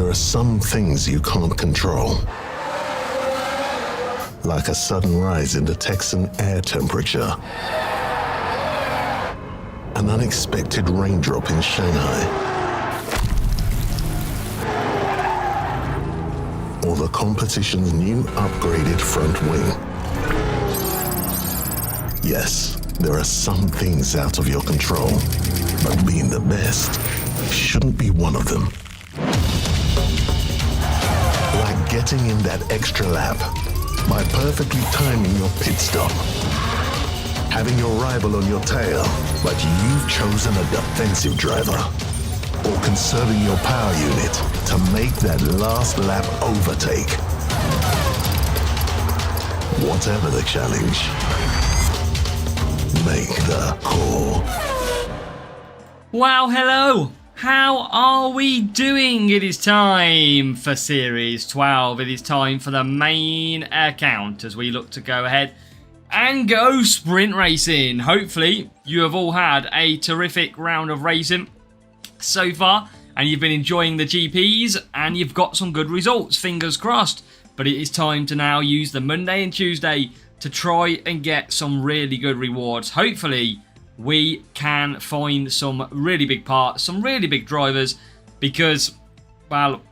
There are some things you can't control. Like a sudden rise in the Texan air temperature. An unexpected raindrop in Shanghai. Or the competition's new upgraded front wing. Yes, there are some things out of your control, but being the best shouldn't be one of them. Like getting in that extra lap by perfectly timing your pit stop. Having your rival on your tail, but you've chosen a defensive driver. Or conserving your power unit to make that last lap overtake. Whatever the challenge, make the call. Wow, hello! How are we doing? It is time for Series 12. It is time for the main account as we look to go ahead and go sprint racing. Hopefully, you have all had a terrific round of racing so far and you've been enjoying the GPs and you've got some good results, fingers crossed. But it is time to now use the Monday and Tuesday to try and get some really good rewards. Hopefully, we can find some really big parts, some really big drivers, because, well,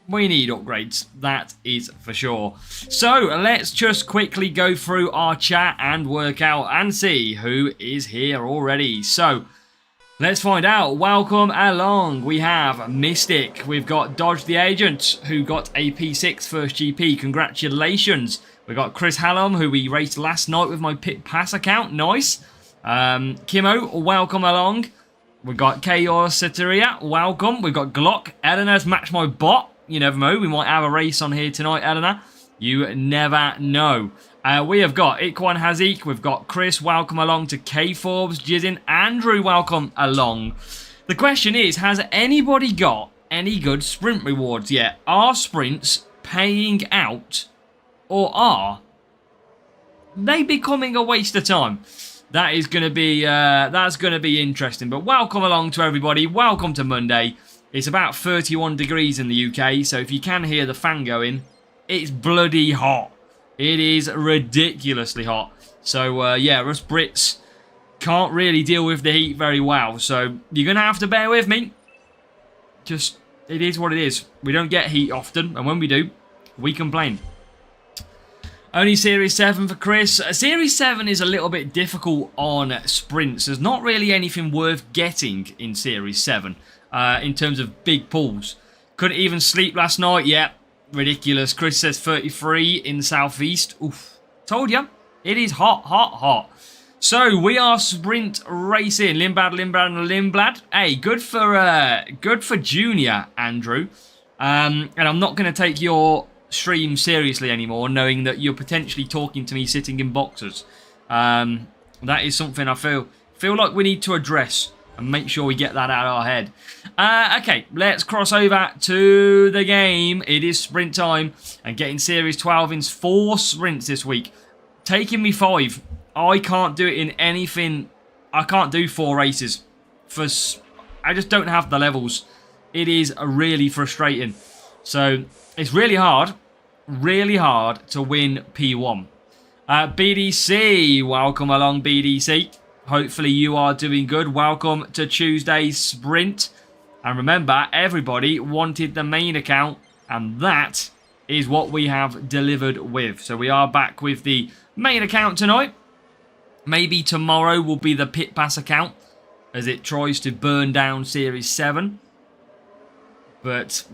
we need upgrades, that is for sure. So let's just quickly go through our chat and work out and see who is here already. So let's find out. Welcome along. We have Mystic. We've got Dodge the Agent, who got a P6 first GP. Congratulations. We've got Chris Hallam, who we raced last night with my Pit Pass account. Nice. Kimo, welcome along. We've got Chaos Sateria, welcome. We've got Glock. Eleanor's matched my bot. You never know, we might have a race on here tonight, Eleanor. You never know. We have got Ikwan Hazik. We've got Chris, welcome along to K Forbes. Jizzin, Andrew, welcome along. The question is, has anybody got any good sprint rewards yet? Are sprints paying out, or are they becoming a waste of time? That is going to be that's going to be interesting. But welcome along to everybody. Welcome to Monday. It's about 31 degrees in the UK, so if you can hear the fan going, it's bloody hot. It is ridiculously hot. So yeah, us Brits can't really deal with the heat very well. So you're going to have to bear with me. Just, it is what it is. We don't get heat often, and when we do, we complain. Only Series 7 for Chris. Series 7 is a little bit difficult on sprints. There's not really anything worth getting in Series 7 in terms of big pulls. Couldn't even sleep last night. Yeah, ridiculous. Chris says 33 in the southeast. Oof. Told you. It is hot, hot, hot. So we are sprint racing. Lindblad. Hey, good for Junior, Andrew. And I'm not going to take your stream seriously anymore, knowing that you're potentially talking to me sitting in boxers. That is something I feel like we need to address and make sure we get that out of our head. Okay, let's cross over to the game. It is sprint time and getting Series 12 in 4 sprints this week. Taking me 5. I can't do it in anything. I can't do 4 races. I just don't have the levels. It is really frustrating. So it's really hard to win P1. BDC, welcome along, BDC. Hopefully you are doing good. Welcome to Tuesday's sprint. And remember, everybody wanted the main account, and that is what we have delivered with. So we are back with the main account tonight. Maybe tomorrow will be the Pit Pass account as it tries to burn down Series 7. But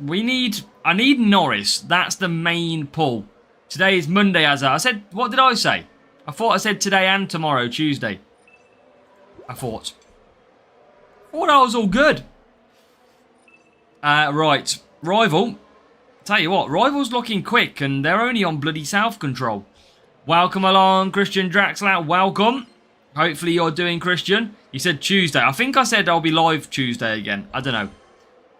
I need Norris. That's the main pull. Today is Monday, as I said. What did I say? I thought I said today and tomorrow, Tuesday. I thought I was all good. Right. Rival. Tell you what, Rival's looking quick and they're only on bloody South Control. Welcome along, Christian Draxler. Welcome. Hopefully you're doing, Christian. You said Tuesday. I think I said I'll be live Tuesday again. I don't know.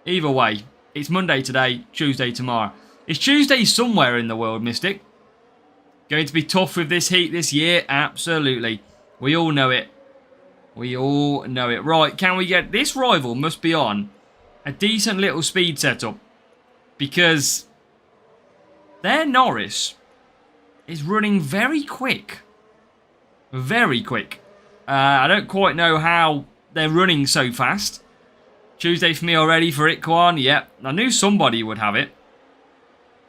Either way, it's Monday today, Tuesday tomorrow. It's Tuesday somewhere in the world, Mystic. Going to be tough with this heat this year? Absolutely. We all know it. We all know it. Right, can we get... This Rival must be on a decent little speed setup. because their Norris is running very quick. Very quick. I don't quite know how they're running so fast. Tuesday for me already for Iquan. Yep, I knew somebody would have it.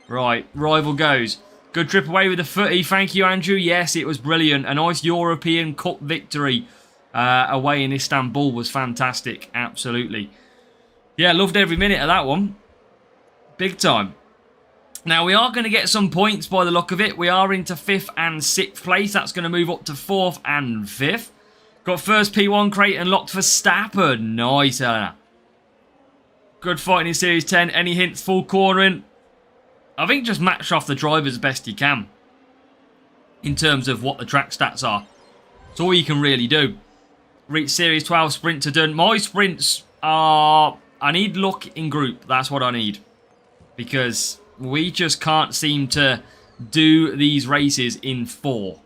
Right, rival goes. Good trip away with the footy. Thank you, Andrew. Yes, it was brilliant. A nice European Cup victory away in Istanbul was fantastic. Absolutely. Yeah, loved every minute of that one. Big time. Now, we are going to get some points by the look of it. We are into 5th and 6th place. That's going to move up to 4th and 5th. Got first P1 crate unlocked for Stapper. Nice, Eleanor. Good fighting in Series 10. Any hints? Full cornering. I think just match off the drivers best you can. In terms of what the track stats are. It's all you can really do. Reach Series 12 sprinter done. My sprints are... I need luck in group. That's what I need. Because we just can't seem to do these races in 4.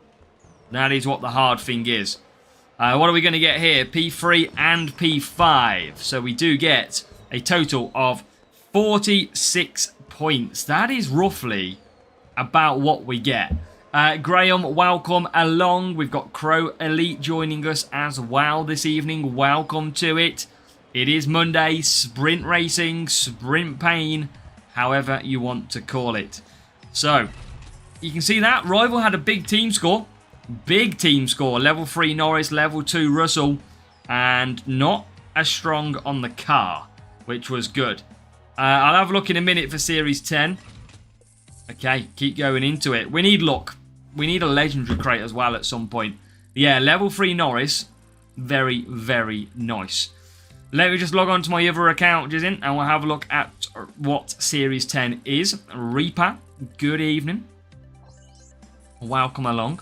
That is what the hard thing is. What are we going to get here? P3 and P5. So we do get a total of 46 points. That is roughly about what we get. Graham, welcome along. We've got Crow Elite joining us as well this evening. Welcome to it. It is Monday, sprint racing, sprint pain, however you want to call it. So, you can see that. Rival had a big team score. Big team score. Level 3 Norris, level 2 Russell, and not as strong on the car, which was good. I'll have a look in a minute for Series 10. Okay, keep going into it. We need luck. We need a legendary crate as well at some point. Yeah, level 3 Norris. Very, very nice. Let me just log on to my other account, Jizin, and we'll have a look at what Series 10 is. Reaper, good evening. Welcome along.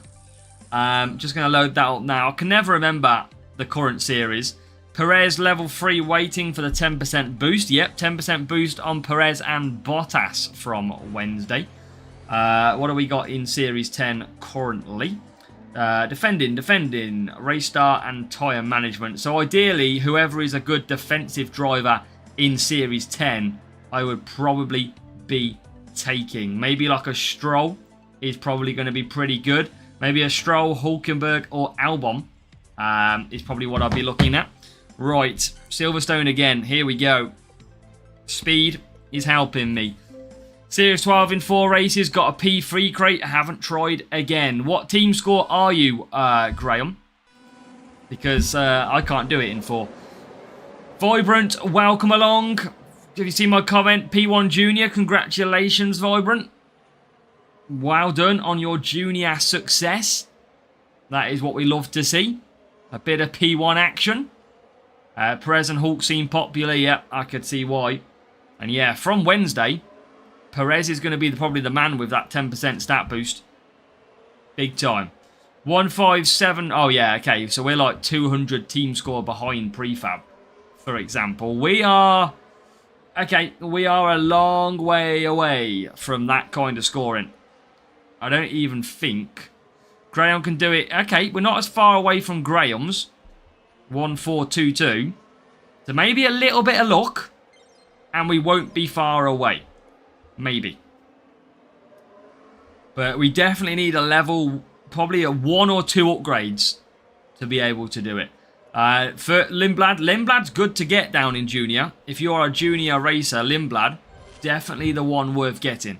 Just going to load that up now. I can never remember the current series. Perez level 3 waiting for the 10% boost. Yep, 10% boost on Perez and Bottas from Wednesday. What do we got in Series 10 currently? Defending, race start and tyre management. So ideally, whoever is a good defensive driver in Series 10, I would probably be taking. Maybe like a Stroll is probably going to be pretty good. Maybe a Stroll, Hulkenberg or Albon is probably what I'll be looking at. Right, Silverstone again. Here we go. Speed is helping me. Series 12 in 4 races. Got a P3 crate. I haven't tried again. What team score are you, Graham? Because I can't do it in 4. Vibrant, welcome along. Have you seen my comment? P1 Junior. Congratulations, Vibrant. Well done on your junior success. That is what we love to see. A bit of P1 action. Perez and Hulk seem popular. Yep, I could see why. And yeah, from Wednesday, Perez is going to be probably the man with that 10% stat boost. Big time. 157. Oh, yeah, okay. So we're like 200 team score behind prefab, for example. We are... Okay, we are a long way away from that kind of scoring. I don't even think Graham can do it. Okay, we're not as far away from Graham's. 1422. So maybe a little bit of luck, and we won't be far away. Maybe. But we definitely need a level, probably a 1 or 2 upgrades to be able to do it. For Lindblad, Lindblad's good to get down in junior. If you are a junior racer, Lindblad, definitely the one worth getting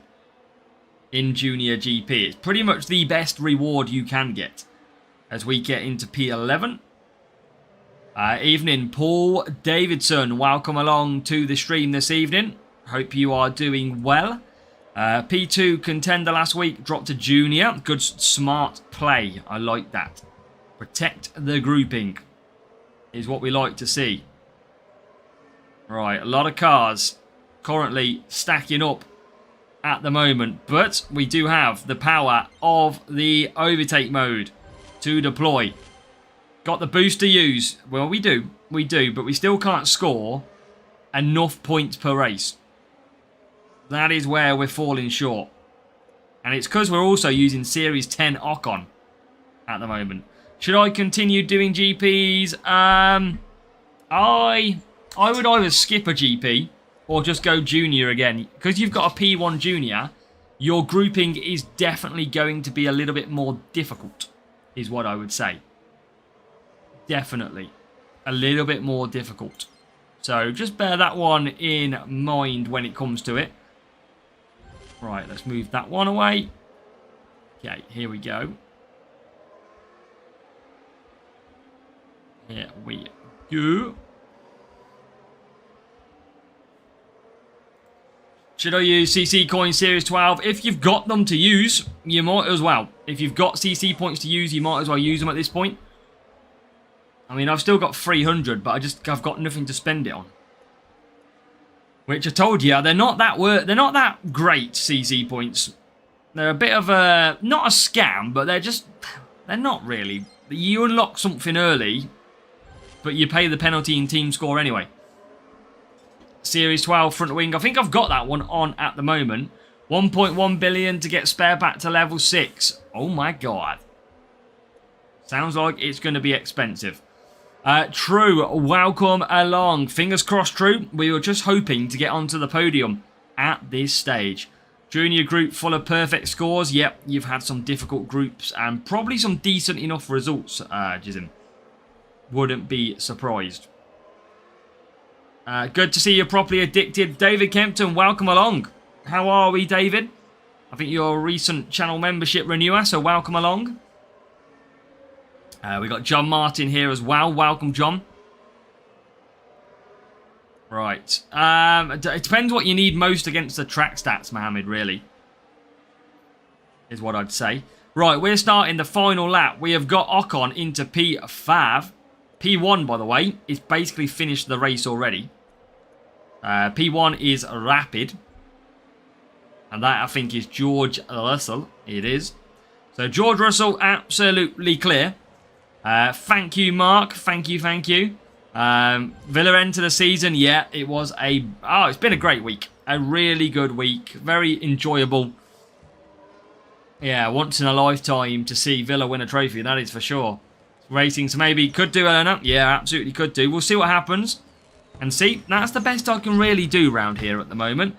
in junior GP. It's pretty much the best reward you can get as we get into P11. Evening, Paul Davidson. Welcome along to the stream this evening. Hope you are doing well. P2 contender last week, dropped to junior. Good, smart play. I like that. Protect the grouping is what we like to see. Right, a lot of cars currently stacking up at the moment. But we do have the power of the overtake mode to deploy. Got the boost to use. Well, we do, but we still can't score enough points per race. That is where we're falling short. And it's because we're also using Series 10 Ocon at the moment. Should I continue doing GPs? I would either skip a GP or just go junior again. Because you've got a P1 junior, your grouping is definitely going to be a little bit more difficult, is what I would say. Definitely. A little bit more difficult. So just bear that one in mind when it comes to it. Right, let's move that one away. Okay, here we go. Here we go. Should I use CC Coins Series 12? If you've got them to use, you might as well. If you've got CC points to use, you might as well use them at this point. I mean, I've still got 300, but I've got nothing to spend it on. Which I told you, they're not that great, CC points. They're a bit of a, not a scam, but they're not really. You unlock something early, but you pay the penalty in team score anyway. Series 12 front wing, I think I've got that one on at the moment. 1.1 billion to get spare back to level 6. Oh my god. Sounds like it's going to be expensive. True, welcome along. Fingers crossed, True. We were just hoping to get onto the podium at this stage. Junior group full of perfect scores. Yep, you've had some difficult groups and probably some decent enough results, Jizim. Wouldn't be surprised. Good to see you're properly addicted. David Kempton, welcome along. How are we, David? I think you're a recent channel membership renewer, so welcome along. We got John Martin here as well. Welcome, John. Right. It depends what you need most against the track stats, Mohammed, really. Is what I'd say. Right, we're starting the final lap. We have got Ocon into P5. P1, by the way, is basically finished the race already. P1 is Rapid. And that, I think, is George Russell. It is. So, George Russell, absolutely clear. Thank you, Mark. Thank you. Villa end to the season. Yeah, it was it's been a great week. A really good week. Very enjoyable. Yeah, once in a lifetime to see Villa win a trophy. That is for sure. Racing, so maybe could do, Eleanor. Yeah, absolutely could do. We'll see what happens. And see, that's the best I can really do round here at the moment.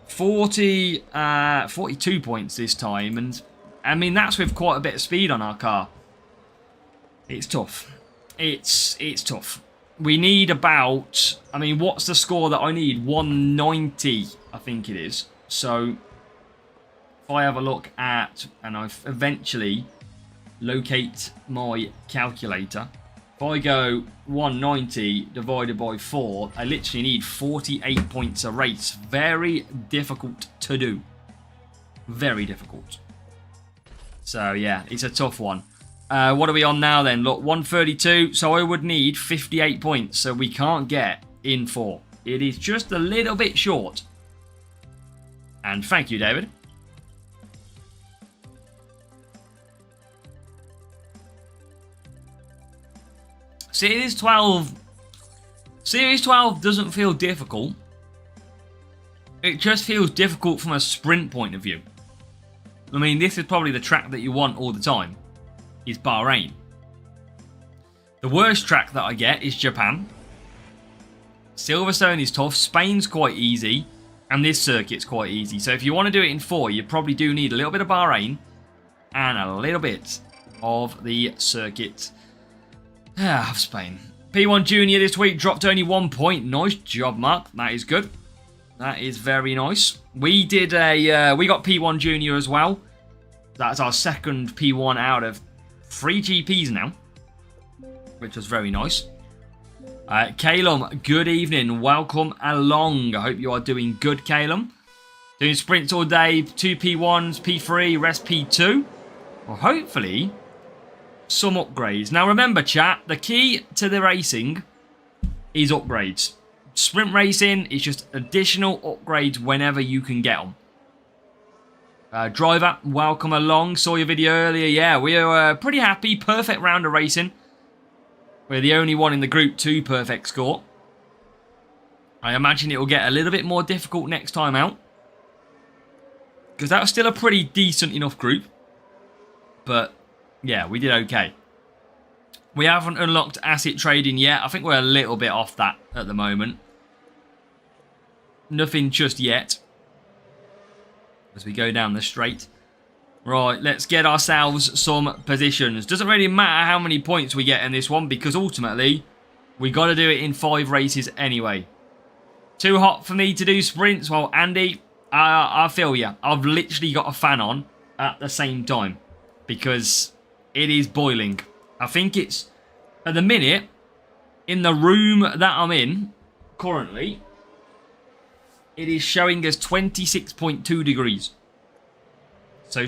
42 points this time. And, I mean, that's with quite a bit of speed on our car. It's tough. It's tough. We need about... I mean, what's the score that I need? 190, I think it is. So, if I have a look at... And I eventually locate my calculator. If I go 190 divided by 4, I literally need 48 points a race. Very difficult to do. Very difficult. So, yeah, it's a tough one. What are we on now then? Look, 132. So I would need 58 points. So we can't get in 4. It is just a little bit short. And thank you, David. Series 12. Series 12 doesn't feel difficult. It just feels difficult from a sprint point of view. I mean, this is probably the track that you want all the time. Is Bahrain. The worst track that I get is Japan. Silverstone is tough. Spain's quite easy. And this circuit's quite easy. So if you want to do it in 4, you probably do need a little bit of Bahrain. And a little bit of the circuit of Spain. P1 Junior this week dropped only 1 point. Nice job, Mark. That is good. That is very nice. We did we got P1 Junior as well. That's our second P1 out of 3 GPs now, which was very nice. Calum, good evening. Welcome along. I hope you are doing good, Calum. Doing sprints all day. 2 P1s, P3, rest P2. Well, hopefully, some upgrades. Now, remember, chat, the key to the racing is upgrades. Sprint racing is just additional upgrades whenever you can get them. Driver, welcome along. Saw your video earlier. Yeah, we are pretty happy. Perfect round of racing. We're the only one in the group 2 perfect score. I imagine it will get a little bit more difficult next time out. Because that was still a pretty decent enough group. But, yeah, we did okay. We haven't unlocked asset trading yet. I think we're a little bit off that at the moment. Nothing just yet. As we go down the straight. Right, let's get ourselves some positions. Doesn't really matter how many points we get in this one, because ultimately, we got to do it in 5 races anyway. Too hot for me to do sprints? Well, Andy, I feel you. I've literally got a fan on at the same time, because it is boiling. I think it's, at the minute, in the room that I'm in, currently, it is showing us 26.2 degrees. So,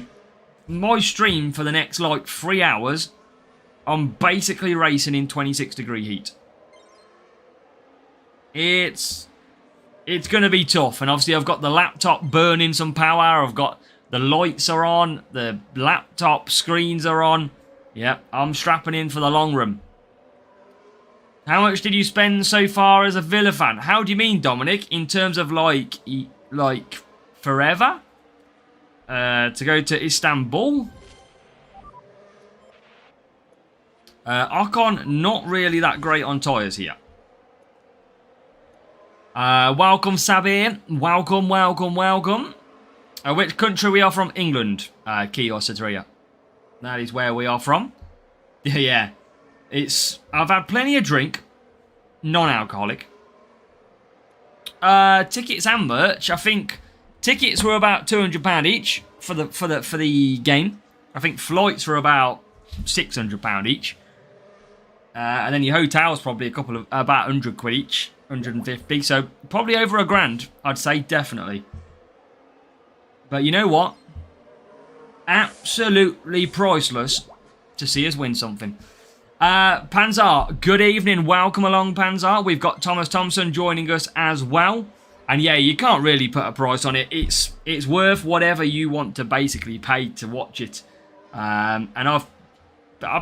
my stream for the next, like, 3 hours, I'm basically racing in 26 degree heat. It's going to be tough. And obviously, I've got the laptop burning some power. I've got the lights are on. The laptop screens are on. Yep, I'm strapping in for the long run. How much did you spend so far as a Villa fan? How do you mean, Dominic? In terms of, like forever? To go to Istanbul? Ocon, not really that great on tyres here. Welcome, Sabir. Welcome, welcome, welcome. Which country we are from? England. Kia Satria. That is where we are from. Yeah. I've had plenty of drink. Non-alcoholic. Tickets and merch. I think tickets were about £200 each for the game. I think flights were about £600 each. And then your hotel's probably about 100 quid each. 150. So probably over £1,000, I'd say, definitely. But you know what? Absolutely priceless to see us win something. Panzar, good evening. Welcome along, Panzar. We've got Thomas Thompson joining us as well. And yeah, you can't really put a price on it. It's worth whatever you want to basically pay to watch it. And I've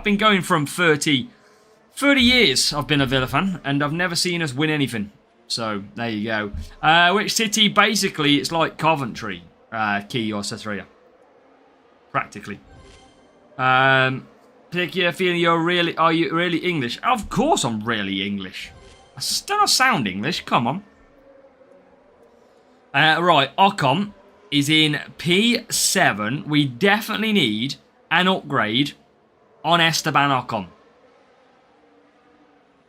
been going from 30 years I've been a Villa fan, and I've never seen us win anything. So, there you go. Which city? Basically, it's like Coventry, Key or Caesarea. Practically. Pick your feeling are you really English? Of course I'm really English. I still don't sound English, come on. Right, Ocon is in P7. We definitely need an upgrade on Esteban Ocon.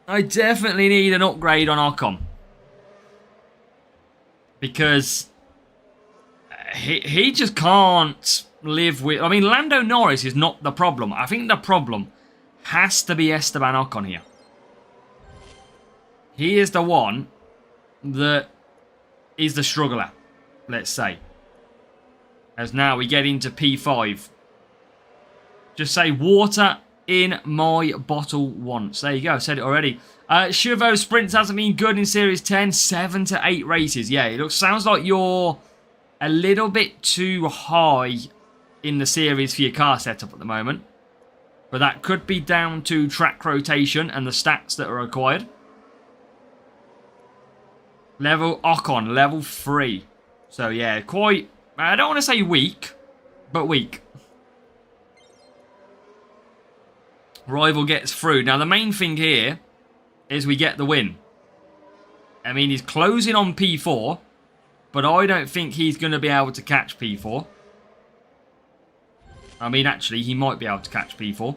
I definitely need an upgrade on Ocon. Because he just can't live with... I mean, Lando Norris is not the problem. I think the problem has to be Esteban Ocon here. He is the one that is the struggler, let's say. As now we get into P5. Just say water in my bottle once. There you go, said it already. Chauveau sprints hasn't been good in Series 10. 7 to 8 races. Yeah, it sounds like you're a little bit too high in the series for your car setup at the moment. But that could be down to track rotation and the stats that are required. Level Ocon, level 3. So yeah, quite, I don't want to say weak, but weak. Rival gets through. Now the main thing here is we get the win. I mean, he's closing on P4, but I don't think he's going to be able to catch P4. I mean, actually, he might be able to catch P4.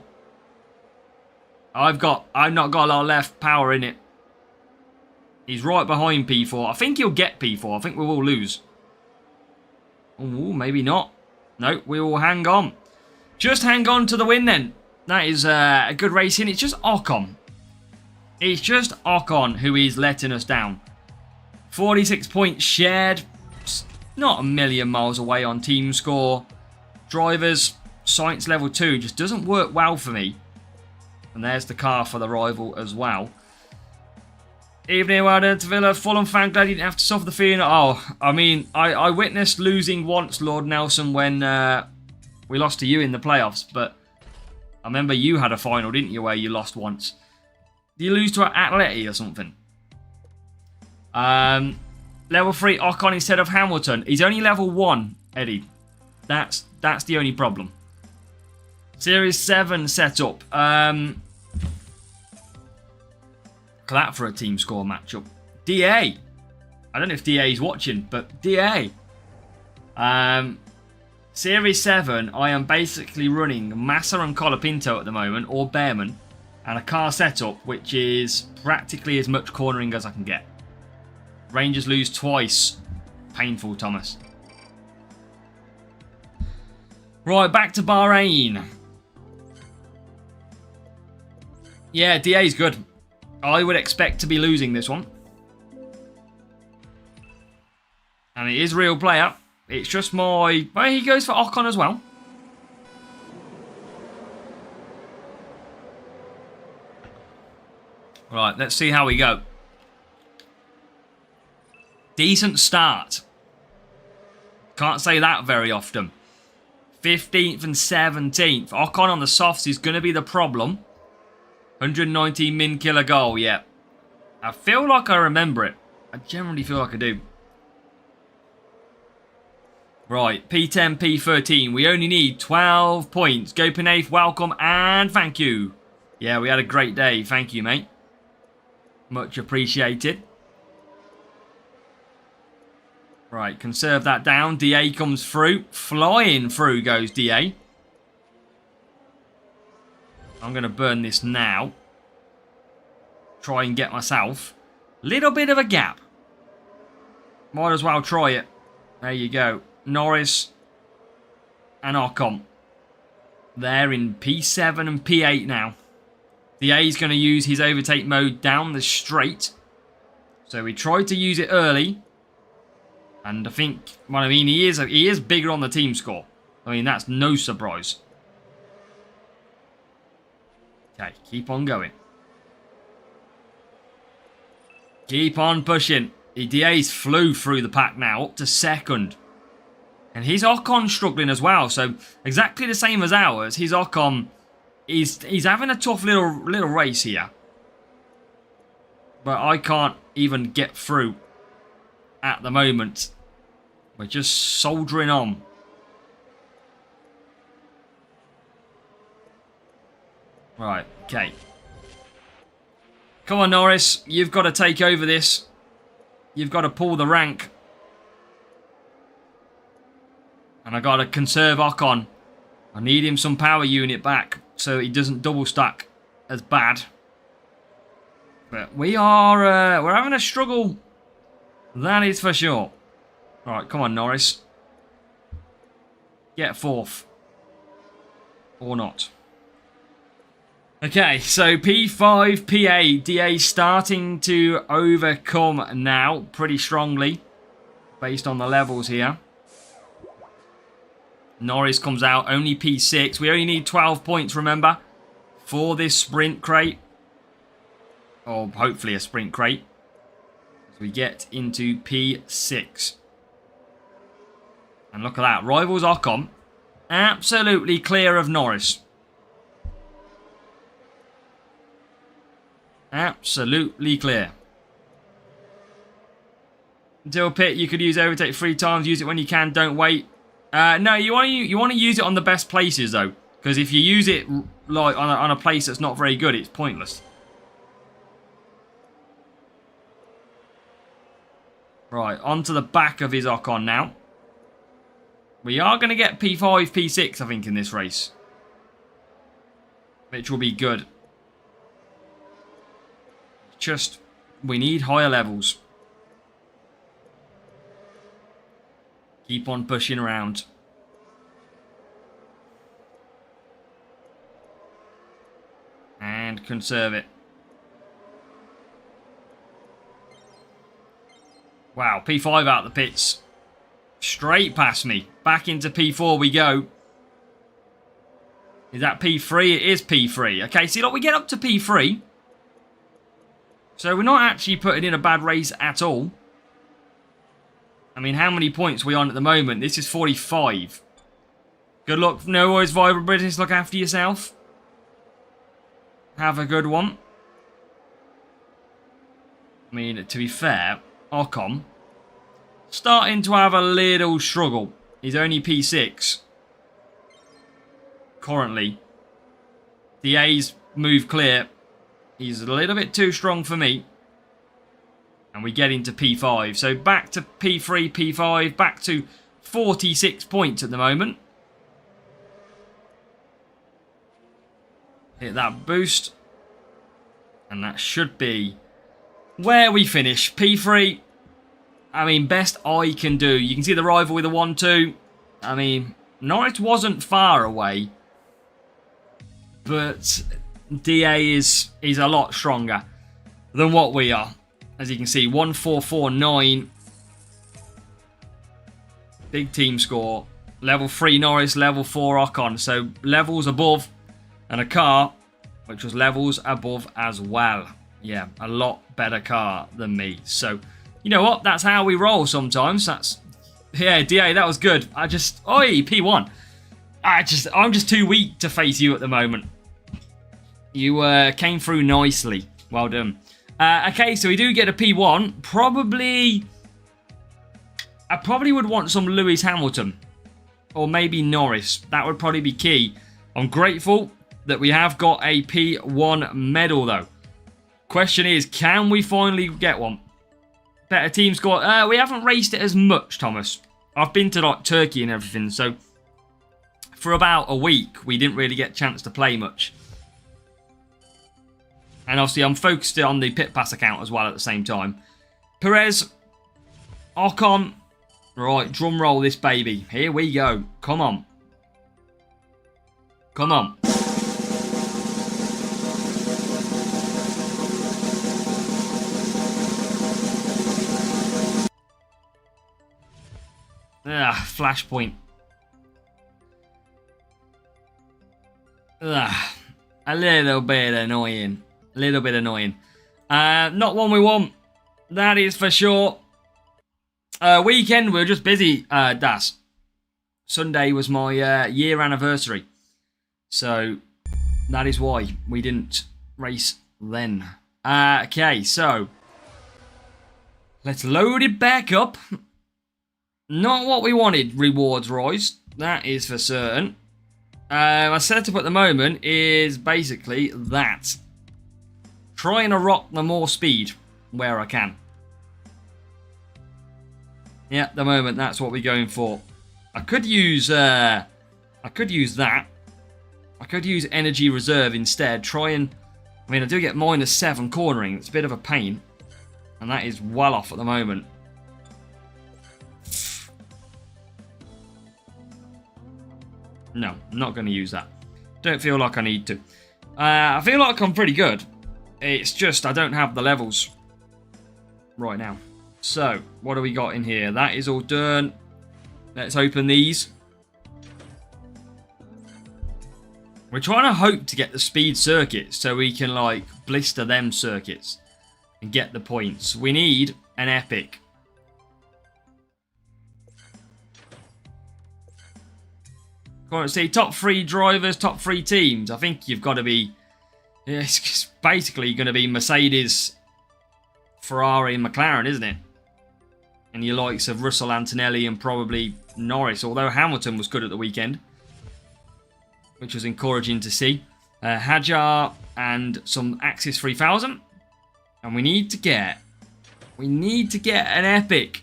I've not got a lot of left power in it. He's right behind P4. I think he'll get P4. I think we will lose. Ooh, maybe not. No, we will hang on. Just hang on to the win then. That is a good racing. It's just Ocon. It's just Ocon who is letting us down. 46 points shared. It's not a million miles away on team score. Drivers, science level 2 just doesn't work well for me. And there's the car for the rival as well. Evening, well done to Villa. Fulham fan, glad you didn't have to suffer the feeling. Oh, I mean, I witnessed losing once, Lord Nelson, when we lost to you in the playoffs. But I remember you had a final, didn't you, where you lost once. Did you lose to Atleti or something? Level 3 Ocon instead of Hamilton. He's only level 1, Eddie. That's the only problem. Series 7 setup. Clap for a team score matchup. DA. I don't know if DA's watching, but DA. Series 7, I am basically running Massa and Colapinto at the moment, or Bearman, and a car setup, which is practically as much cornering as I can get. Rangers lose twice. Painful, Thomas. Right, back to Bahrain. Yeah, DA's good. I would expect to be losing this one. And it is real player. It's just my... Well, he goes for Ocon as well. Right, let's see how we go. Decent start. Can't say that very often. 15th and 17th. Ocon on the softs is going to be the problem. 119 min killer goal, yeah. I feel like I remember it. I generally feel like I do. Right, P10, P13. We only need 12 points. Go Pinave, welcome and thank you. Yeah, we had a great day. Thank you, mate. Much appreciated. Right, conserve that down. DA comes through. Flying through goes DA. I'm going to burn this now. Try and get myself a little bit of a gap. Might as well try it. There you go. Norris and Ocon. They're in P7 and P8 now. DA is going to use his overtake mode down the straight. So we tried to use it early. And I think, well, I mean, he is bigger on the team score. I mean, that's no surprise. Okay, keep on going. Keep on pushing. DA's flew through the pack now, up to second. And his Ocon struggling as well. So, exactly the same as ours. His Ocon, he's having a tough little race here. But I can't even get through at the moment. We're just soldiering on. Right, okay. Come on, Norris. You've got to take over this. You've got to pull the rank. And I got to conserve Ocon. I need him some power unit back so he doesn't double stack as bad. But we're having a struggle. That is for sure. Alright, come on, Norris. Get fourth. Or not. Okay, so P5, P8, DA starting to overcome now pretty strongly. Based on the levels here. Norris comes out, only P6. We only need 12 points, remember, for this sprint crate. Or hopefully a sprint crate. As we get into P6. And look at that. Rivals Ocon. Absolutely clear of Norris. Absolutely clear. Until pit, you could use overtake 3 times. Use it when you can. Don't wait. No, you want to use it on the best places though, because if you use it like on a place that's not very good, it's pointless. Right, onto the back of his Ocon now. We are going to get P5, P6, I think, in this race, which will be good. Just, we need higher levels. Keep on pushing around. And conserve it. Wow, P5 out the pits. Straight past me. Back into P4 we go. Is that P3? It is P3. Okay, see, look, we get up to P3. So we're not actually putting in a bad race at all. I mean, how many points are we on at the moment? This is 45. Good luck. No worries, Vibrant British. Look after yourself. Have a good one. I mean, to be fair, Ocon starting to have a little struggle. He's only P6. Currently. The A's move clear. He's a little bit too strong for me. And we get into P5. So back to P3, P5, back to 46 points at the moment. Hit that boost. And that should be where we finish. P3. I mean, best I can do. You can see the rival with a 1-2. I mean, Norwich wasn't far away. But DA is a lot stronger than what we are. As you can see, 1-4-4-9. Big team score. Level 3 Norris, level 4 Ocon. So levels above. And a car which was levels above as well. Yeah, a lot better car than me. So, you know what? That's how we roll sometimes. Yeah, DA, that was good. Oi, P1. I'm just too weak to face you at the moment. You came through nicely. Well done. Okay, so we do get a P1. I probably would want some Lewis Hamilton. Or maybe Norris. That would probably be key. I'm grateful that we have got a P1 medal, though. Question is, can we finally get one? Better team score. We haven't raced it as much, Thomas. I've been to like Turkey and everything, so for about a week, we didn't really get a chance to play much. And obviously, I'm focused on the Pit Pass account as well at the same time. Perez, Ocon. Right, drum roll this baby. Here we go. Come on. Come on. Flashpoint. A little bit annoying. A little bit annoying. Not one we want. That is for sure. Weekend, we were just busy, Das. Sunday was my year anniversary. So, that is why we didn't race then. Okay, so. Let's load it back up. Not what we wanted, rewards, Royce. That is for certain. My setup at the moment is basically that. Trying to rock the more speed where I can. Yeah, at the moment, that's what we're going for. I could use that. I could use energy reserve instead. I mean, I do get -7 cornering. It's a bit of a pain. And that is well off at the moment. No, I'm not going to use that. Don't feel like I need to. I feel like I'm pretty good. It's just I don't have the levels right now. So, what do we got in here? That is all done. Let's open these. We're trying to hope to get the speed circuits so we can, like, blister them circuits and get the points. We need an epic. Can't see top 3 drivers, top 3 teams. I think you've got to be. It's basically going to be Mercedes, Ferrari, and McLaren, isn't it? And your likes of Russell, Antonelli, and probably Norris. Although Hamilton was good at the weekend, which was encouraging to see. Hadjar and some Axis 3000, and we need to get an epic.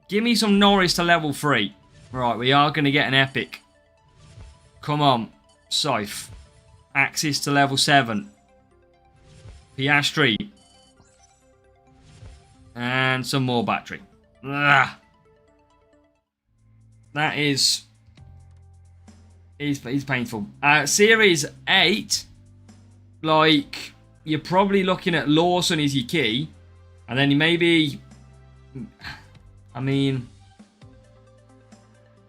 Give me some Norris to level 3. Right, we are going to get an epic. Come on, Scythe. Axis to level 7. Piastri. And some more battery. Ugh. That is painful. Series 8, like, you're probably looking at Lawson as your key. And then maybe, I mean,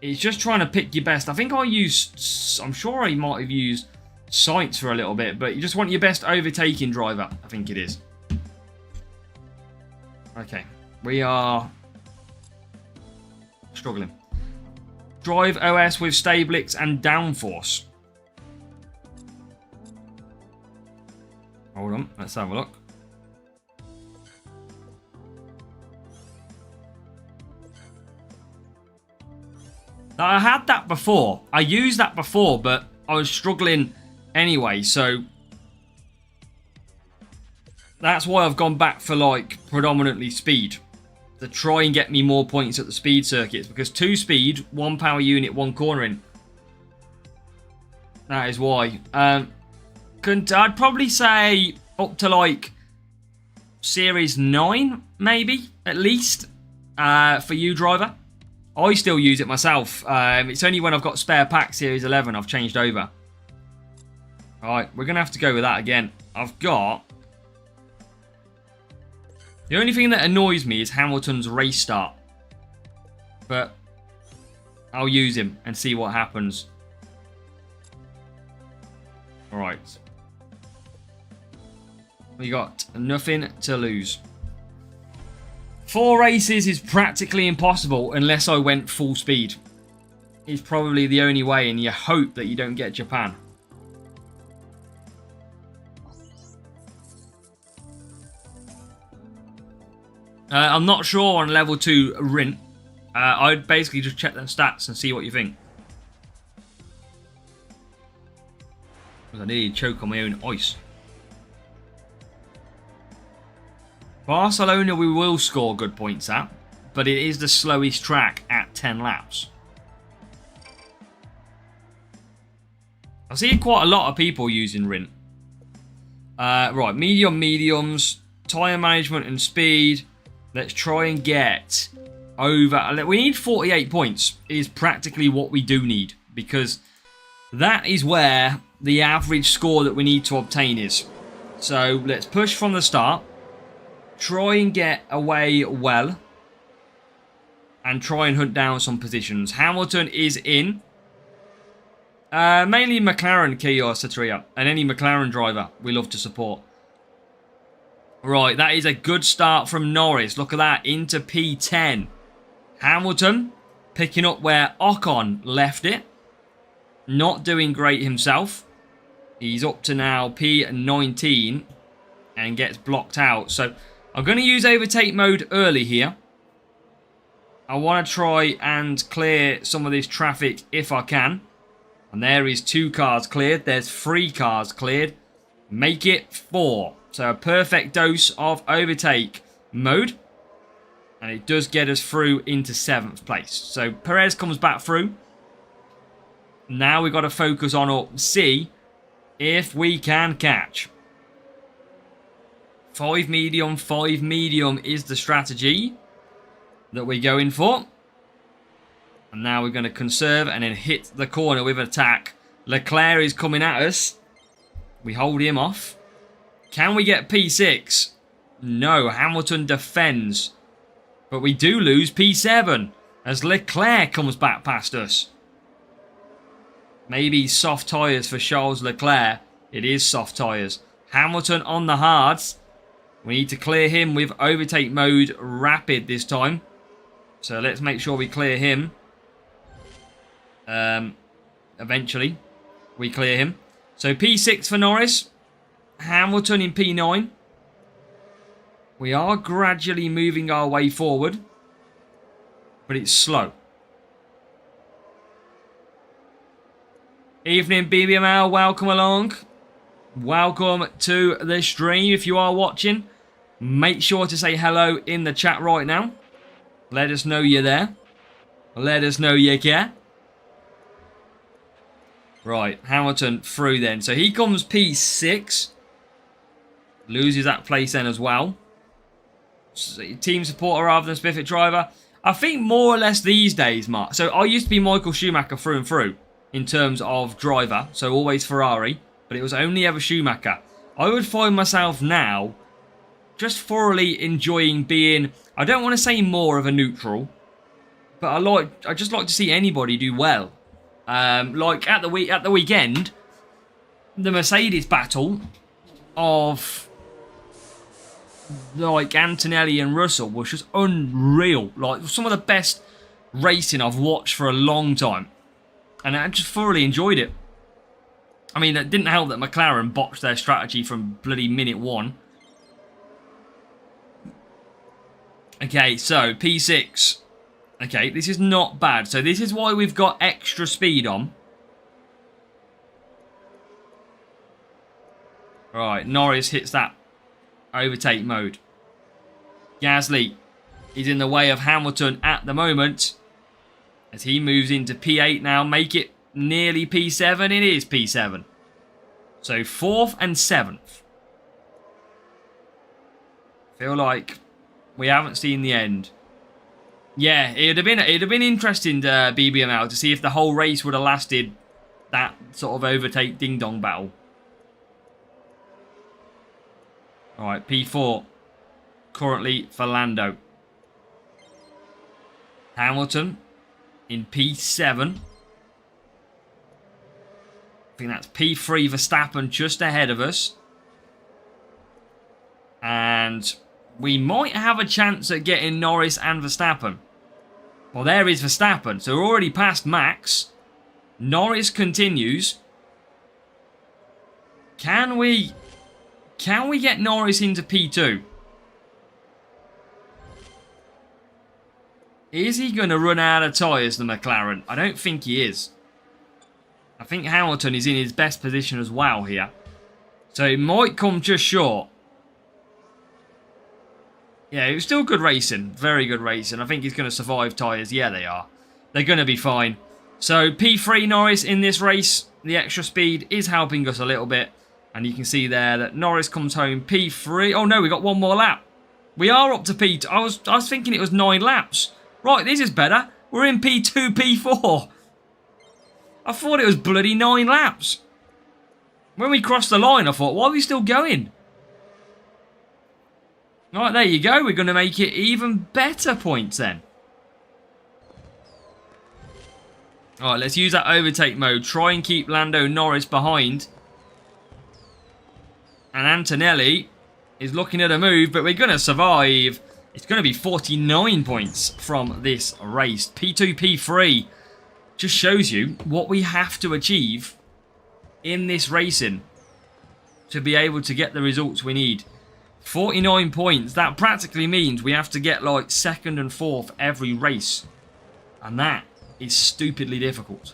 it's just trying to pick your best. I think I'm sure I might have used Sainz for a little bit, but you just want your best overtaking driver, I think it is. Okay, we are struggling. Drive OS with Stablix and Downforce. Hold on, let's have a look. Now, I had that before. I used that before, but I was struggling anyway, so That's why I've gone back for, like, predominantly speed. To try and get me more points at the speed circuits. Because 2 speed, 1 power unit, 1 cornering. That is why. I'd probably say up to, like, Series 9, maybe, at least, for you, driver. I still use it myself. It's only when I've got spare pack Series 11 I've changed over. Alright, we're going to have to go with that again. I've got... The only thing that annoys me is Hamilton's race start. But I'll use him and see what happens. Alright. We got nothing to lose. 4 races is practically impossible unless I went full speed. It's probably the only way, and you hope that you don't get Japan. I'm not sure on level 2 Rin. I'd basically just check their stats and see what you think. Because I nearly choke on my own ice. Barcelona we will score good points at, but it is the slowest track at 10 laps. I see quite a lot of people using Rin. Right, mediums, tyre management and speed. Let's try and get over... We need 48 points is practically what we do need. Because that is where the average score that we need to obtain is. So let's push from the start. Try and get away well. And try and hunt down some positions. Hamilton is in. Mainly McLaren, Kia, Satria. And any McLaren driver we love to support. Right, that is a good start from Norris. Look at that, into P10. Hamilton picking up where Ocon left it. Not doing great himself. He's up to now P19 and gets blocked out. So I'm going to use overtake mode early here. I want to try and clear some of this traffic if I can. And there is 2 cars cleared. There's 3 cars cleared. Make it 4. So a perfect dose of overtake mode. And it does get us through into 7th place. So Perez comes back through. Now we've got to focus on up C if we can catch. 5 medium is the strategy that we're going for. And now we're going to conserve and then hit the corner with an attack. Leclerc is coming at us. We hold him off. Can we get P6? No, Hamilton defends. But we do lose P7 as Leclerc comes back past us. Maybe soft tyres for Charles Leclerc. It is soft tyres. Hamilton on the hards. We need to clear him with overtake mode rapid this time. So let's make sure we clear him. Eventually, we clear him. So P6 for Norris. Hamilton in P9. We are gradually moving our way forward. But it's slow. Evening BBML, welcome along. Welcome to the stream if you are watching. Make sure to say hello in the chat right now. Let us know you're there. Let us know you care. Right, Hamilton through then. So he comes P6. Loses that place then as well. Team supporter rather than specific driver. I think more or less these days, Mark. So I used to be Michael Schumacher through and through in terms of driver. So always Ferrari. But it was only ever Schumacher. I would find myself now just thoroughly enjoying being, I don't want to say more of a neutral. But I just like to see anybody do well. Like at the weekend, the Mercedes battle of like Antonelli and Russell was just unreal. Like some of the best racing I've watched for a long time. And I just thoroughly enjoyed it. I mean, it didn't help that McLaren botched their strategy from bloody minute 1. Okay, so P6. Okay, this is not bad. So this is why we've got extra speed on. Right, Norris hits that overtake mode. Gasly is in the way of Hamilton at the moment as he moves into P8 now. Make it nearly P7. It is P7. So 4th and 7th. Feel like we haven't seen the end. Yeah, it'd have been interesting to BBML to see if the whole race would have lasted that sort of overtake ding dong battle. All right, P4 currently for Lando. Hamilton in P7. I think that's P3 Verstappen just ahead of us. And we might have a chance at getting Norris and Verstappen. Well, there is Verstappen. So we're already past Max. Norris continues. Can we get Norris into P2? Is he going to run out of tyres, the McLaren? I don't think he is. I think Hamilton is in his best position as well here. So it might come just short. Yeah, it was still good racing. Very good racing. I think he's going to survive tyres. Yeah, they are. They're going to be fine. So P3 Norris in this race. The extra speed is helping us a little bit. And you can see there that Norris comes home P3. Oh no, we got one more lap. We are up to P2. I was thinking it was 9 laps. Right, this is better. We're in P2, P4. I thought it was bloody 9 laps. When we crossed the line, I thought, why are we still going? Right, there you go. We're going to make it even better points then. Alright, let's use that overtake mode. Try and keep Lando Norris behind. And Antonelli is looking at a move, but we're going to survive. It's going to be 49 points from this race. P2, P3 just shows you what we have to achieve in this racing to be able to get the results we need. 49 points. That practically means we have to get like 2nd and 4th every race. And that is stupidly difficult.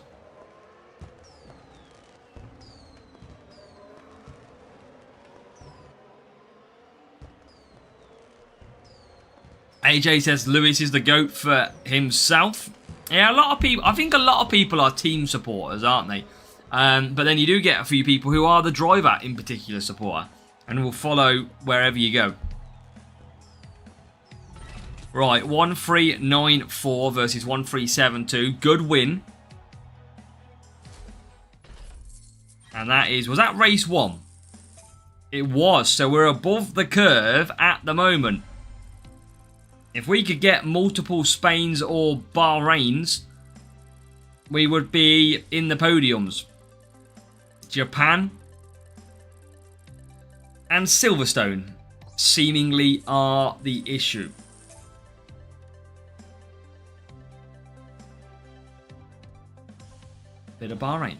AJ says Lewis is the GOAT for himself. Yeah, a lot of people. I think a lot of people are team supporters, aren't they? But then you do get a few people who are the driver in particular supporter and will follow wherever you go. Right, 1394 versus 1372. Good win. And that is, was that race 1? It was, so we're above the curve at the moment. If we could get multiple Spains or Bahrains, we would be in the podiums. Japan and Silverstone seemingly are the issue. Bit of Bahrain.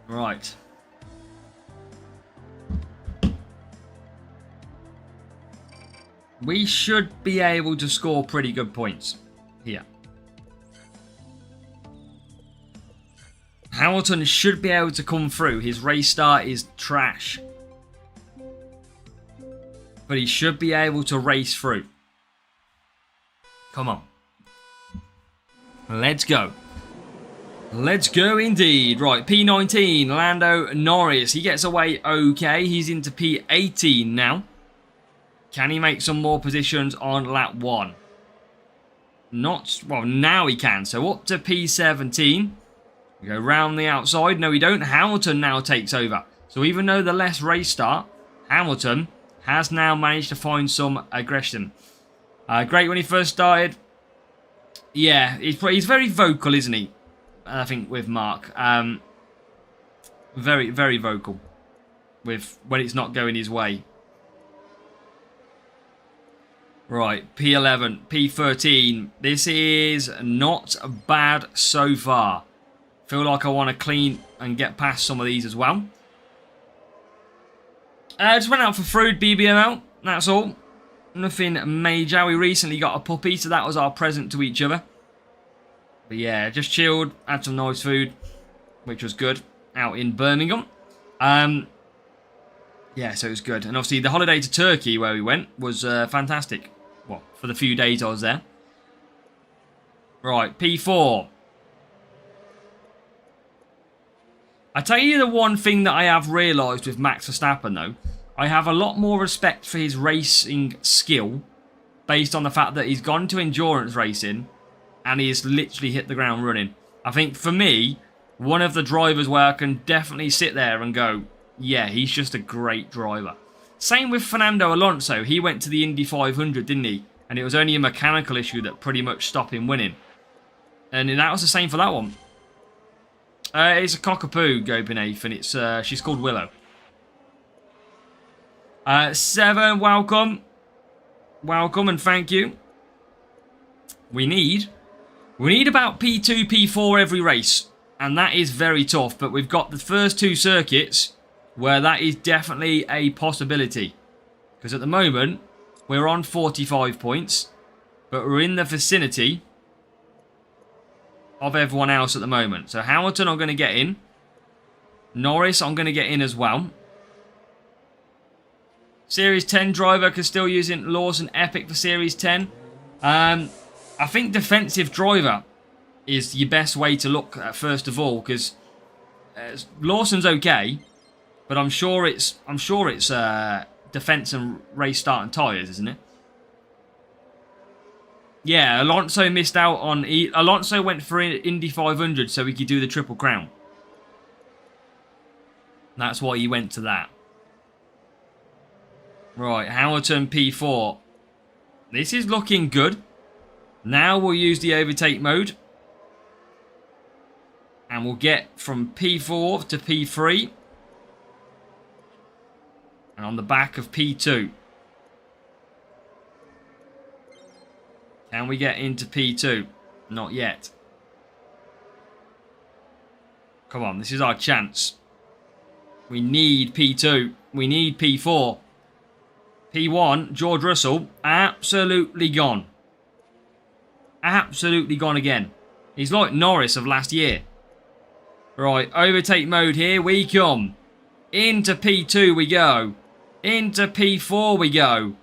Right. We should be able to score pretty good points here. Hamilton should be able to come through. His race start is trash. But he should be able to race through. Come on. Let's go. Let's go indeed. Right, P19, Lando Norris. He gets away okay. He's into P18 now. Can he make some more positions on lap 1? Not, well, now he can. So up to P17. We go round the outside. No, we don't. Hamilton now takes over. So even though the less race start, Hamilton has now managed to find some aggression. Great when he first started. Yeah, he's very vocal, isn't he? I think with Mark. Very, very vocal with when it's not going his way. Right, P11, P13. This is not bad so far. Feel like I want to clean and get past some of these as well. Just went out for food, BBML. That's all. Nothing major. We recently got a puppy, so that was our present to each other. But yeah, just chilled, had some nice food, which was good, out in Birmingham. Yeah, so it was good. And obviously the holiday to Turkey where we went was fantastic. Well, for the few days I was there. Right, P4. I tell you the one thing that I have realised with Max Verstappen though, I have a lot more respect for his racing skill based on the fact that he's gone to endurance racing and he has literally hit the ground running. I think for me, one of the drivers where I can definitely sit there and go, yeah, he's just a great driver. Same with Fernando Alonso. He went to the Indy 500, didn't he? And it was only a mechanical issue that pretty much stopped him winning. And that was the same for that one. It's a cockapoo, Gopinath, and it's she's called Willow. 7, welcome. Welcome and thank you. We need about P2, P4 every race. And that is very tough. But we've got the first 2 circuits where that is definitely a possibility. Because at the moment, we're on 45 points. But we're in the vicinity of everyone else at the moment. So Hamilton, I'm going to get in. Norris, I'm going to get in as well. Series 10 driver can still using Lawson Epic for Series 10. I think defensive driver is your best way to look at first of all, because Lawson's okay, but I'm sure it's defense and race start and tyres, isn't it? Yeah, Alonso missed out on... Alonso went for Indy 500 so he could do the Triple Crown. That's why he went to that. Right, Hamilton P4. This is looking good. Now we'll use the overtake mode. And we'll get from P4 to P3. And on the back of P2. Can we get into P2? Not yet. Come on, this is our chance. We need P2. We need P4. P1, George Russell, absolutely gone. Absolutely gone again. He's like Norris of last year. Right, overtake mode here we come. Into P2 we go. Into P4 we go.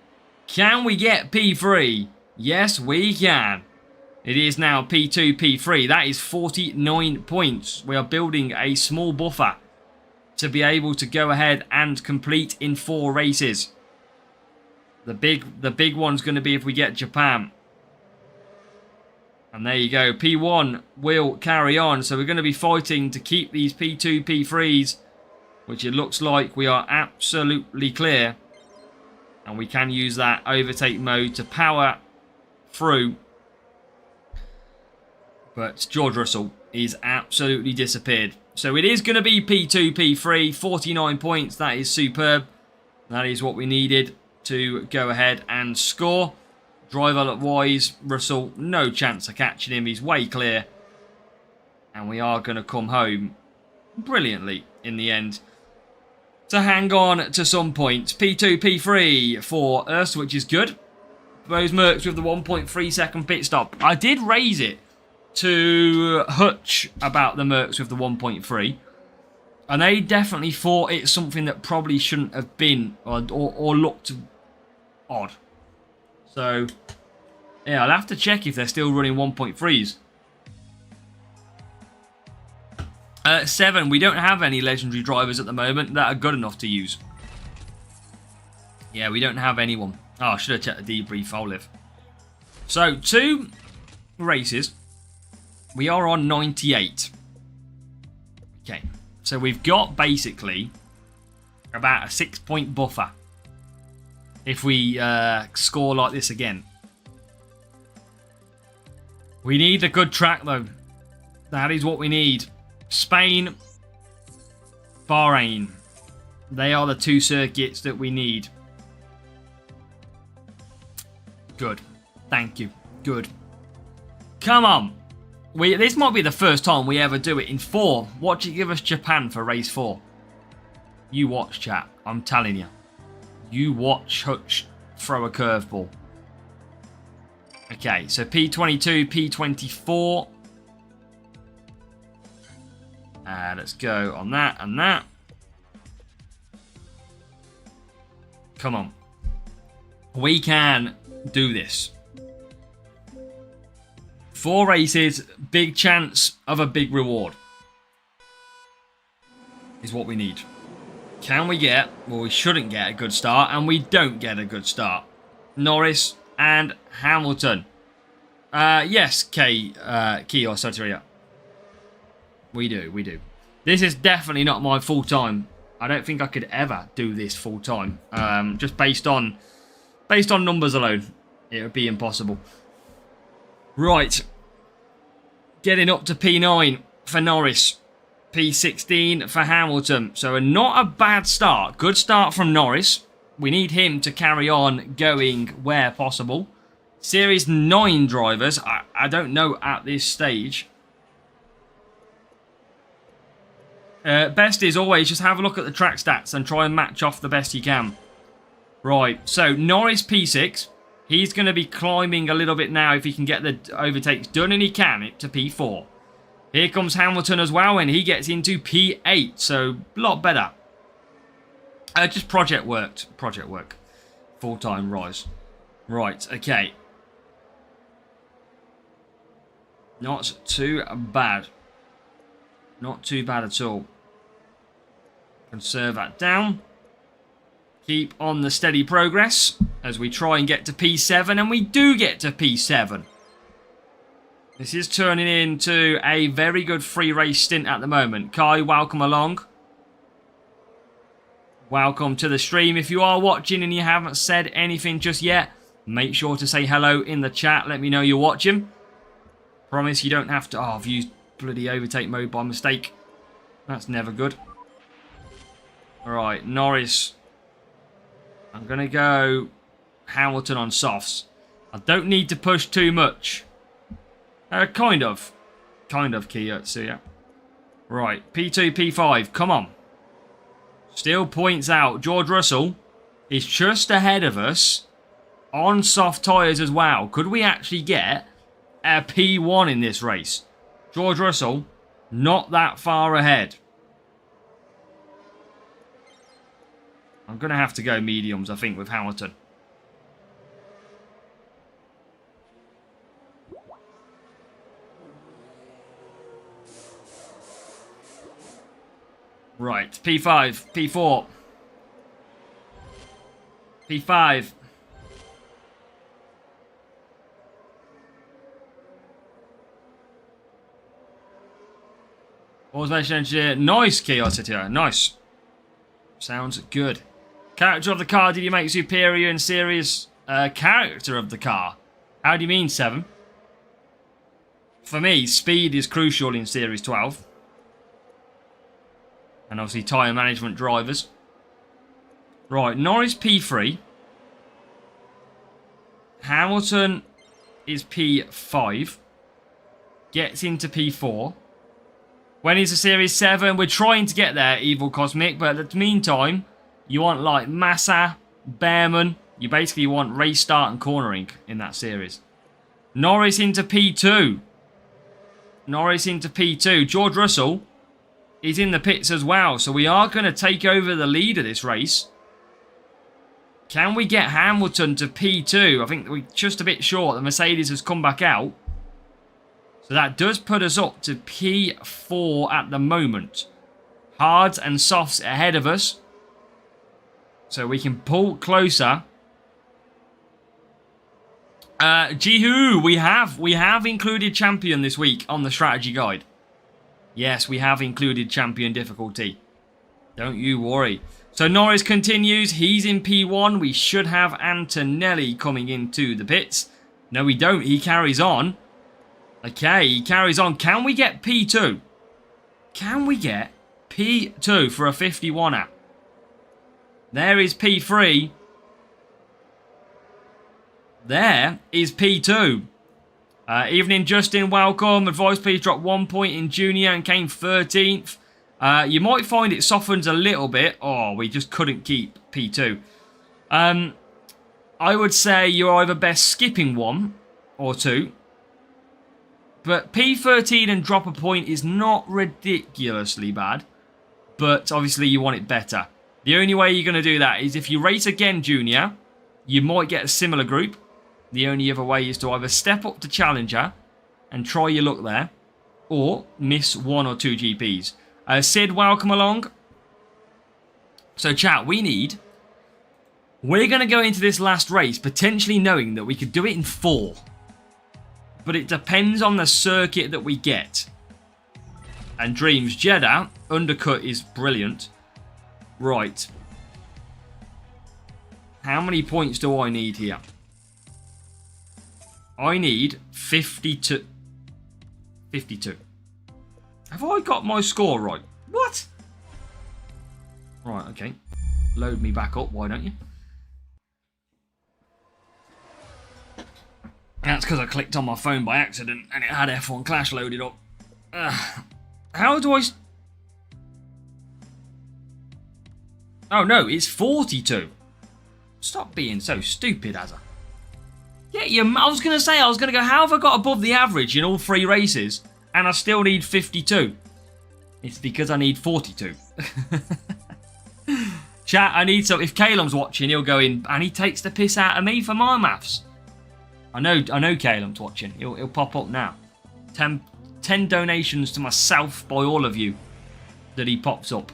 Can we get P3? Yes, we can. It is now P2, P3. That is 49 points. We are building a small buffer to be able to go ahead and complete in 4 races. The big one's going to be if we get Japan. And there you go. P1 will carry on. So we're going to be fighting to keep these P2, P3s, which it looks like we are absolutely clear. And we can use that overtake mode to power through. But George Russell is absolutely disappeared. So it is going to be P2, P3, 49 points. That is superb. That is what we needed to go ahead and score. Driver-wise, Russell, no chance of catching him. He's way clear. And we are going to come home brilliantly in the end to hang on to some points. P2, P3 for us, which is good. Those Mercs with the 1.3 second pit stop. I did raise it to Hutch about the Mercs with the 1.3. And they definitely thought it's something that probably shouldn't have been or looked odd. So, yeah, I'll have to check if they're still running 1.3s. 7, we don't have any legendary drivers at the moment that are good enough to use. Yeah, we don't have anyone. Oh, I should have checked the debrief, Olive. So, 2 races. We are on 98. Okay, so we've got basically about a 6-point buffer if we score like this again. We need a good track though. That is what we need. Spain, Bahrain. They are the 2 circuits that we need. Good. Thank you. Good. Come on. This might be the first time we ever do it in 4. Watch it give us Japan for race 4. You watch, chat. I'm telling you. You watch Hutch throw a curveball. Okay, so P22, P24. Let's go on that and that. Come on. We can do this. 4 races, big chance of a big reward. Is what we need. Can we get, well, we shouldn't get a good start, and we don't get a good start. Norris and Hamilton. Yes, Key or Soteria. We do. This is definitely not my full time. I don't think I could ever do this full time. Just based on numbers alone, it would be impossible. Right. Getting up to P9 for Norris. P16 for Hamilton. So not a bad start. Good start from Norris. We need him to carry on going where possible. Series 9 drivers. I don't know at this stage. Best is always just have a look at the track stats and try and match off the best you can. Right, so Norris P6. He's going to be climbing a little bit now if he can get the overtakes done, and he can, it to P4. Here comes Hamilton as well, and he gets into P8, so a lot better. Just project work. Full-time rise. Right, okay. Not too bad. Not too bad at all. Conserve that down. Keep on the steady progress as we try and get to P7, and we do get to P7. This is turning into a very good free race stint at the moment. Kai, welcome along. Welcome to the stream. If you are watching and you haven't said anything just yet, make sure to say hello in the chat. Let me know you're watching. Promise you don't have to... Oh, I've used bloody overtake mode by mistake. That's never good. Alright, Norris. I'm going to go Hamilton on softs. I don't need to push too much. Kind of. Kind of, Kiyotsuya. Right, P2, P5. Come on. Still points out George Russell is just ahead of us on soft tyres as well. Could we actually get a P1 in this race? George Russell, not that far ahead. I'm going to have to go mediums, I think, with Hamilton. Right, P5, P4. P5. Automation engineer. Nice, Chaos. Nice. Sounds good. Character of the car, did you make superior in series? Character of the car? How do you mean, 7? For me, speed is crucial in Series 12. And obviously tyre management drivers. Right, Norris P3. Hamilton is P5. Gets into P4. When is the Series 7? We're trying to get there, Evil Cosmic. But in the meantime, you want like Massa, Behrman. You basically want race start and cornering in that series. Norris into P2. Norris into P2. George Russell is in the pits as well. So we are going to take over the lead of this race. Can we get Hamilton to P2? I think we're just a bit short. The Mercedes has come back out. So that does put us up to P4 at the moment. Hards and softs ahead of us. So we can pull closer. Jihu, we have included champion this week on the strategy guide. Yes, we have included champion difficulty. Don't you worry. So Norris continues. He's in P1. We should have Antonelli coming into the pits. No, we don't. He carries on. Okay, he carries on. Can we get P2? Can we get P2 for a 51er? There is P3. There is P2. Evening, Justin. Welcome. Advice, please drop 1 point in junior and came 13th. You might find it softens a little bit. Oh, we just couldn't keep P2. I would say you're either best skipping 1 or 2. But P13 and drop a point is not ridiculously bad. But obviously you want it better. The only way you're going to do that is if you race again, Junior, you might get a similar group. The only other way is to either step up to Challenger and try your luck there, or miss 1 or 2 GPs. Sid, welcome along. So chat, we're going to go into this last race potentially knowing that we could do it in 4. But it depends on the circuit that we get. And Dreams Jeddah, undercut is brilliant. Right. How many points do I need here? I need 52. 52. Have I got my score right? What? Right, okay. Load me back up, why don't you? That's because I clicked on my phone by accident and it had F1 Clash loaded up. How do I... Oh no, it's 42. Stop being so stupid, Azza. Yeah, I was going to say, go, how have I got above the average in all 3 races and I still need 52? It's because I need 42. Chat, I need some... If Calum's watching, he'll go in and he takes the piss out of me for my maths. I know Calum's watching. He'll pop up now. 10 donations to myself by all of you that he pops up.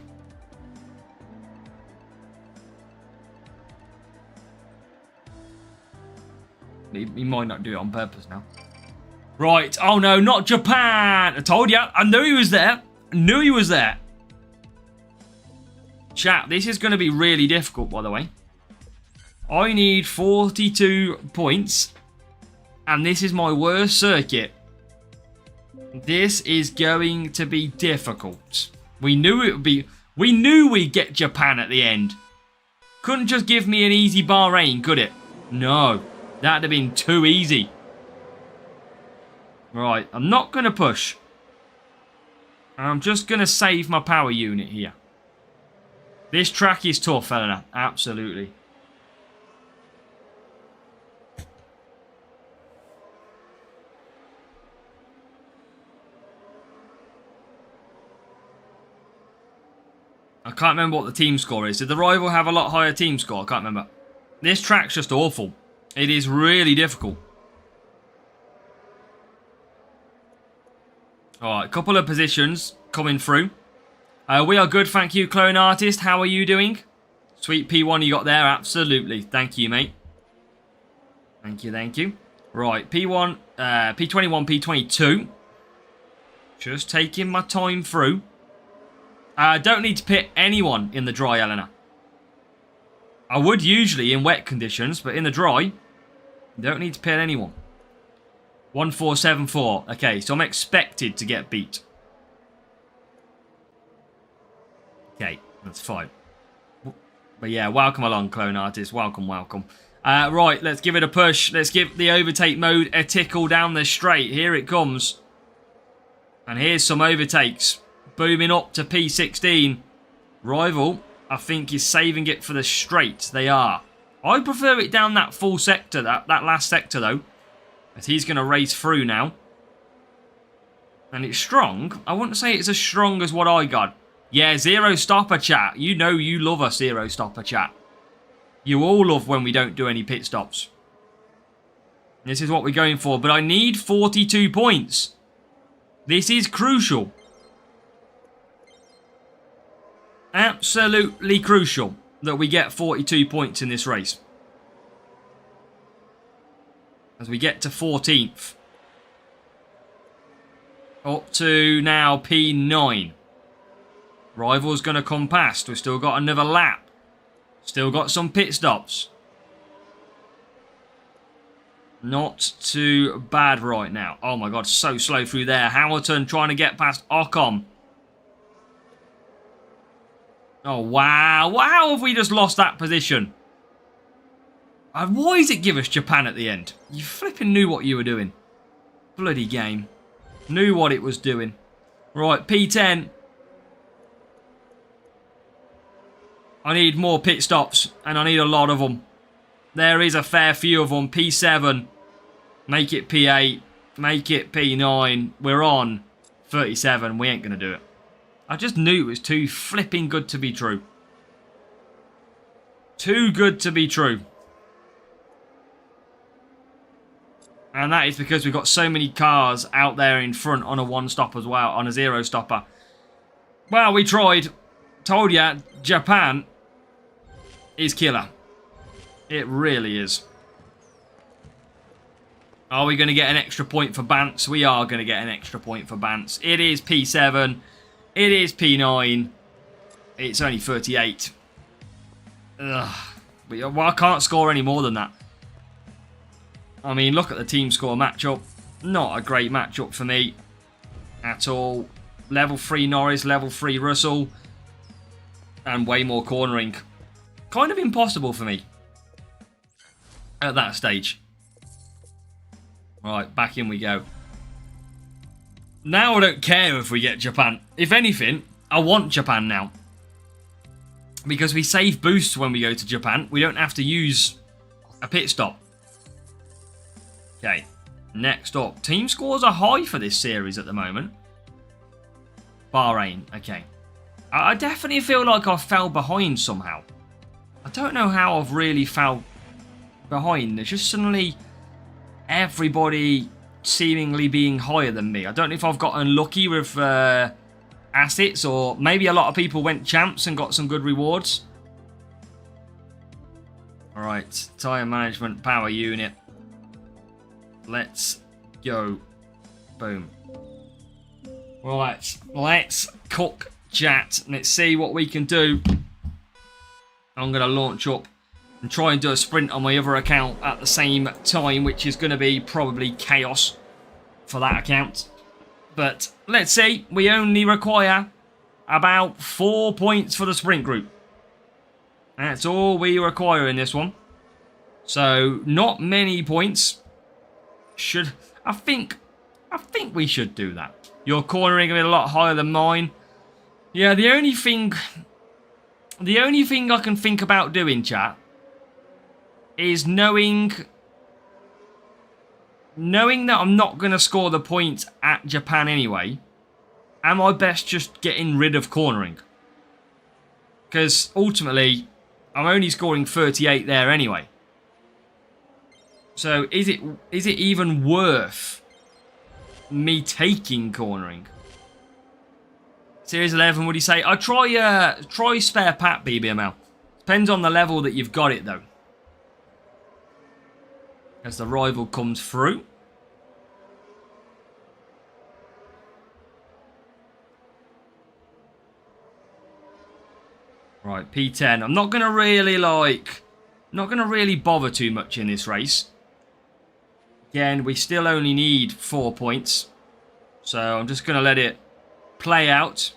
He might not do it on purpose now. Right. Oh no, not Japan. I told you. I knew he was there. I knew he was there. Chat, this is going to be really difficult, by the way. I need 42 points. And this is my worst circuit. This is going to be difficult. We knew it would be... We knew we'd get Japan at the end. Couldn't just give me an easy Bahrain, could it? No. That'd have been too easy. Right, I'm not going to push. I'm just going to save my power unit here. This track is tough, Eleanor. Absolutely. I can't remember what the team score is. Did the rival have a lot higher team score? I can't remember. This track's just awful. It is really difficult. Alright, a couple of positions coming through. We are good, thank you, Clone Artist. How are you doing? Sweet P1 you got there, absolutely. Thank you, mate. Thank you, thank you. Right, P1, P21, P22. Just taking my time through. I don't need to pit anyone in the dry, Eleanor. I would usually in wet conditions, but in the dry, don't need to pit anyone. 1474. Okay, so I'm expected to get beat. Okay, that's fine. But yeah, welcome along, Clone Artist. Welcome, welcome. Right, let's give it a push. Let's give the overtake mode a tickle down the straight. Here it comes. And here's some overtakes. Booming up to P16. Rival, I think, is saving it for the straight. They are. I prefer it down that full sector, that last sector, though. As he's going to race through now. And it's strong. I wouldn't say it's as strong as what I got. Yeah, zero stopper chat. You know you love a zero stopper chat. You all love when we don't do any pit stops. This is what we're going for. But I need 42 points. This is crucial. Absolutely crucial that we get 42 points in this race. As we get to 14th. Up to now P9. Rival's going to come past. We've still got another lap. Still got some pit stops. Not too bad right now. Oh my god, so slow through there. Hamilton trying to get past Ocon. Oh, wow. Wow, have we just lost that position? Why does it give us Japan at the end? You flipping knew what you were doing. Bloody game. Knew what it was doing. Right, P10. I need more pit stops, and I need a lot of them. There is a fair few of them. P7. Make it P8. Make it P9. We're on 37. We ain't going to do it. I just knew it was too flipping good to be true. Too good to be true. And that is because we've got so many cars out there in front on a one stop as well, on a zero stopper. Well, we tried. Told ya, Japan is killer. It really is. Are we going to get an extra point for Bants? We are going to get an extra point for Bants. It is P7. It is P9. It's only 38. Ugh. Well, I can't score any more than that. I mean, look at the team score matchup. Not a great matchup for me at all. Level 3 Norris, level 3 Russell. And way more cornering. Kind of impossible for me at that stage. Right, back in we go. Now I don't care if we get Japan. If anything, I want Japan now. Because we save boosts when we go to Japan. We don't have to use a pit stop. Okay, next up. Team scores are high for this series at the moment. Bahrain, okay. I definitely feel like I fell behind somehow. I don't know how I've really fell behind. There's just suddenly everybody seemingly being higher than me. I don't know if I've got unlucky with assets, or maybe a lot of people went champs and got some good rewards. Alright, tyre management, power unit. Let's go. Boom. Right, let's cook chat. Let's see what we can do. I'm going to launch up and try and do a sprint on my other account at the same time, which is going to be probably chaos for that account. But let's see. We only require about 4 points for the sprint group. That's all we require in this one. So not many points. I think we should do that. Your cornering a lot higher than mine. Yeah, the only thing I can think about doing, chat, is knowing that I'm not going to score the points at Japan anyway. Am I best just getting rid of cornering? Because ultimately, I'm only scoring 38 there anyway. So is it even worth me taking cornering? Series 11, would you say? I try spare pat BBML. Depends on the level that you've got it though. As the rival comes through. Right, P10. I'm not gonna really bother too much in this race. Again, we still only need 4 points. So I'm just gonna let it play out.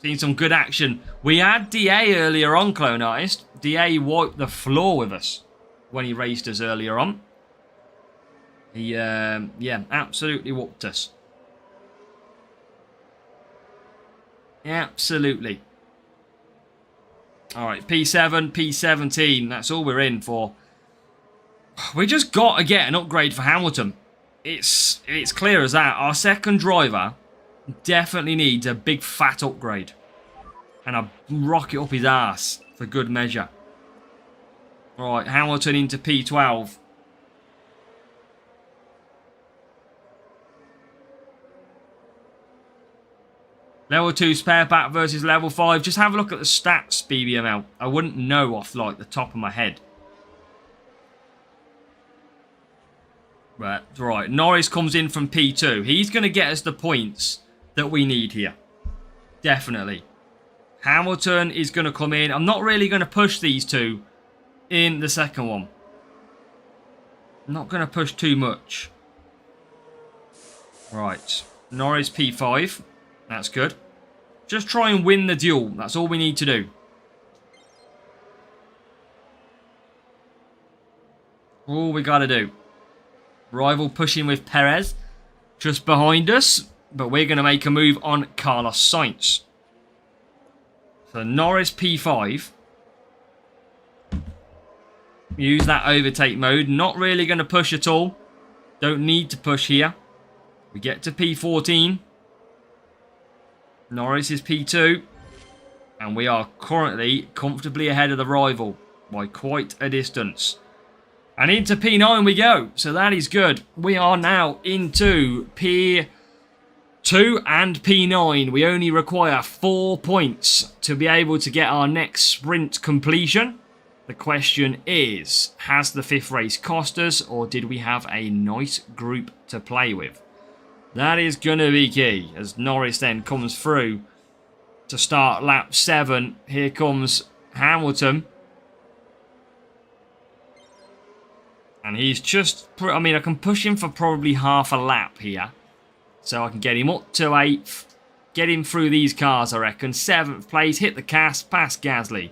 Seen some good action. We had DA earlier on, Clone Artist. DA wiped the floor with us when he raced us earlier on. He, yeah, absolutely whooped us. Absolutely. Alright, P7, P17. That's all we're in for. We just got to get an upgrade for Hamilton. It's clear as that. Our second driver definitely needs a big fat upgrade. And a rocket up his ass for good measure. Right, Hamilton into P12. Level 2 spare pack versus level 5. Just have a look at the stats, BBML. I wouldn't know off like the top of my head. Right, Norris comes in from P2. He's going to get us the points that we need here. Definitely. Hamilton is going to come in. I'm not really going to push these two in the second one. I'm not going to push too much. Right. Norris P5. That's good. Just try and win the duel. That's all we need to do. All we got to do. Rival pushing with Perez just behind us. But we're going to make a move on Carlos Sainz. So Norris P5. Use that overtake mode. Not really going to push at all. Don't need to push here. We get to P14. Norris is P2. And we are currently comfortably ahead of the rival by quite a distance. And into P9 we go. So that is good. We are now into P2 and P9. We only require 4 points to be able to get our next sprint completion. The question is, has the 5th race cost us, or did we have a nice group to play with? That is going to be key as Norris then comes through to start lap 7. Here comes Hamilton. And he's just, I mean, I can push him for probably half a lap here. So I can get him up to 8th. Get him through these cars, I reckon. 7th place, hit the cast, past Gasly.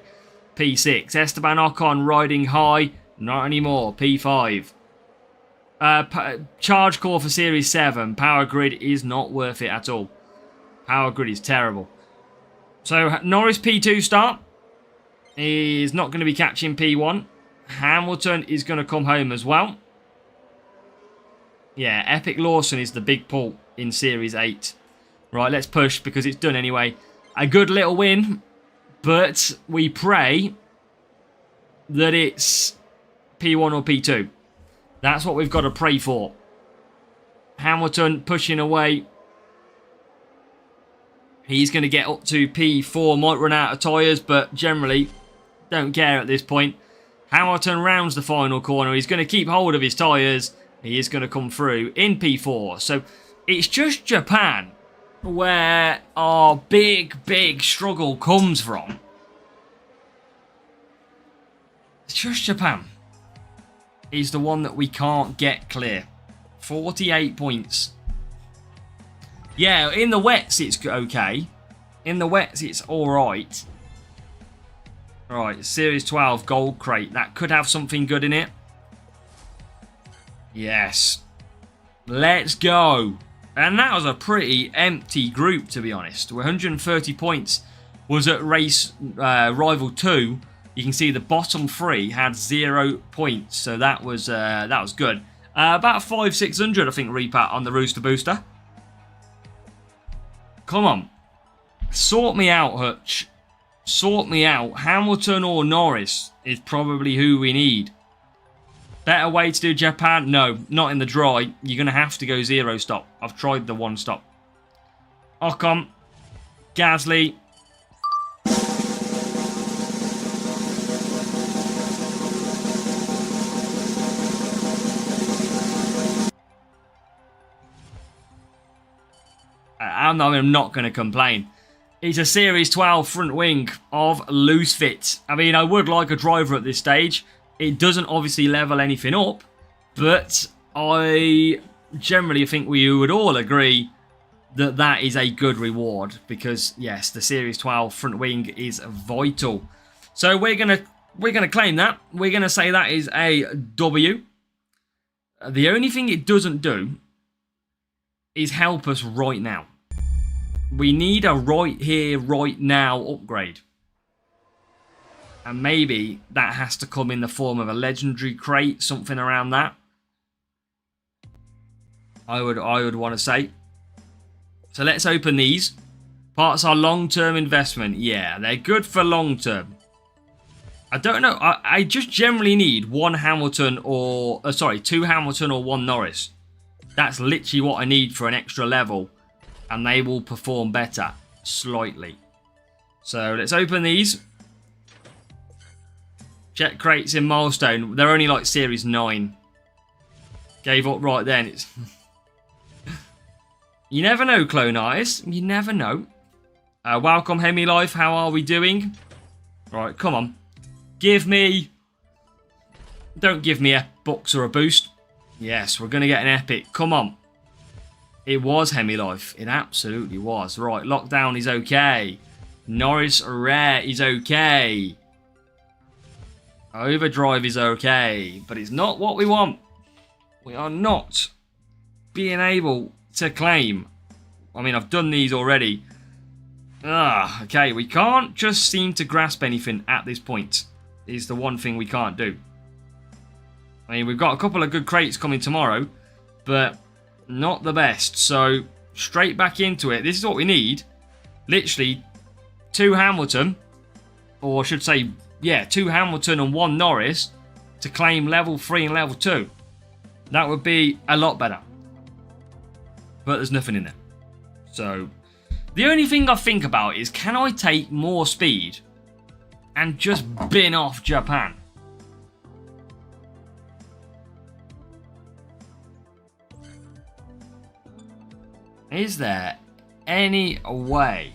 P6, Esteban Ocon riding high. Not anymore, P5. Charge call for Series 7. Power grid is not worth it at all. Power grid is terrible. So Norris P2 start is not going to be catching P1. Hamilton is going to come home as well. Yeah, Epic Lawson is the big pull in Series 8. Right, let's push because it's done anyway. A good little win, but we pray that it's P1 or P2. That's what we've got to pray for. Hamilton pushing away. He's going to get up to P4. Might run out of tyres, but generally don't care at this point. Hamilton rounds the final corner. He's going to keep hold of his tyres. He is going to come through in P4. So it's just Japan where our big struggle comes from. It's just Japan. Is the one that we can't get clear. 48 points. Yeah, in the wets it's okay. In the wets it's alright. Right, Series 12 gold crate. That could have something good in it. Yes. Let's go. And that was a pretty empty group, to be honest. 130 points was at race Rival 2. You can see the bottom 3 had 0 points. So that was good. About 500-600, I think, repat on the Rooster Booster. Come on. Sort me out, Hutch. Sort me out. Hamilton or Norris is probably who we need. Better way to do Japan? No, not in the dry. You're going to have to go 0 stop. I've tried the 1 stop. Ocon. Gasly. I'm not going to complain. It's a Series 12 front wing of loose fit. I mean, I would like a driver at this stage. It doesn't obviously level anything up, but I generally think we would all agree that that is a good reward because, yes, the Series 12 front wing is vital. So we're gonna claim that. We're gonna say that is a W. The only thing it doesn't do is help us right now. We need a right here, right now upgrade. And maybe that has to come in the form of a legendary crate, something around that. I would want to say. So let's open these. Parts are long-term investment. Yeah, they're good for long-term. I don't know. I just generally need 1 Hamilton or... sorry, 2 Hamilton or 1 Norris. That's literally what I need for an extra level. And they will perform better. Slightly. So let's open these. Jet crates in Milestone. They're only like Series 9. Gave up right then. It's you never know, Clone Eyes. You never know. Welcome, Hemi Life. How are we doing? Right, come on. Give me... Don't give me a box or a boost. Yes, we're going to get an epic. Come on. It was Hemi Life. It absolutely was. Right, Lockdown is okay. Norris Rare is okay. Overdrive is okay. But it's not what we want. We are not being able to claim. I mean, I've done these already. Okay, we can't just seem to grasp anything at this point. Is the one thing we can't do. I mean, we've got a couple of good crates coming tomorrow. but not the best. So straight back into it. This is what we need. Literally 2 Hamilton, or I should say, yeah, 2 Hamilton and 1 Norris to claim level 3 and level 2. That would be a lot better. But there's nothing in there. So the only thing I think about is, can I take more speed and just bin off Japan? Is there any way?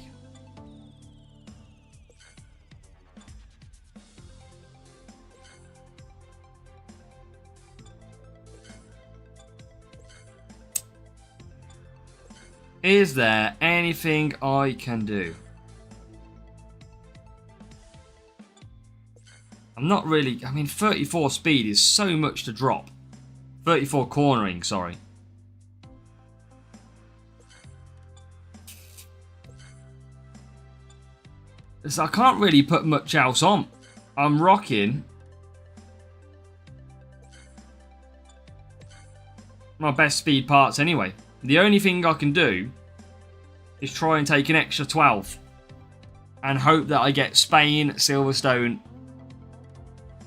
Is there anything I can do? I'm not really... I mean, 34 speed is so much to drop. 34 cornering, sorry. So I can't really put much else on. I'm rocking my best speed parts anyway. The only thing I can do is try and take an extra 12 and hope that I get Spain, Silverstone.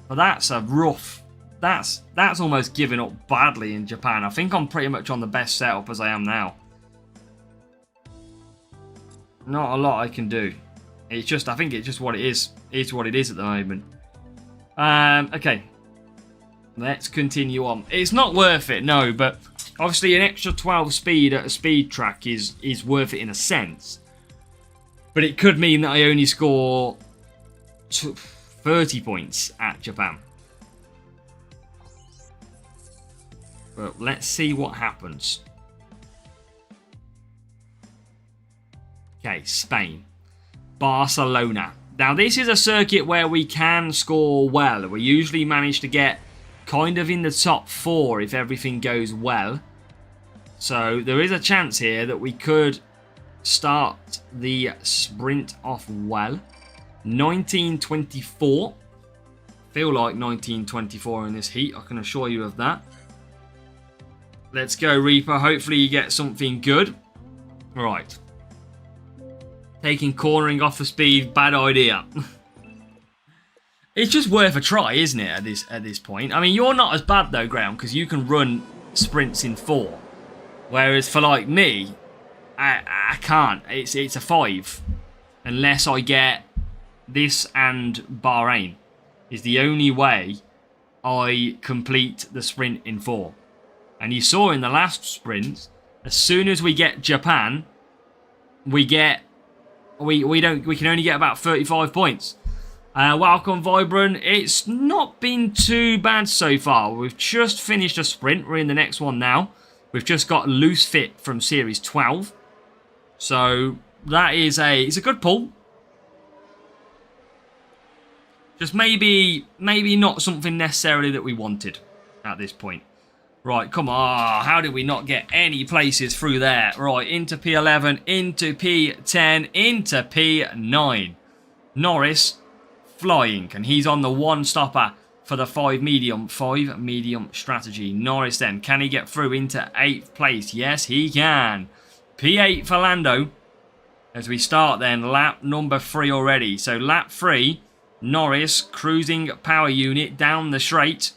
But that's a rough... That's almost giving up badly in Japan. I think I'm pretty much on the best setup as I am now. Not a lot I can do. It's just, I think it's just what it is. It's what it is at the moment. Okay. Let's continue on. It's not worth it, no, but obviously an extra 12 speed at a speed track is worth it in a sense. But it could mean that I only score 30 points at Japan. But let's see what happens. Okay, Spain. Barcelona. Now this is a circuit where we can score well. We usually manage to get kind of in the top 4 if everything goes well. So there is a chance here that we could start the sprint off well. 1924. Feel like 1924 in this heat, I can assure you of that. Let's go, Reaper. Hopefully you get something good. Right. Taking cornering off the speed, bad idea. It's just worth a try, isn't it, at this point? I mean, you're not as bad though, Graham, because you can run sprints in 4. Whereas for like me, I can't. It's a 5. Unless I get this and Bahrain is the only way I complete the sprint in 4. And you saw in the last sprint, as soon as we get Japan, we can only get about 35 points. Welcome, Vibrant. It's not been too bad so far. We've just finished a sprint. We're in the next one now. We've just got Loose Fit from Series 12. So that is it's a good pull. Just maybe not something necessarily that we wanted at this point. Right, come on. How did we not get any places through there? Right, into P11, into P10, into P9. Norris flying, and he's on the 1 stopper for the 5 medium strategy. Norris then, can he get through into 8th place? Yes, he can. P8 for Lando. As we start then, lap number 3 already. So lap 3, Norris cruising power unit down the straight.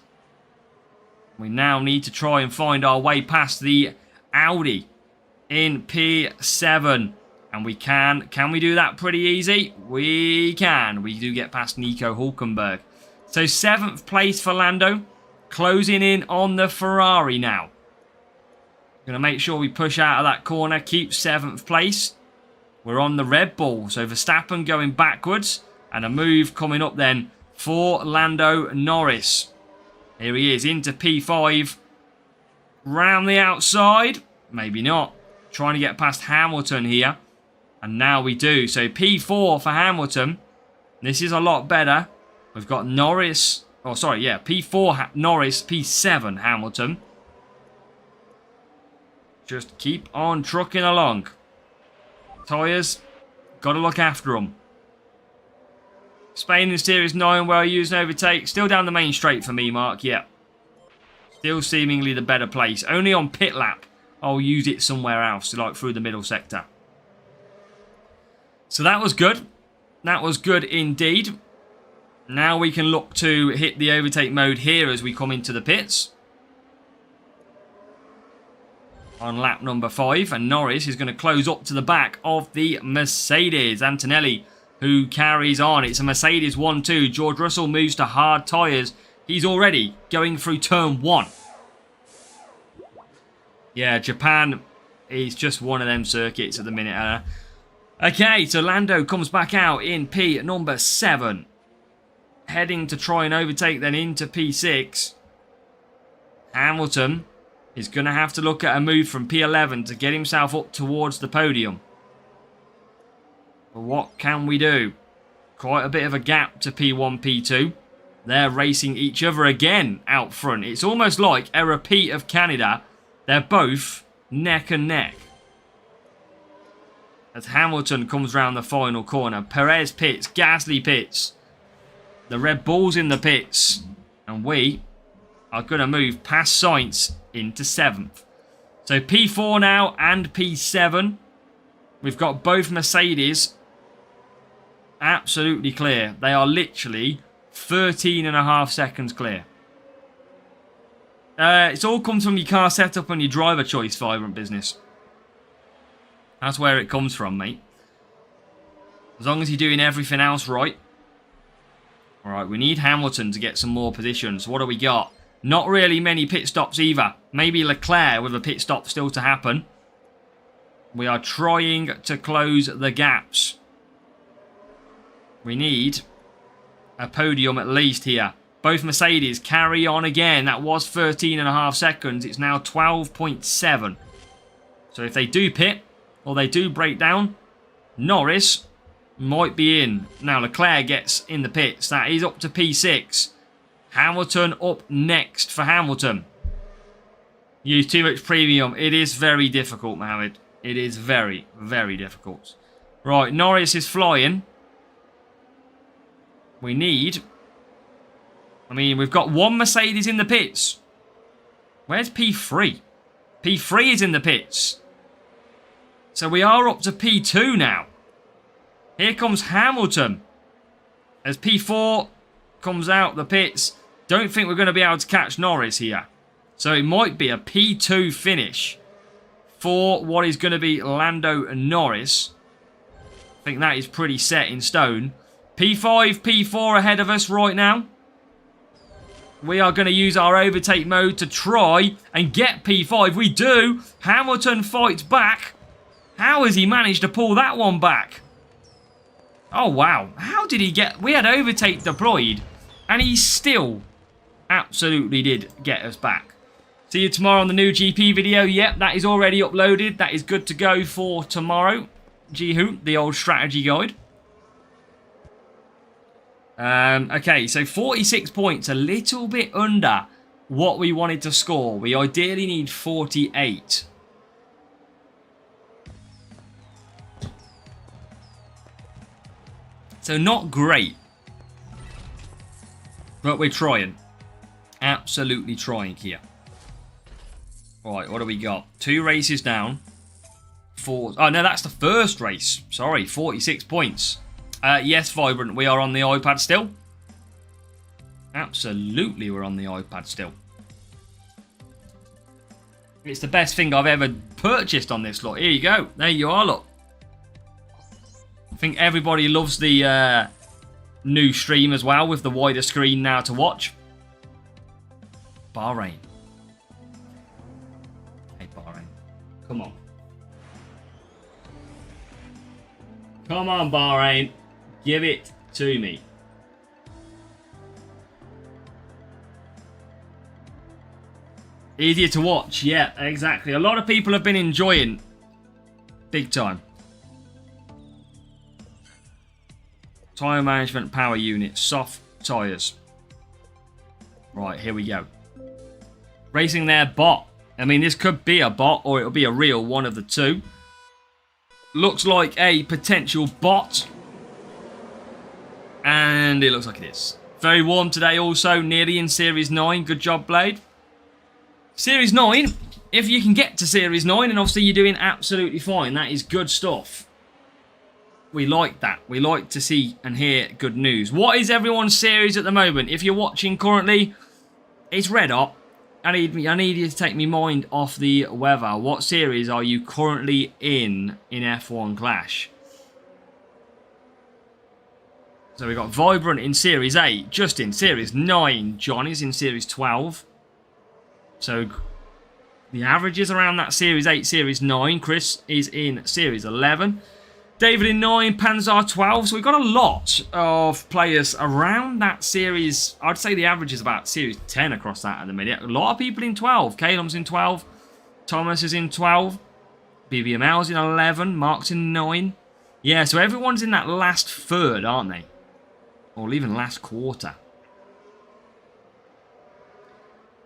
We now need to try and find our way past the Audi in P7. And we can. Can we do that pretty easy? We can. We do get past Nico Hulkenberg. So 7th place for Lando. Closing in on the Ferrari now. Going to make sure we push out of that corner. Keep 7th place. We're on the Red Bull. So Verstappen going backwards. And a move coming up then for Lando Norris. Here he is into P5. Round the outside. Maybe not. Trying to get past Hamilton here. And now we do. So P4 for Hamilton. This is a lot better. We've got Norris. Oh, sorry. Yeah. P4 Norris. P7 Hamilton. Just keep on trucking along. Tyres. Got to look after them. Spain in Series 9 where I use an overtake. Still down the main straight for me, Mark. Yeah. Still seemingly the better place. Only on pit lap, I'll use it somewhere else, like through the middle sector. So that was good. That was good indeed. Now we can look to hit the overtake mode here as we come into the pits. On lap number 5. And Norris is going to close up to the back of the Mercedes. Antonelli, who carries on. It's a Mercedes 1-2. George Russell moves to hard tyres. He's already going through turn 1. Yeah, Japan is just one of them circuits at the minute. Okay, so Lando comes back out in P number 7. Heading to try and overtake then into P6. Hamilton is going to have to look at a move from P11 to get himself up towards the podium. But what can we do? Quite a bit of a gap to P1, P2. They're racing each other again out front. It's almost like a repeat of Canada. They're both neck and neck. As Hamilton comes round the final corner. Perez pits. Gasly pits. The Red Bull's in the pits. And we are going to move past Sainz into 7th. So P4 now and P7. We've got both Mercedes absolutely clear. They are literally 13.5 seconds clear. It's all comes from your car setup and your driver choice, Vibrant Business. That's where it comes from, mate. As long as you're doing everything else right. Alright, we need Hamilton to get some more positions. What do we got? Not really many pit stops either. Maybe Leclerc with a pit stop still to happen. We are trying to close the gaps. We need a podium at least here. Both Mercedes carry on again. That was 13.5 seconds. It's now 12.7. So if they do pit, or they do break down, Norris might be in. Now Leclerc gets in the pits. That is up to P6. Hamilton up next for Hamilton. Use too much premium. It is very difficult, Mohammed. It is very, very difficult. Right, Norris is flying. We need... we've got one Mercedes in the pits. Where's P3? P3 is in the pits. So we are up to P2 now. Here comes Hamilton. As P4 comes out the pits. Don't think we're going to be able to catch Norris here. So it might be a P2 finish for what is going to be Lando and Norris. I think that is pretty set in stone. P5, P4 ahead of us right now. We are going to use our overtake mode to try and get P5. We do. Hamilton fights back. How has he managed to pull that one back? Oh, wow. How did he get... We had overtake deployed, and he still absolutely did get us back. See you tomorrow on the new GP video. Yep, that is already uploaded. That is good to go for tomorrow. Jihu, the old strategy guide. Okay, so 46 points. A little bit under what we wanted to score. We ideally need 48. So not great. But we're trying. Absolutely trying here. Right, what do we got? 2 races down. 4... Oh, no, that's the first race. Sorry, 46 points. Yes, Vibrant, we are on the iPad still. Absolutely, we're on the iPad still. It's the best thing I've ever purchased on this lot. Here you go. There you are, look. I think everybody loves the new stream as well with the wider screen now to watch. Bahrain. Hey, Bahrain. Come on. Come on, Bahrain. Give it to me. Easier to watch. Yeah, exactly. A lot of people have been enjoying. Big time. Tyre management power unit. Soft tyres. Right, here we go. Racing their bot. I mean, this could be a bot or it'll be a real one of the two. Looks like a potential bot. And it looks like it is. Very warm today also. Nearly in Series 9. Good job, Blade. Series 9, if you can get to Series 9, and obviously you're doing absolutely fine. That is good stuff. We like that. We like to see and hear good news. What is everyone's series at the moment? If you're watching currently, it's red hot. I need you to take my mind off the weather. What series are you currently in F1 Clash? So we've got Vibrant in Series 8, Justin Series 9, John is in Series 12. So the average is around that Series 8, Series 9. Chris is in Series 11. David in 9, Panzar 12. So we've got a lot of players around that series. I'd say the average is about Series 10 across that at the minute. A lot of people in 12. Calum's in 12. Thomas is in 12. BBML's in 11. Mark's in 9. Yeah, so everyone's in that last third, aren't they? Or even last quarter.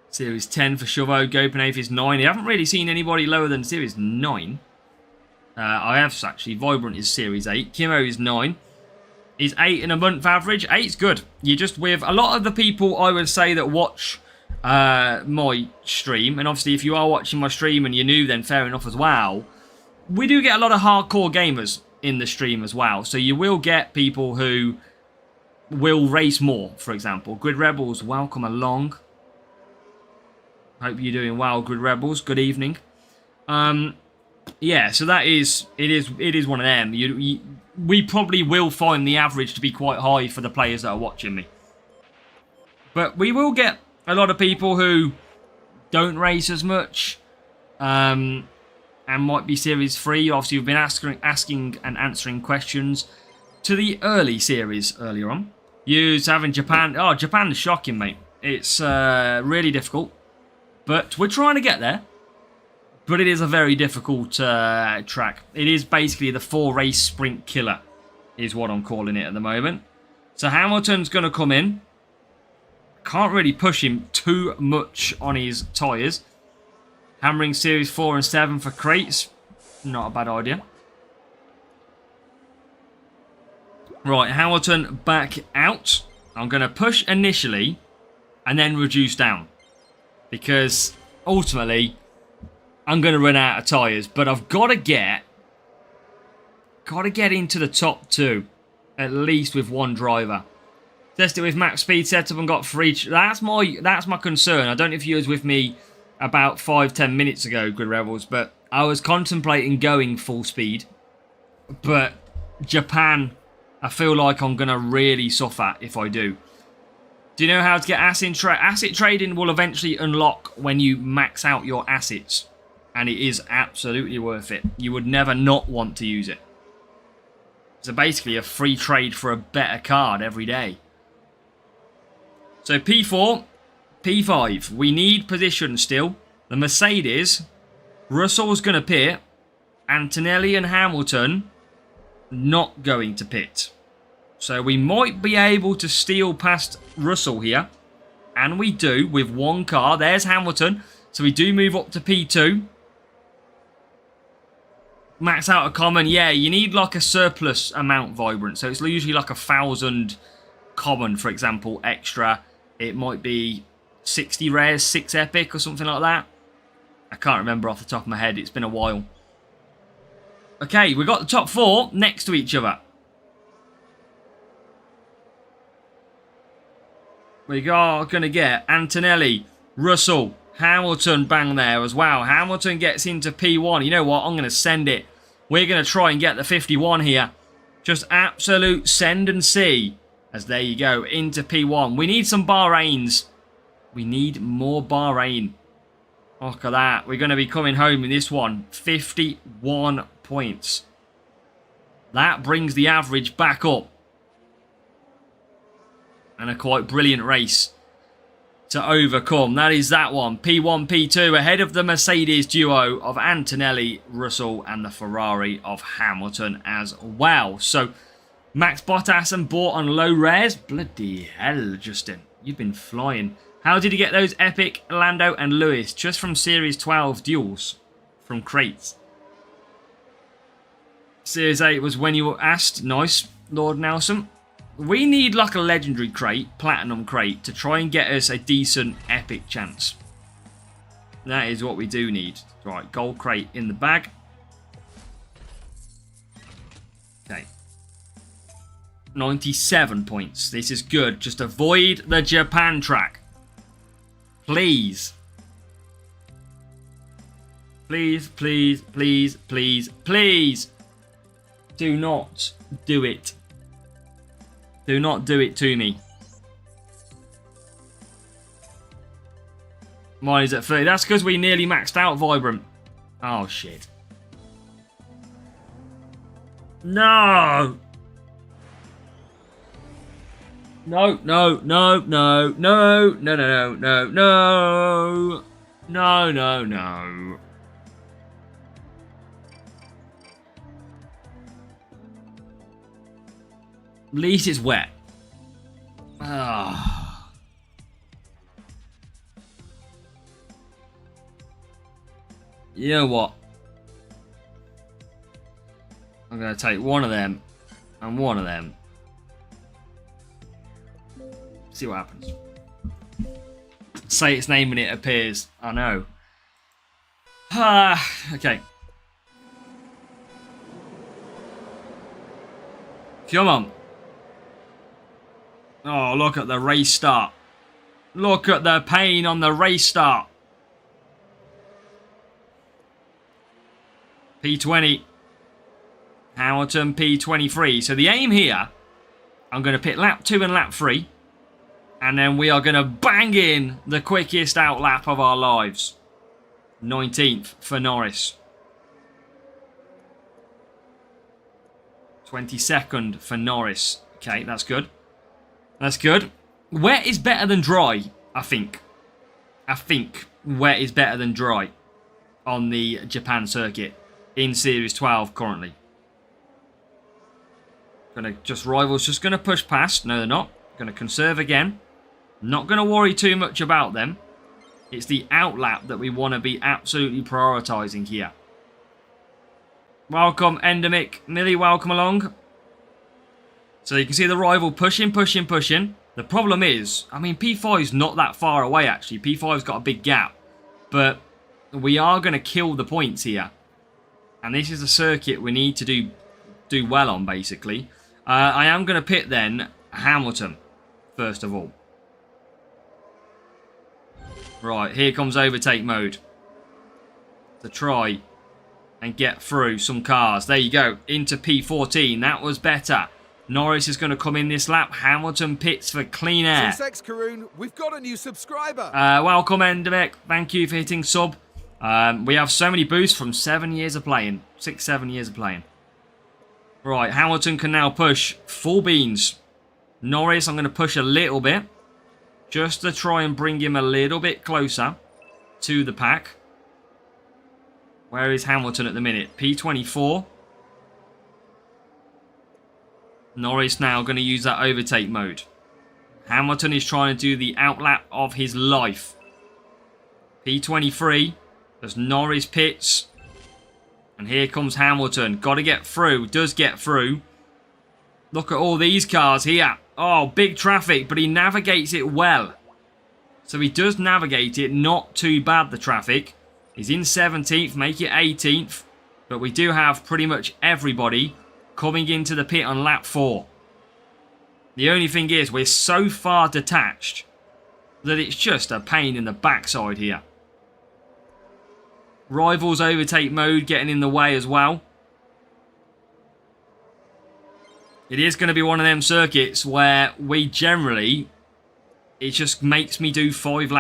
Series 10 for Shovo. Gopenave is 9. You haven't really seen anybody lower than Series 9. I have actually. Vibrant is Series 8. Kimo is 9. Is 8 in a month average. 8's good. You're just with a lot of the people, I would say, that watch my stream. And obviously, if you are watching my stream and you're new, then fair enough as well. We do get a lot of hardcore gamers in the stream as well. So you will get people who will race more, for example. Grid Rebels, welcome along. Hope you're doing well, Grid Rebels. Good evening. Yeah, so that is it is one of them. We probably will find the average to be quite high for the players that are watching me. But we will get a lot of people who don't race as much and might be Series 3. Obviously, we've been asking and answering questions to the early series earlier on. Use having Japan. Oh, Japan's shocking, mate. It's really difficult. But we're trying to get there. But it is a very difficult track. It is basically the 4-race sprint killer, is what I'm calling it at the moment. So Hamilton's going to come in. Can't really push him too much on his tyres. Hammering Series 4 and 7 for crates. Not a bad idea. Right, Hamilton back out. I'm going to push initially and then reduce down. Because ultimately, I'm going to run out of tyres. But I've got to get into the top 2. At least with one driver. Test it with max speed setup and got free. That's my concern. I don't know if you was with me about 5-10 minutes ago, Grid Rebels. But I was contemplating going full speed. But Japan, I feel like I'm going to really suffer if I do. Do you know how to get asset trade? Asset trading will eventually unlock when you max out your assets. And it is absolutely worth it. You would never not want to use it. So basically a free trade for a better card every day. So P4, P5. We need position still. The Mercedes. Russell's going to pit. Antonelli and Hamilton not going to pit. So we might be able to steal past Russell here. And we do with one car. There's Hamilton. So we do move up to P2. Max out a common. Yeah, you need like a surplus amount Vibrant. So it's usually like 1,000 common, for example, extra. It might be 60 rares, 6 epic or something like that. I can't remember off the top of my head. It's been a while. Okay, we've got the top 4 next to each other. We are going to get Antonelli, Russell, Hamilton bang there as well. Hamilton gets into P1. You know what? I'm going to send it. We're going to try and get the 51 here. Just absolute send and see. As there you go, into P1. We need some Bahrains. We need more Bahrain. Look at that. We're going to be coming home in this one. 51 points. That brings the average back up. And a quite brilliant race to overcome. That is that one. P1, P2 ahead of the Mercedes duo of Antonelli, Russell and the Ferrari of Hamilton as well. So Max Bottas and bought on low rares. Bloody hell, Justin. You've been flying. How did you get those epic Lando and Lewis? Just from Series 12 duels. From crates. Series 8 was when you were asked. Nice, Lord Nelson. We need like a legendary crate, platinum crate, to try and get us a decent epic chance. That is what we do need. Right, gold crate in the bag. Okay. 97 points. This is good. Just avoid the Japan track. Please. Please, please, please, please, please. Do not do it. Do not do it to me. Mine is at 30. That's because we nearly maxed out Vibrant. Oh, shit. No! No, no, no, no, no, no, no, no, no, no. No, no, no. At least it's wet. Ah. You know what? I'm going to take one of them and one of them. See what happens. Say its name and it appears. I know. Okay. Come on. Oh, look at the race start. Look at the pain on the race start. P20. Hamilton P23. So the aim here, I'm going to pit lap 2 and lap 3. And then we are going to bang in the quickest out lap of our lives. 19th for Norris. 22nd for Norris. Okay, that's good. That's good. Wet is better than dry, I think. I think wet is better than dry on the Japan circuit in Series 12 currently. Rivals just going to push past. No, they're not. Going to conserve again. Not going to worry too much about them. It's the outlap that we want to be absolutely prioritising here. Welcome, Endemic. Millie, welcome along. So you can see the rival pushing, pushing, pushing. The problem is, I mean, P5's not that far away, actually. P5's got a big gap. But we are going to kill the points here. And this is a circuit we need to do well on, basically. I am going to pit, then, Hamilton, first of all. Right, here comes overtake mode. To try and get through some cars. There you go, into P14. That was better. Norris is going to come in this lap. Hamilton pits for clean air. Sex Karoon, we've got a new subscriber. Welcome, Endemic. Thank you for hitting sub. We have so many boosts from 7 years of playing. 6-7 years of playing. Right, Hamilton can now push full beans. Norris, I'm going to push a little bit. Just to try and bring him a little bit closer to the pack. Where is Hamilton at the minute? P24. Norris now going to use that overtake mode. Hamilton is trying to do the outlap of his life. P23. As Norris pits. And here comes Hamilton. Got to get through. Does get through. Look at all these cars here. Oh, big traffic, but he navigates it well. So he does navigate it not too bad, the traffic. He's in 17th, make it 18th. But we do have pretty much everybody coming into the pit on lap 4. The only thing is, we're so far detached that it's just a pain in the backside here. Rivals overtake mode getting in the way as well. It is going to be one of them circuits where we generally, it just makes me do 5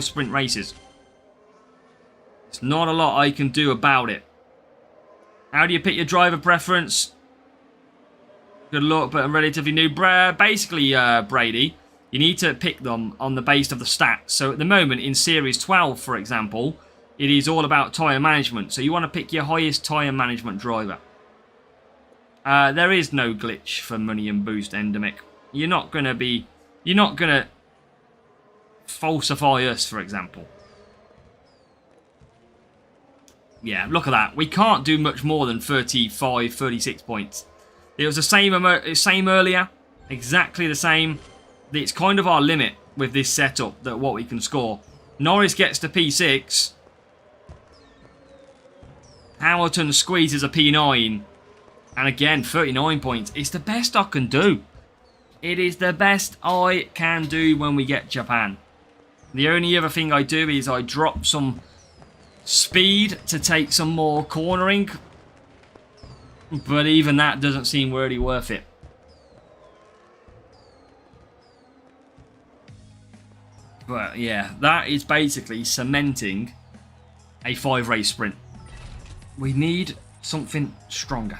sprint races. It's not a lot I can do about it. How do you pick your driver preference? Good luck, but I'm relatively new. Basically, Brady, you need to pick them on the base of the stats. So at the moment in Series 12, for example, it is all about tyre management. So you want to pick your highest tyre management driver. There is no glitch for money and boost, Endemic. You're not going to falsify us, for example. Yeah, look at that. We can't do much more than 35, 36 points. It was the same earlier. Exactly the same. It's kind of our limit with this setup, that what we can score. Norris gets to P6. Hamilton squeezes a P9. And again, 39 points. It's the best I can do. It is the best I can do when we get Japan. The only other thing I do is I drop some speed to take some more cornering. But even that doesn't seem really worth it. But yeah, that is basically cementing a 5-race sprint. We need something stronger.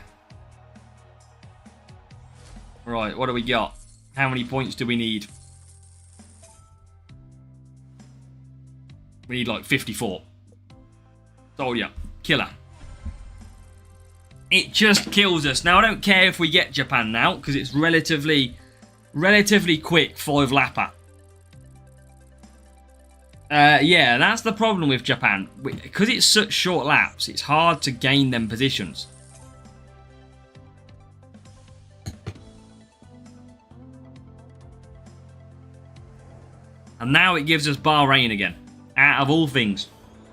Right, what do we got? How many points do we need? We need like 54. Oh yeah, killer. It just kills us. Now I don't care if we get Japan now, because it's relatively quick 5-lapper. Yeah, that's the problem with Japan. Because it's such short laps, it's hard to gain them positions. And now it gives us Bahrain again. Out of all things.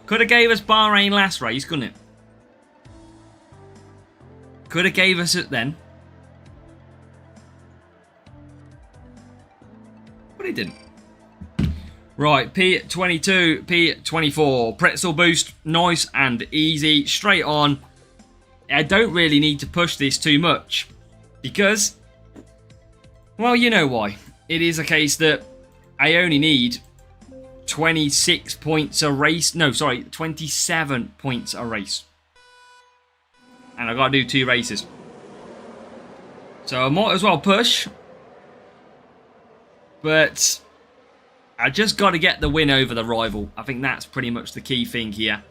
Could have gave us Bahrain last race, couldn't it? Could have gave us it then. But it didn't. Right, P22, P24. Pretzel boost, nice and easy. Straight on. I don't really need to push this too much. Because, well, you know why. It is a case that I only need 26 points a race. No, sorry, 27 points a race. And I've got to do 2 races. So I might as well push. But I just got to get the win over the rival. I think that's pretty much the key thing here.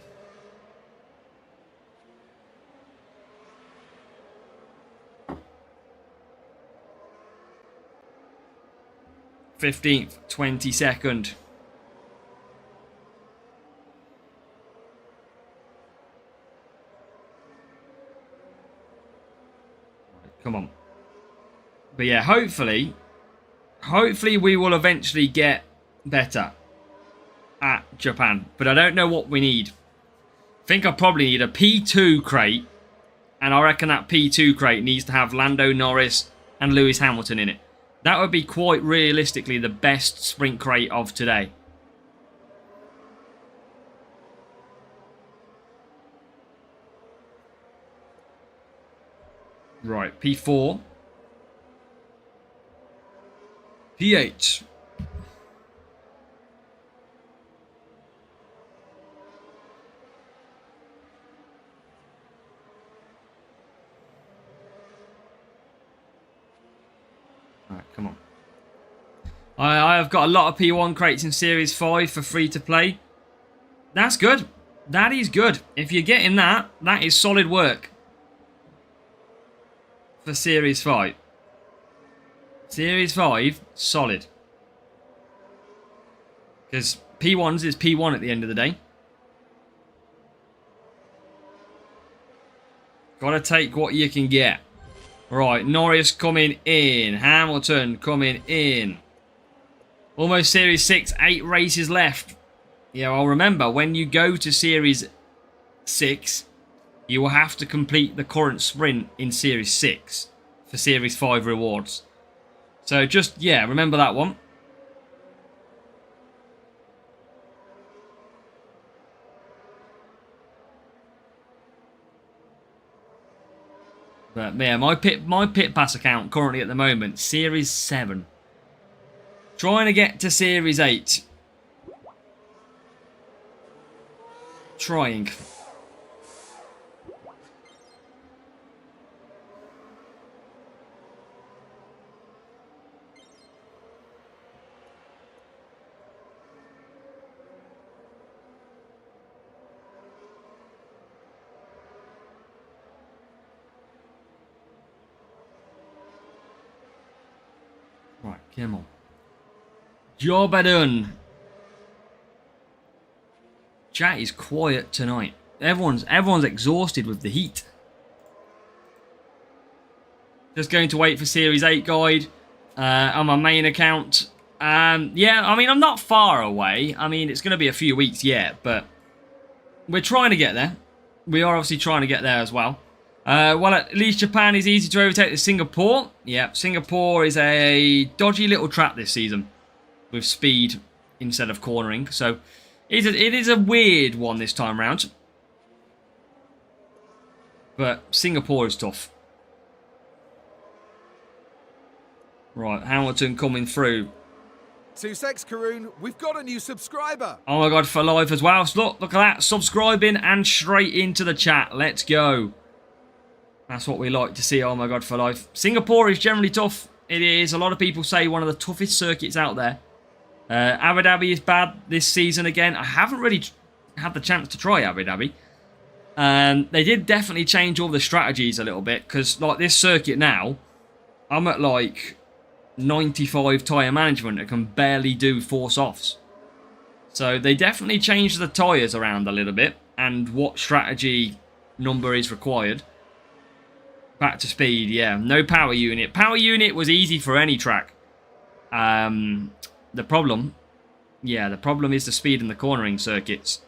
'15th, 22nd. Come on. But yeah, hopefully we will eventually get better at Japan. But I don't know what we need. I think I probably need a P2 crate. And I reckon that P2 crate needs to have Lando Norris and Lewis Hamilton in it. That would be quite realistically the best sprint crate of today. Right, P4. P8. Alright, come on. I have got a lot of P1 crates in Series 5 for free to play. That's good. That is good. If you're getting that, that is solid work. For Series 5. Series 5, solid. Because P1s is P1 at the end of the day. Gotta take what you can get. Right, Norris coming in. Hamilton coming in. Almost Series 6, 8 races left. Yeah, well, remember, when you go to Series 6, you will have to complete the current sprint in Series 6 for Series 5 rewards. So just, yeah, remember that one. But yeah, my pit pass account currently at the moment, Series 7. Trying to get to Series 8. Trying. Right, come on. Job done. Chat is quiet tonight. Everyone's exhausted with the heat. Just going to wait for Series 8 guide on my main account. Yeah, I mean, I'm not far away. I mean, it's going to be a few weeks yet, but we're trying to get there. We are obviously trying to get there as well. Well, at least Japan is easy to overtake than Singapore. Yeah, Singapore is a dodgy little trap this season with speed instead of cornering. So it is a weird one this time round. But Singapore is tough. Right, Hamilton coming through. 2 secs, Karun. We've got a new subscriber. Oh my god, for life as well. So look at that. Subscribing and straight into the chat. Let's go. That's what we like to see. Oh my god, for life. Singapore is generally tough. It is. A lot of people say one of the toughest circuits out there. Abu Dhabi is bad this season again. I haven't really had the chance to try Abu Dhabi. They did definitely change all the strategies a little bit. Because like this circuit now, I'm at like 95 tyre management. I can barely do force offs. So they definitely changed the tyres around a little bit. And what strategy number is required. Back to speed, yeah. No power unit. Power unit was easy for any track. The problem is the speed in the cornering circuits.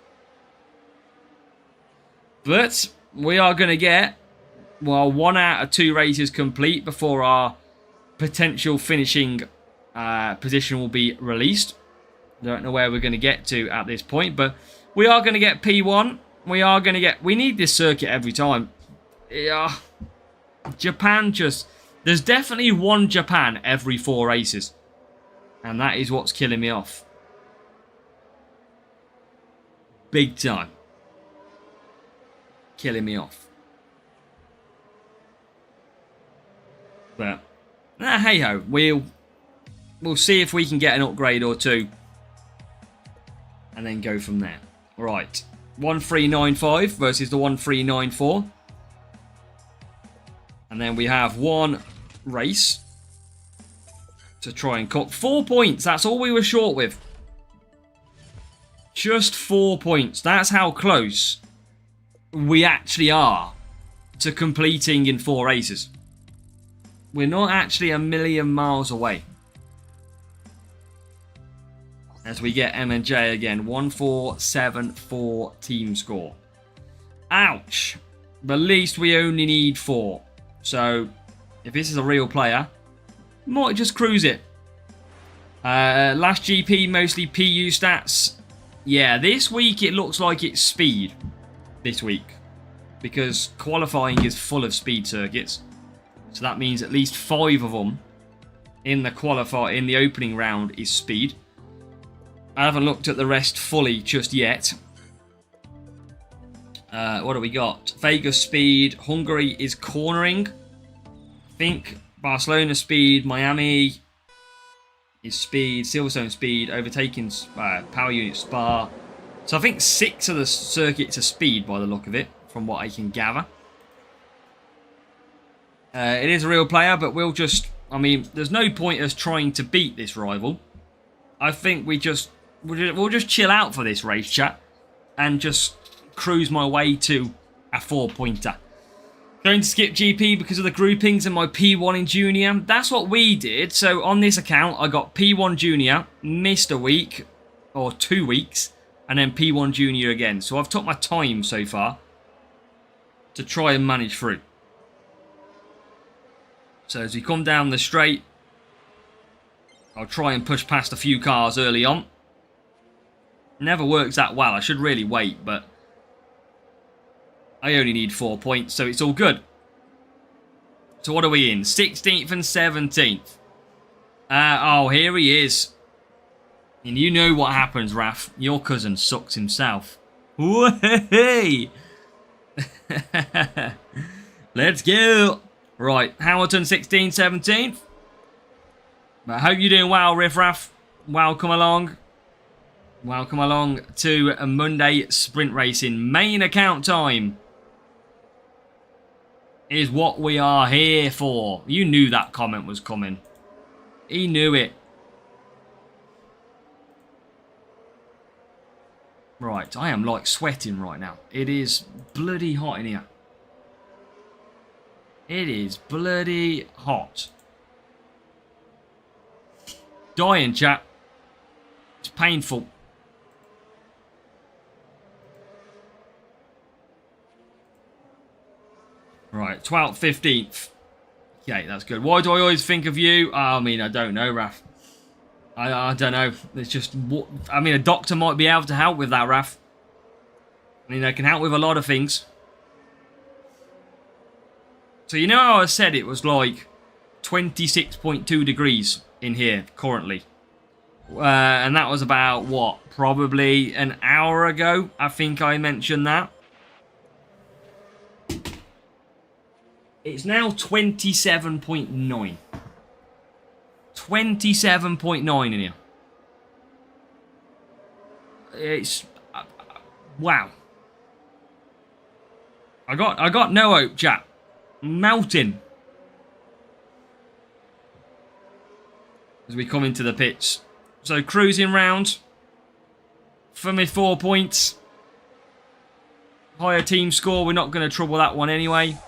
But we are going to get, well, 1 out of 2 races complete before our potential finishing position will be released. Don't know where we're going to get to at this point, but we are going to get P1. We need this circuit every time. Yeah. Japan there's definitely one Japan every 4 races. And that is what's killing me off. Big time. Killing me off. But, hey ho, we'll see if we can get an upgrade or 2. And then go from there. Right. 1395 versus the 1394. And then we have 1 race to try and cut 4 points. That's all we were short with. Just 4 points. That's how close we actually are to completing in 4 races. We're not actually a million miles away. As we get M&J again. 1474 team score. Ouch. But at least we only need 4. So, if this is a real player, might just cruise it. Last GP, mostly PU stats. Yeah, this week it looks like it's speed. This week. Because qualifying is full of speed circuits. So that means at least 5 of them in the opening round is speed. I haven't looked at the rest fully just yet. What do we got? Vegas speed. Hungary is cornering. I think Barcelona speed. Miami is speed. Silverstone speed. Overtaking power unit Spa. So I think 6 of the circuits are speed by the look of it, from what I can gather. It is a real player, but we'll just... I mean, there's no point us trying to beat this rival. I think we'll just chill out for this race, chat. And just cruise my way to a 4-pointer. Going to skip GP because of the groupings and my P1 in Junior. That's what we did. So on this account, I got P1 Junior, missed a week or 2 weeks, and then P1 Junior again. So I've took my time so far to try and manage through. So as we come down the straight, I'll try and push past a few cars early on. Never works that well. I should really wait, but I only need 4 points, so it's all good. So what are we in? 16th and 17th. Oh, here he is. And you know what happens, Raf. Your cousin sucks himself. Whey! Let's go. Right, Hamilton 16th, 17th. I hope you're doing well, Riff Raff. Welcome along. Welcome along to a Monday sprint racing. Main account time is what we are here for. You knew that comment was coming. He knew it. Right, I am like sweating right now. It is bloody hot in here. It is bloody hot. dying, chap. It's painful. Right, 12th, 15th. Okay, that's good. Why do I always think of you? I mean, I don't know, Raf. I don't know. It's just... I mean, a doctor might be able to help with that, Raf. I mean, they can help with a lot of things. So, you know how I said it was like 26.2 degrees in here currently? And that was about, what? Probably an hour ago, I think I mentioned that. It's now 27.9. 27.9 in here. It's... wow. I got no hope, chap. Melting. As we come into the pits. So, cruising round. For me, 4 points. Higher team score. We're not going to trouble that one anyway.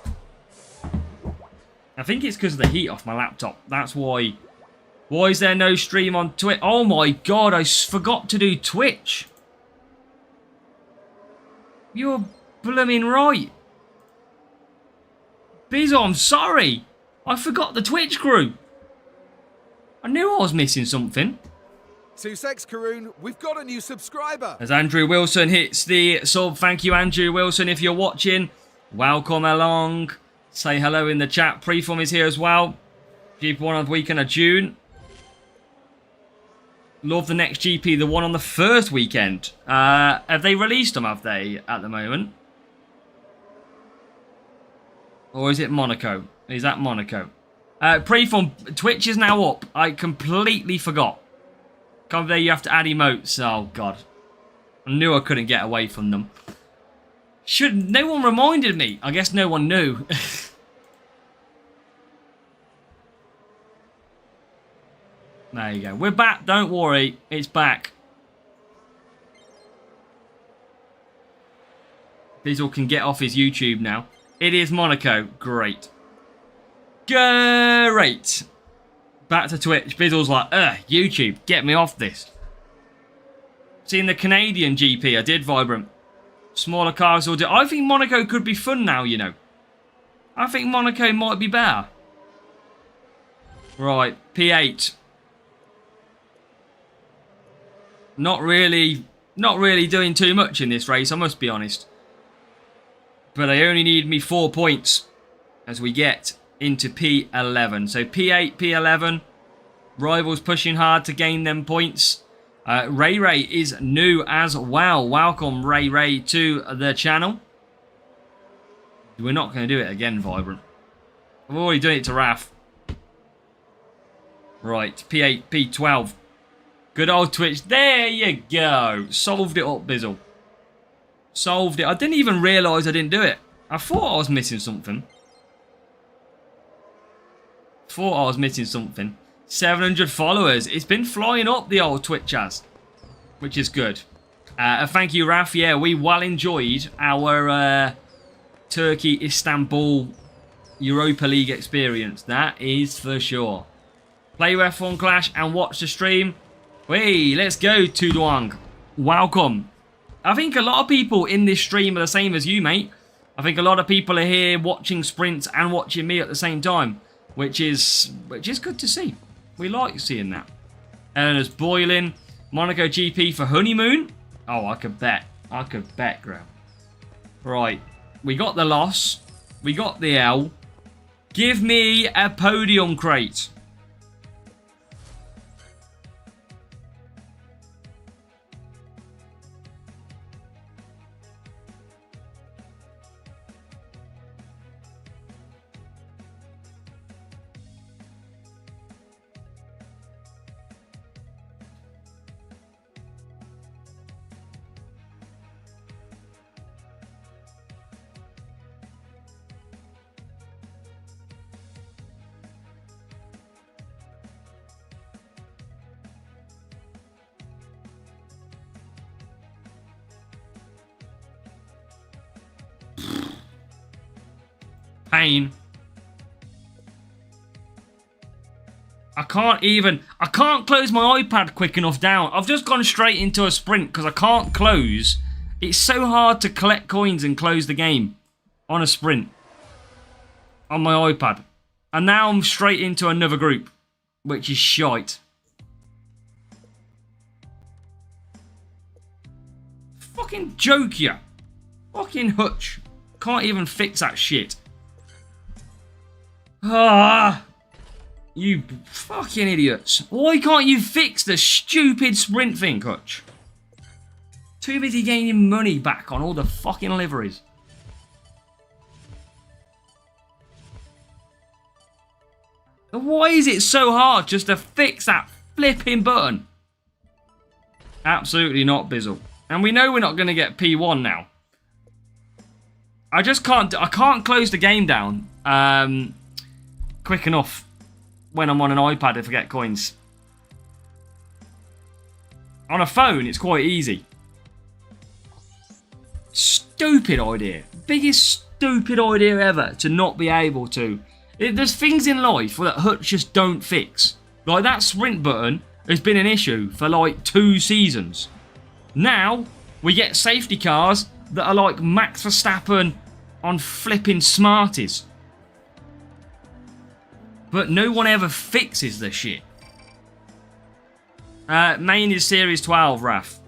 I think it's because of the heat off my laptop. That's why. Why is there no stream on Twitch? Oh my god, I forgot to do Twitch. You're blooming right. Bizzo, I'm sorry. I forgot the Twitch crew. I knew I was missing something. Sussex Karoon, we've got a new subscriber. As Andrew Wilson hits the sub. Thank you, Andrew Wilson. If you're watching, welcome along. Say hello in the chat. Preform is here as well. GP1 on the weekend of June. Love the next GP, the one on the first weekend. Have they released them, have they, at the moment? Or is it Monaco? Is that Monaco? Preform, Twitch is now up. I completely forgot. Come there, you have to add emotes. Oh, God. I knew I couldn't get away from them. No one reminded me. I guess no one knew. There you go. We're back. Don't worry. It's back. Bizzle can get off his YouTube now. It is Monaco. Great. Great. Back to Twitch. Bizzle's like, YouTube, get me off this. Seeing the Canadian GP, I did Vibrant. Smaller cars will do. I think Monaco could be fun now, you know. I think Monaco might be better. Right, P8. Not really doing too much in this race, I must be honest. But they only need me 4 points as we get into P11. So P8, P11. Rivals pushing hard to gain them points. Ray Ray is new as well. Welcome, Ray Ray, to the channel. We're not going to do it again, Vibrant. I've already done it to Raf. Right, P8, P12. Good old Twitch. There you go. Solved it up, Bizzle. Solved it. I didn't even realise I didn't do it. I thought I was missing something. 700 followers. It's been flying up, the old Twitch has. Which is good. Thank you, Raf. Yeah, we well enjoyed our Turkey, Istanbul, Europa League experience. That is for sure. Play F1 Clash and watch the stream. Hey, let's go, Tudwang. Welcome. I think a lot of people in this stream are the same as you, mate. I think a lot of people are here watching sprints and watching me at the same time, which is good to see. We like seeing that. Eleanor's boiling. Monaco GP for honeymoon. Oh, I could bet. I could bet, Graham. Right. We got the loss. We got the L. Give me a podium crate. Pain. I can't close my iPad quick enough down. I've just gone straight into a sprint because I can't close. It's so hard to collect coins and close the game on a sprint on my iPad. And now I'm straight into another group, which is shite. Fucking joke ya. Fucking Hutch. Can't even fix that shit. Ah. You fucking idiots. Why can't you fix the stupid sprint thing, Hutch? Too busy gaining money back on all the fucking liveries. Why is it so hard just to fix that flipping button? Absolutely not, Bizzle. And we know we're not going to get P1 now. I can't close the game down quick enough when I'm on an iPad if I get coins. On a phone, it's quite easy. Stupid idea. Biggest stupid idea ever to not be able to. There's things in life that Hutch just don't fix. Like that sprint button has been an issue for like 2 seasons. Now, we get safety cars that are like Max Verstappen on flipping Smarties. But no one ever fixes the shit. Main is Series 12, Raf.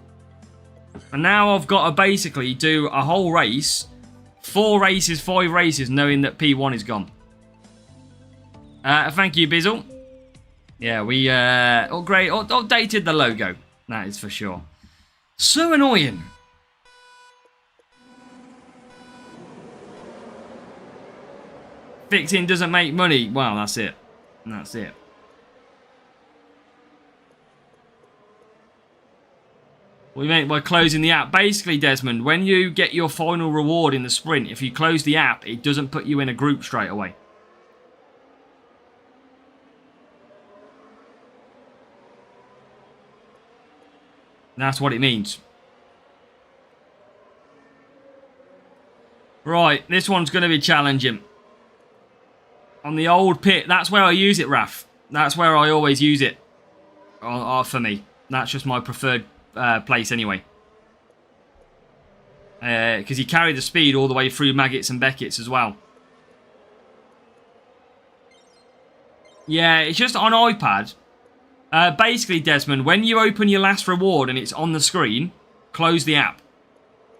And now I've got to basically do a whole race. 4 races, 5 races, knowing that P1 is gone. Thank you, Bizzle. Yeah, we updated the logo. That is for sure. So annoying. Fixing doesn't make money. Well, that's it. That's it. What do you mean by closing the app? Basically, Desmond, when you get your final reward in the sprint, if you close the app, it doesn't put you in a group straight away. That's what it means. Right, this one's going to be challenging. On the old pit, that's where I use it, Raf. That's where I always use it. For me. That's just my preferred place anyway. Because you carry the speed all the way through Maggots and Beckett's as well. Yeah, it's just on iPad. Basically, Desmond, when you open your last reward and it's on the screen, close the app.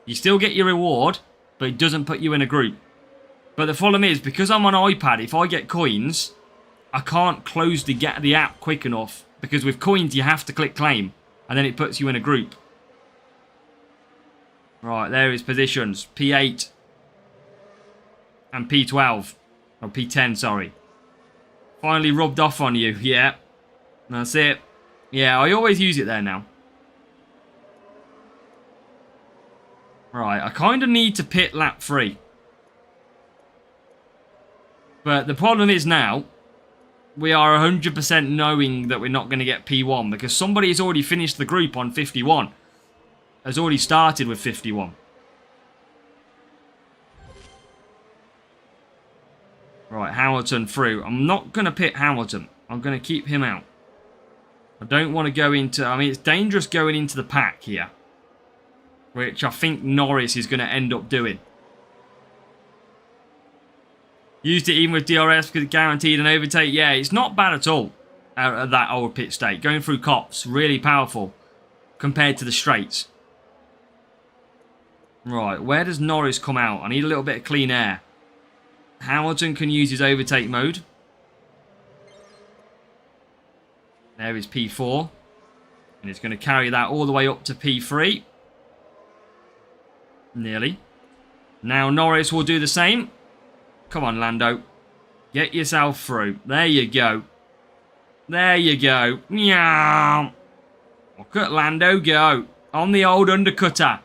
You still get your reward, but it doesn't put you in a group. But the problem is, because I'm on iPad, if I get coins, I can't close the app quick enough. Because with coins, you have to click claim. And then it puts you in a group. Right, there is positions. P8. And P12. Or P10, sorry. Finally rubbed off on you. Yeah. That's it. Yeah, I always use it there now. Right, I kind of need to pit lap 3. But the problem is now, we are 100% knowing that we're not going to get P1 because somebody has already finished the group on 51. Has already started with 51. Right, Hamilton through. I'm not going to pit Hamilton. I'm going to keep him out. I don't want to go into... I mean, it's dangerous going into the pack here. Which I think Norris is going to end up doing. Used it even with DRS because it guaranteed an overtake. Yeah, it's not bad at all at that old pit state. Going through cops, really powerful compared to the straights. Right, where does Norris come out? I need a little bit of clean air. Hamilton can use his overtake mode. There is P4. And it's going to carry that all the way up to P3. Nearly. Now Norris will do the same. Come on, Lando. Get yourself through. There you go. There you go. Meow. Look at Lando go. On the old undercutter.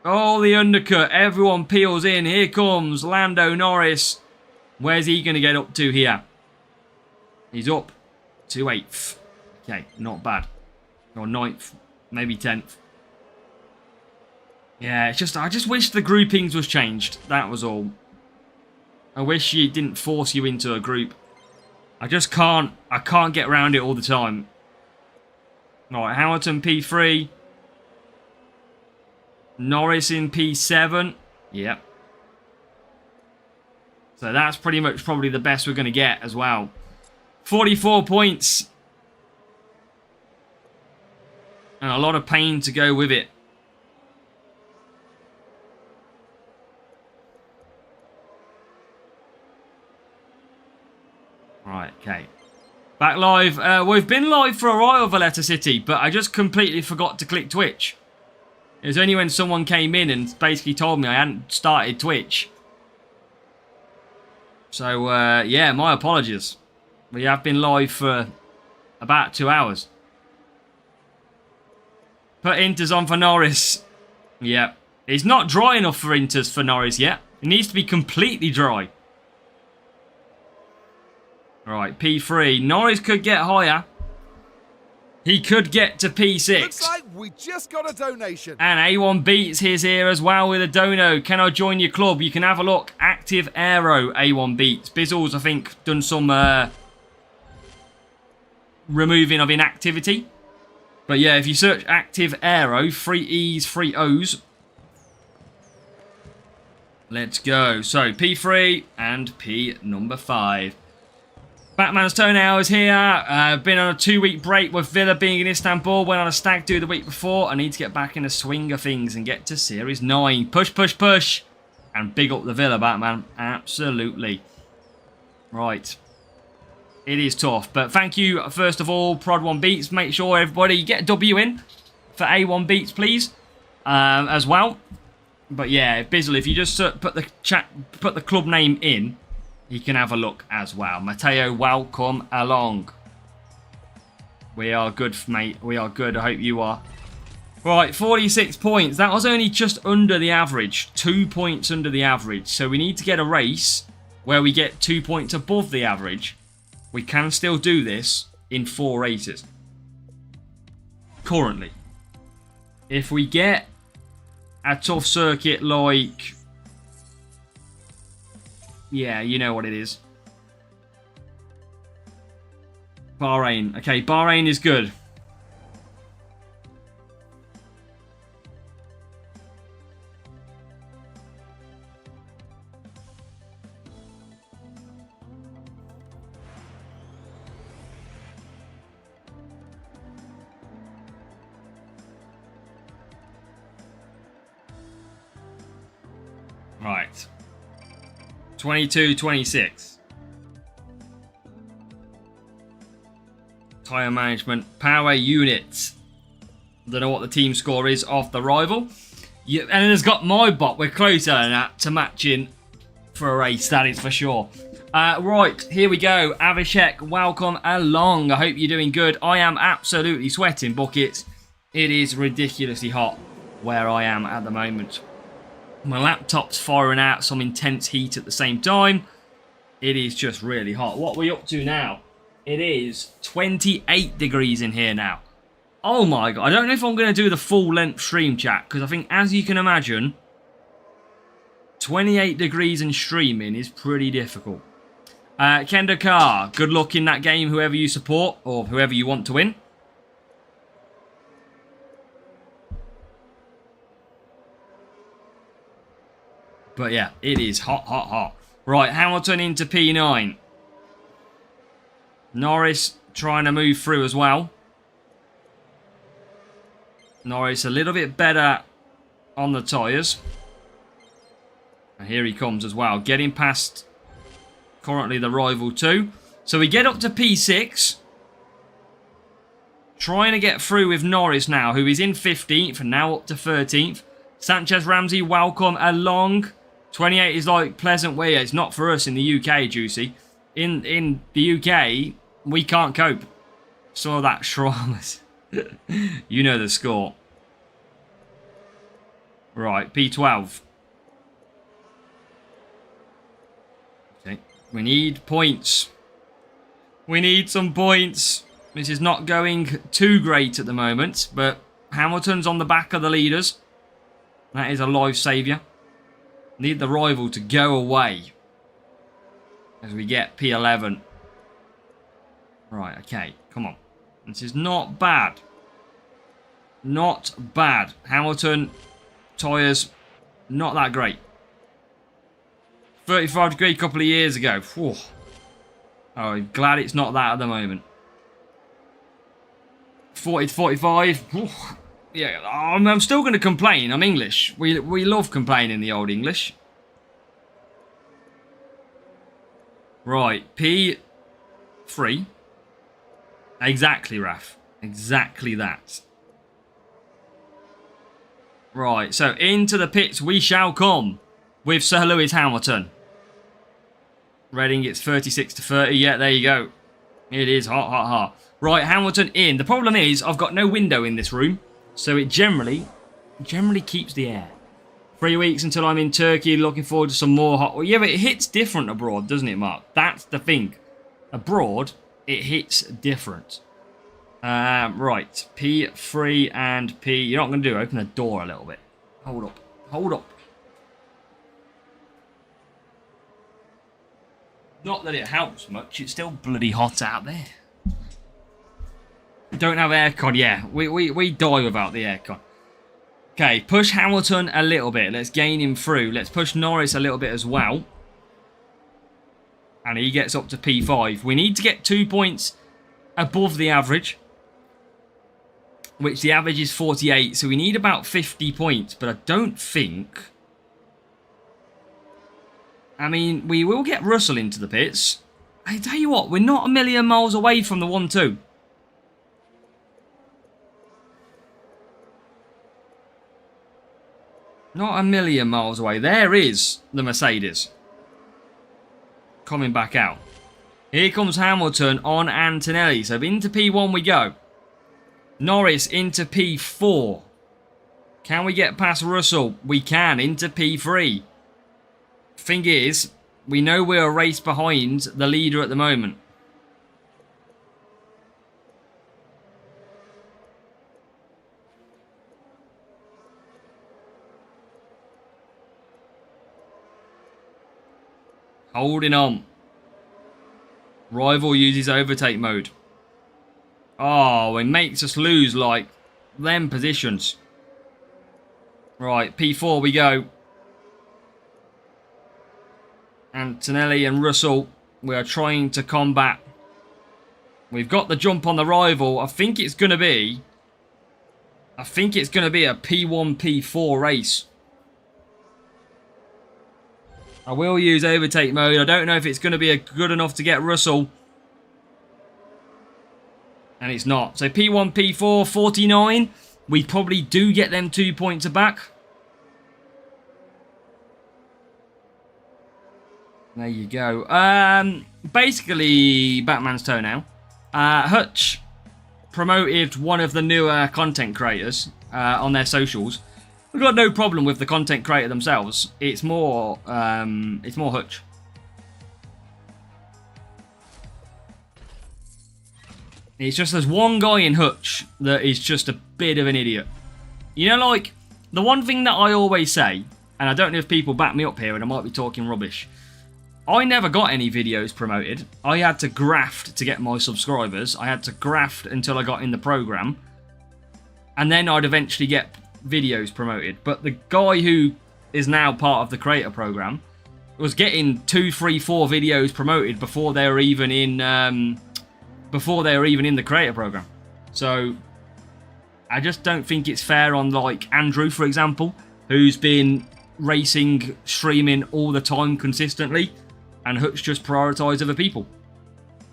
Oh, the undercut. Everyone peels in. Here comes Lando Norris. Where's he going to get up to here? He's up to 8th. Okay, not bad. Or 9th. Maybe 10th. Yeah, it's just... I just wish the groupings was changed. That was all. I wish it didn't force you into a group. I just can't get around it all the time. Alright, Hamilton P3. Norris in P7. Yep. So that's pretty much probably the best we're going to get as well. 44 points. And a lot of pain to go with it. Right, okay. Back live. We've been live for a while, Valletta City, but I just completely forgot to click Twitch. It was only when someone came in and basically told me I hadn't started Twitch. So, yeah, my apologies. We have been live for about 2 hours. Put Inters on for Norris. Yeah. It's not dry enough for Inters for Norris yet. It needs to be completely dry. Right, P3. Norris could get higher. He could get to P6. Looks like we just got a donation. And A1 Beats is here as well with a dono. Can I join your club? You can have a look. Active Aero, A1 Beats. Bizzles, I think, done some removing of inactivity. But yeah, if you search Active Aero, 3 E's, 3 O's. Let's go. So, P3 and P number 5. Batman's Toenail is here. Been on a 2-week break with Villa being in Istanbul. Went on a stag do the week before. I need to get back in the swing of things and get to Series 9. Push, push, push. And big up the Villa, Batman. Absolutely. Right. It is tough. But thank you, first of all, Prod1 Beats. Make sure everybody get a W in for A1 Beats, please. As well. But yeah, Bizzle, if you just put the club name in, you can have a look as well. Matteo, welcome along. We are good, mate. We are good. I hope you are. Right, 46 points. That was only just under the average. 2 points under the average. So we need to get a race where we get 2 points above the average. We can still do this in 4 races. Currently. If we get a tough circuit like... Yeah, you know what it is. Bahrain. Okay, Bahrain is good. Right. 22-26. Tyre management. Power units. Don't know what the team score is of the rival. Yeah, and it has got my bot. We're closer than that to matching for a race, that is for sure. Right, here we go. Avishek, welcome along. I hope you're doing good. I am absolutely sweating buckets. It is ridiculously hot where I am at the moment. My laptop's firing out some intense heat at the same time. It is just really hot. What are we up to now? It is 28 degrees in here now. Oh my god. I don't know if I'm going to do the full length stream chat, because I think, as you can imagine, 28 degrees and streaming is pretty difficult. Kendo Carr, good luck in that game, whoever you support, or whoever you want to win. But yeah, it is hot, hot, hot. Right, Hamilton into P9. Norris trying to move through as well. Norris a little bit better on the tyres. And here he comes as well. Getting past currently the rival 2. So we get up to P6. Trying to get through with Norris now, who is in 15th and now up to 13th. Sanchez Ramsey, welcome along. 28 is like pleasant way. It's not for us in the UK, Juicy. In the UK, we can't cope. Some of that Schrammers. You know the score. Right, P12. Okay, we need points. We need some points. This is not going too great at the moment, but Hamilton's on the back of the leaders. That is a life saviour. Need the rival to go away as we get P11. Right, okay, come on. This is not bad. Not bad. Hamilton, tyres, not that great. 35 degree a couple of years ago. Whew. Oh, I'm glad it's not that at the moment. 40 to 45. Whew. Yeah, I'm still going to complain. I'm English. We love complaining, the old English. Right, P3. Exactly, Raf. Exactly that. Right, so into the pits we shall come with Sir Lewis Hamilton. Reading it's 36 to 30. Yeah, there you go. It is hot, hot, hot. Right, Hamilton in. The problem is I've got no window in this room, so it generally keeps the air. 3 weeks until I'm in Turkey. Looking forward to some more hot. Well, yeah, but it hits different abroad, doesn't it, Mark? That's the thing. Abroad, it hits different. Right, P3 and P. You're not going to do. Open the door a little bit. Hold up. Hold up. Not that it helps much. It's still bloody hot out there. Don't have aircon. Yeah, we die without the aircon. Okay, push Hamilton a little bit. Let's gain him through. Let's push Norris a little bit as well. And he gets up to P5. We need to get 2 points above the average, which the average is 48. So we need about 50 points. But I don't think... I mean, we will get Russell into the pits. I tell you what, we're not a million miles away from the 1-2. Not a million miles away. There is the Mercedes. Coming back out. Here comes Hamilton on Antonelli. So into P1 we go. Norris into P4. Can we get past Russell? We can. Into P3. Thing is, we know we're a race behind the leader at the moment. Holding on. Rival uses overtake mode. Oh, it makes us lose like them positions. Right, P4 we go. Antonelli and Russell, we are trying to combat. We've got the jump on the rival. I think it's going to be a P1, P4 race. I will use overtake mode. I don't know if it's going to be good enough to get Russell. And it's not. So P1, P4, 49. We probably do get them 2 points back. There you go. Basically, Batman's toenail. Hutch promoted one of the newer content creators on their socials. We've got no problem with the content creator themselves. It's more Hutch. It's just there's one guy in Hutch that is just a bit of an idiot. You know, like, the one thing that I always say, and I don't know if people back me up here and I might be talking rubbish, I never got any videos promoted. I had to graft to get my subscribers. I had to graft until I got in the program. And then I'd eventually get videos promoted. But the guy who is now part of the creator program was getting 2, 3, 4 videos promoted before they were even in the creator program. So I just don't think it's fair on, like, Andrew, for example, who's been racing, streaming all the time consistently, and Hutch just prioritise other people.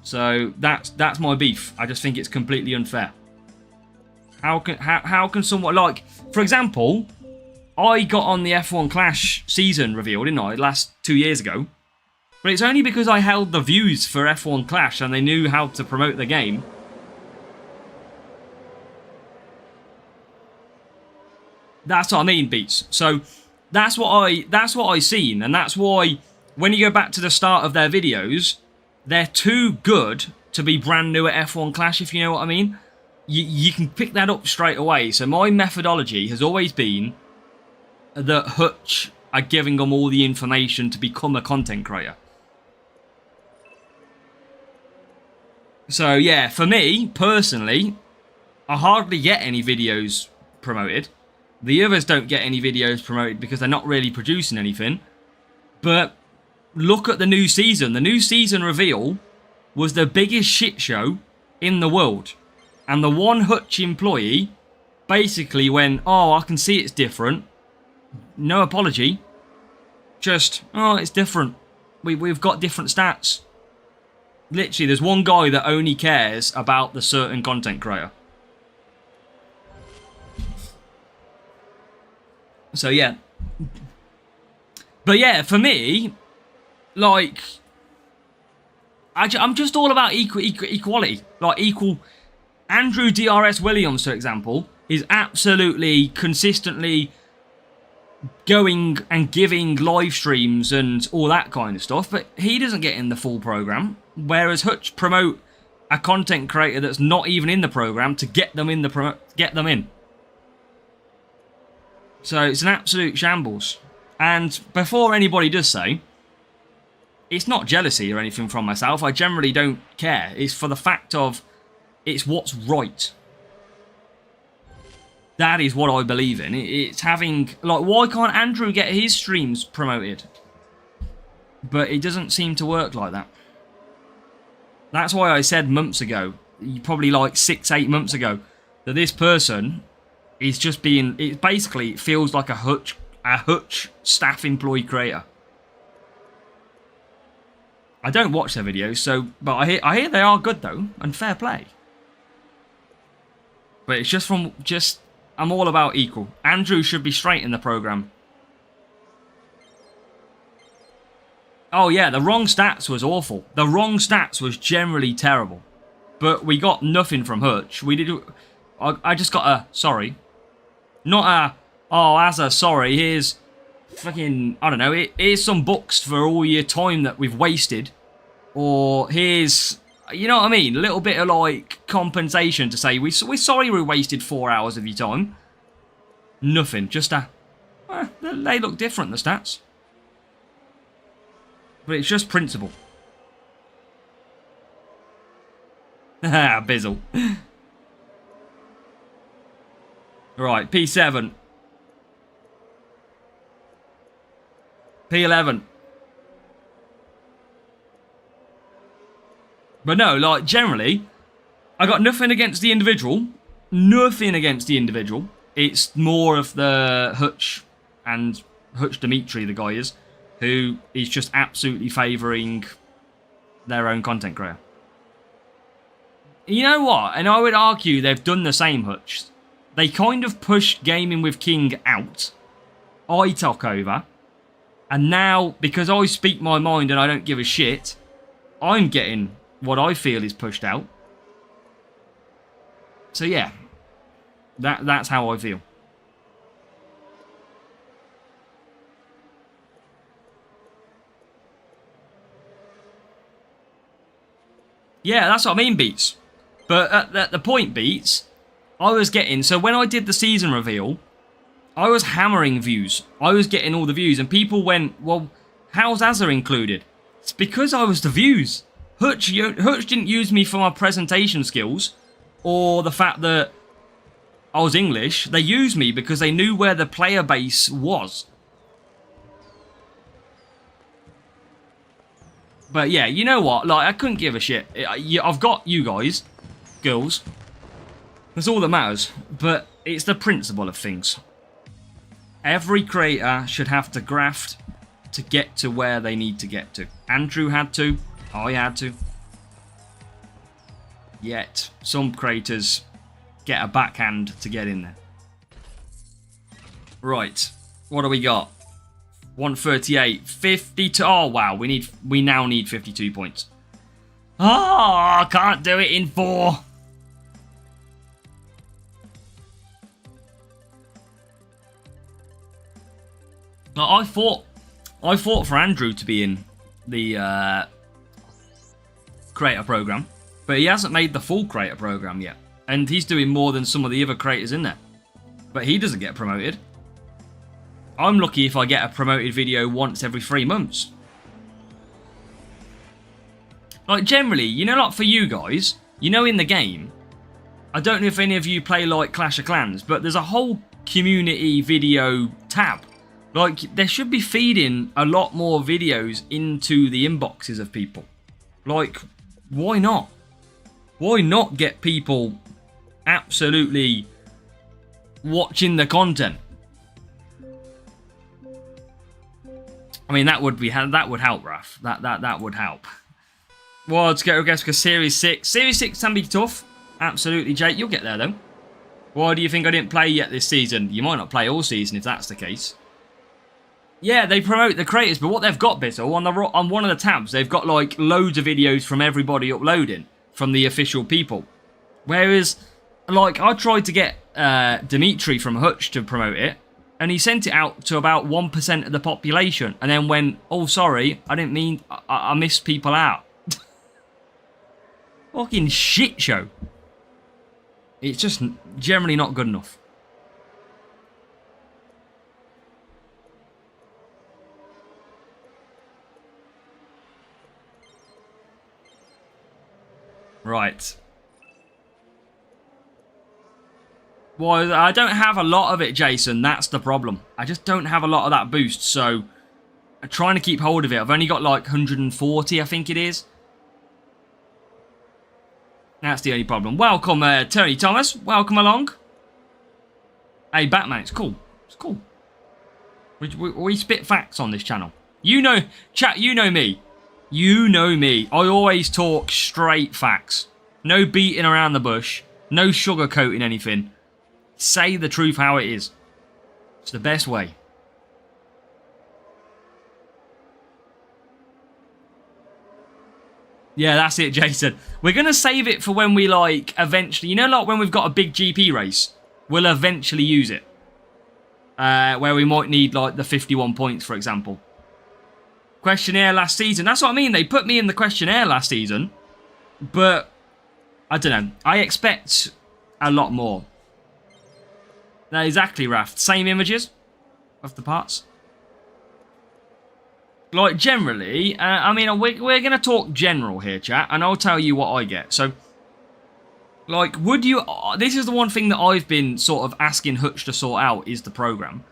So that's my beef. I just think it's completely unfair. How can someone, like, for example, I got on the F1 Clash season reveal, didn't I, last 2 years ago? But it's only because I held the views for F1 Clash and they knew how to promote the game. That's what I mean, Beats. So that's what I seen, and that's why when you go back to the start of their videos, they're too good to be brand new at F1 Clash, if you know what I mean. You can pick that up straight away. So my methodology has always been that Hutch are giving them all the information to become a content creator. So yeah, for me, personally, I hardly get any videos promoted. The others don't get any videos promoted because they're not really producing anything. But look at the new season. The new season reveal was the biggest shit show in the world. And the one Hutch employee basically went, oh, I can see it's different. No apology. Just, oh, it's different. We've got different stats. Literally, there's one guy that only cares about the certain content creator. So, yeah. But, yeah, for me, like, I'm just all about equality. Like, equal. Andrew DRS Williams, for example, is absolutely consistently going and giving live streams and all that kind of stuff, but he doesn't get in the full program. Whereas Hutch promote a content creator that's not even in the program to get them in get them in. So it's an absolute shambles. And before anybody does say, it's not jealousy or anything from myself. I generally don't care. It's for the fact of it's what's right. That is what I believe in. It's having... Like, why can't Andrew get his streams promoted? But it doesn't seem to work like that. That's why I said months ago, probably like 6-8 months ago, that this person is just being... It basically feels like a Hutch staff employee creator. I don't watch their videos, so... But I hear they are good, though, and fair play. But it's just from... I'm all about equal. Andrew should be straight in the program. Oh yeah, the wrong stats was awful. The wrong stats was generally terrible. But we got nothing from Hutch. We did... I just got a sorry. Not a... Oh, as a sorry, here's... Fucking... I don't know. Here's some books for all your time that we've wasted. Or here's... You know what I mean? A little bit of, like, compensation to say, we're sorry we wasted 4 hours of your time. Nothing. Just a... they look different, the stats. But it's just principle. Haha, Bizzle. Right, P7. P11. But no, like, generally, I got nothing against the individual. Nothing against the individual. It's more of the Hutch and Hutch Dimitri, the guy is, who is just absolutely favouring their own content creator. You know what? And I would argue they've done the same, Hutch. They kind of pushed Gaming with King out. I took over. And now, because I speak my mind and I don't give a shit, I'm getting... what I feel is pushed out. So yeah, that's how I feel. Yeah, that's what I mean, Beats. But at the point, Beats, I was getting... So when I did the season reveal, I was hammering views. I was getting all the views, and people went, well, how's Azza included? It's because I was the views. Hutch didn't use me for my presentation skills or the fact that I was English. They used me because they knew where the player base was. But yeah, you know what? Like, I couldn't give a shit. I've got you guys, girls. That's all that matters. But it's the principle of things. Every creator should have to graft to get to where they need to get to. Andrew had to. I had to. Yet, some creators get a backhand to get in there. Right. What do we got? 138. 52. Oh, wow. We now need 52 points. Oh, I can't do it in 4. I fought for Andrew to be in the creator program, but he hasn't made the full creator program yet, and he's doing more than some of the other creators in there, but he doesn't get promoted. I'm lucky if I get a promoted video once every 3 months. Like, generally, you know, like for you guys, you know, in the game, I don't know if any of you play, like, Clash of Clans, but there's a whole community video tab. Like, there should be feeding a lot more videos into the inboxes of people. Like, why not? Why not get people absolutely watching the content? I mean, that would help, Raf. That would help. Well, let's go because Series 6. Series 6 can be tough. Absolutely, Jake. You'll get there, though. Why do you think I didn't play yet this season? You might not play all season if that's the case. Yeah, they promote the creators, but what they've got, Bizzle, on one of the tabs, they've got, like, loads of videos from everybody uploading, from the official people. Whereas, like, I tried to get Dimitri from Hutch to promote it, and he sent it out to about 1% of the population, and then went, oh, sorry, I didn't mean, I missed people out. Fucking shit show. It's just generally not good enough. Right. Well, I don't have a lot of it, Jason. That's the problem. I just don't have a lot of that boost, so I'm trying to keep hold of it. I've only got like 140, I think it is. That's the only problem. Welcome, Tony Thomas. Welcome along. Hey, Batman, it's cool. It's cool. We spit facts on this channel. You know, chat, you know me. You know me. I always talk straight facts. No beating around the bush. No sugarcoating anything. Say the truth how it is. It's the best way. Yeah, that's it, Jason. We're going to save it for when we, like, eventually... You know, like, when we've got a big GP race? We'll eventually use it. Where we might need, like, the 51 points, for example. Questionnaire last season. That's what I mean. They put me in the questionnaire last season. But, I don't know. I expect a lot more. No, exactly, Raft. Same images of the parts. Like, generally, I mean, we're going to talk general here, chat, and I'll tell you what I get. So, like, would you... This is the one thing that I've been sort of asking Hutch to sort out, is the program.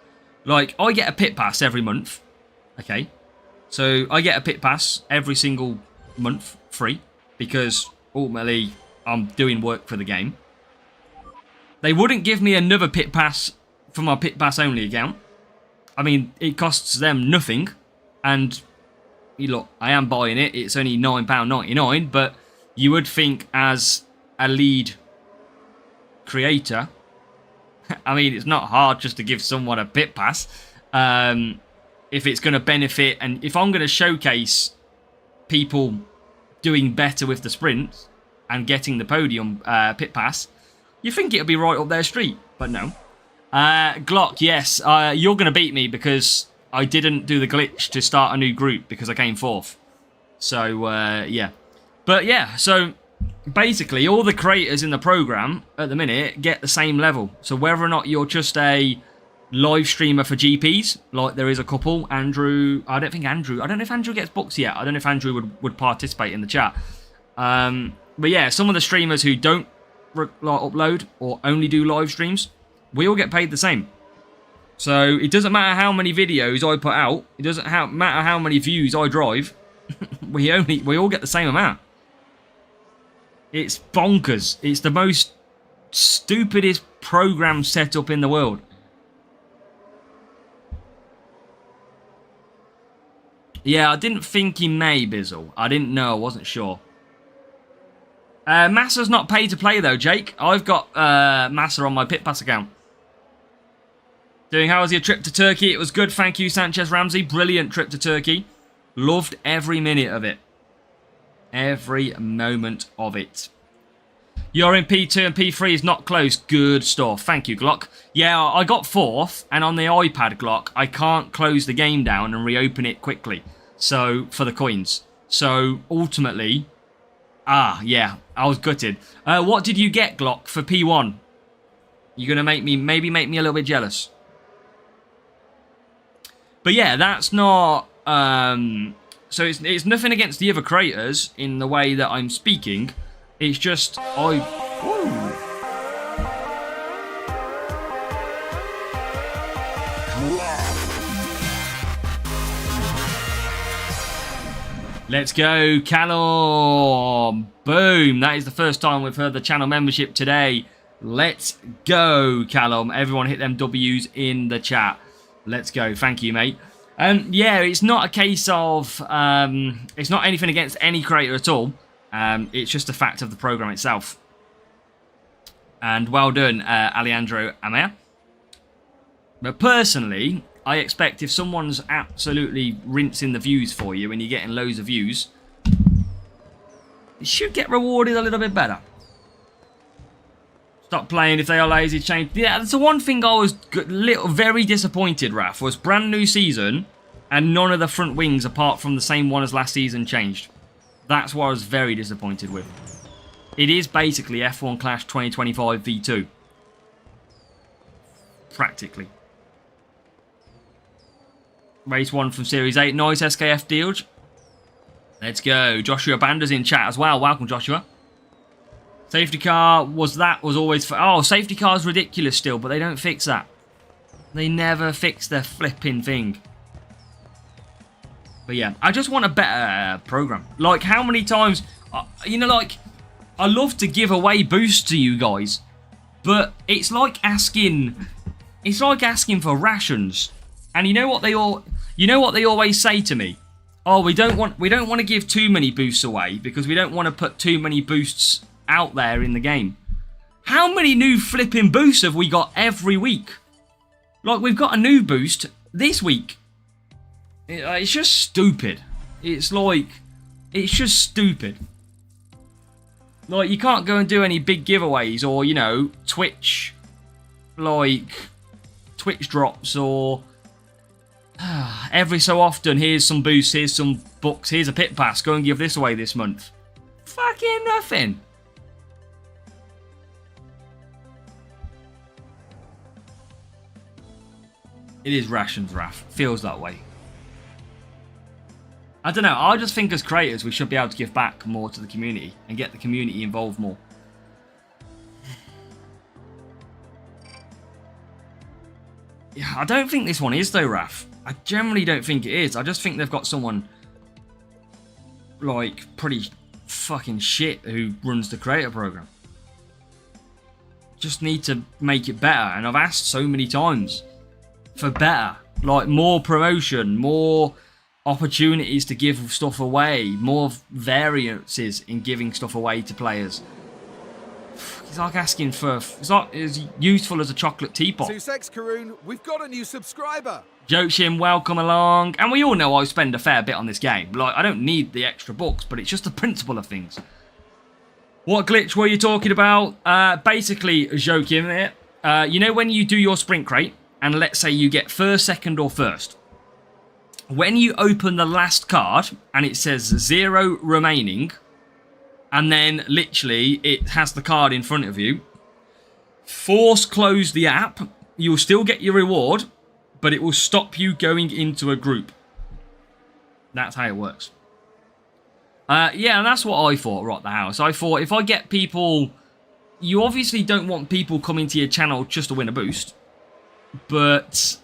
Like, I get a pit pass every month, okay? So, I get a pit pass every single month, free, because, ultimately, I'm doing work for the game. They wouldn't give me another pit pass for my pit pass only account. I mean, it costs them nothing. And, look, I am buying it. It's only £9.99. But you would think as a lead creator, I mean, it's not hard just to give someone a pit pass. If it's going to benefit, and if I'm going to showcase people doing better with the sprints and getting the podium pit pass, you think it'll be right up their street. But no. Glock, yes, you're going to beat me because... I didn't do the glitch to start a new group because I came fourth. So, yeah. But, yeah, so basically all the creators in the program at the minute get the same level. So whether or not you're just a live streamer for GPs, like there is a couple, Andrew, I don't know if Andrew gets booked yet. I don't know if Andrew would participate in the chat. But, yeah, some of the streamers who don't upload or only do live streams, we all get paid the same. So, it doesn't matter how many videos I put out. It doesn't matter how many views I drive. we all get the same amount. It's bonkers. It's the most stupidest program setup in the world. Yeah, I didn't think he may, Bizzle. I didn't know. I wasn't sure. Massa's not paid to play, though, Jake. I've got Massa on my Pit Pass account. How was your trip to Turkey? It was good, thank you, Sanchez Ramsey. Brilliant trip to Turkey. Loved every minute of it. Every moment of it. You're in P2 and P3 is not close. Good stuff. Thank you, Glock. Yeah, I got fourth, and on the iPad, Glock, I can't close the game down and reopen it quickly. So, for the coins. So, ultimately... yeah, I was gutted. What did you get, Glock, for P1? You're going to maybe make me a little bit jealous. But yeah, that's not So it's nothing against the other creators in the way that I'm speaking. It's just Whoa. Let's go, Callum. Boom. That is the first time we've heard the channel membership today. Let's go, Callum. Everyone hit them W's in the chat. Let's go. Thank you, mate. Yeah, it's not a case of... it's not anything against any creator at all. It's just a fact of the program itself. And well done, Alejandro Amaya. But personally, I expect if someone's absolutely rinsing the views for you and you're getting loads of views, you should get rewarded a little bit better. Stop playing if they are lazy, change. Yeah, that's the one thing I was very disappointed, Raf, was brand new season and none of the front wings apart from the same one as last season changed. That's what I was very disappointed with. It is basically F1 Clash 2025 V2. Practically. Race 1 from Series 8. Nice SKF deal. Let's go. Joshua Bander's in chat as well. Welcome, Joshua. Safety car was always... Oh, safety car's ridiculous still, but they don't fix that. They never fix their flipping thing. But yeah, I just want a better program. Like, how many times... you know, like... I love to give away boosts to you guys, but it's like asking... It's like asking for rations. And you know what they always say to me? Oh, we don't want to give too many boosts away because we don't want to put too many boosts out there in the game. How many new flipping boosts have we got every week? Like, we've got a new boost this week. It's just stupid. It's just stupid. Like, you can't go and do any big giveaways or, you know, Twitch drops or every so often, here's some boosts, here's some books, here's a pit pass, go and give this away this month. Fucking nothing. It is rations, Raf. Feels that way. I don't know, I just think as creators we should be able to give back more to the community and get the community involved more. Yeah, I don't think this one is though, Raf. I generally don't think it is. I just think they've got someone like pretty fucking shit who runs the creator program. Just need to make it better, and I've asked so many times for better. Like more promotion, more opportunities to give stuff away, more variances in giving stuff away to players. It's like asking for... It's not as useful as a chocolate teapot. 2sex Karoon, we've got a new subscriber. Jokshin, welcome along. And we all know I spend a fair bit on this game. Like, I don't need the extra books, but it's just the principle of things. What glitch were you talking about? Basically, Jokim there. You know when you do your sprint crate, and let's say you get first, second, or first. When you open the last card, and it says 0 remaining... and then, literally, it has the card in front of you. Force close the app. You'll still get your reward, but it will stop you going into a group. That's how it works. Yeah, and that's what I thought, Rot the House. I thought, if I get people... You obviously don't want people coming to your channel just to win a boost. But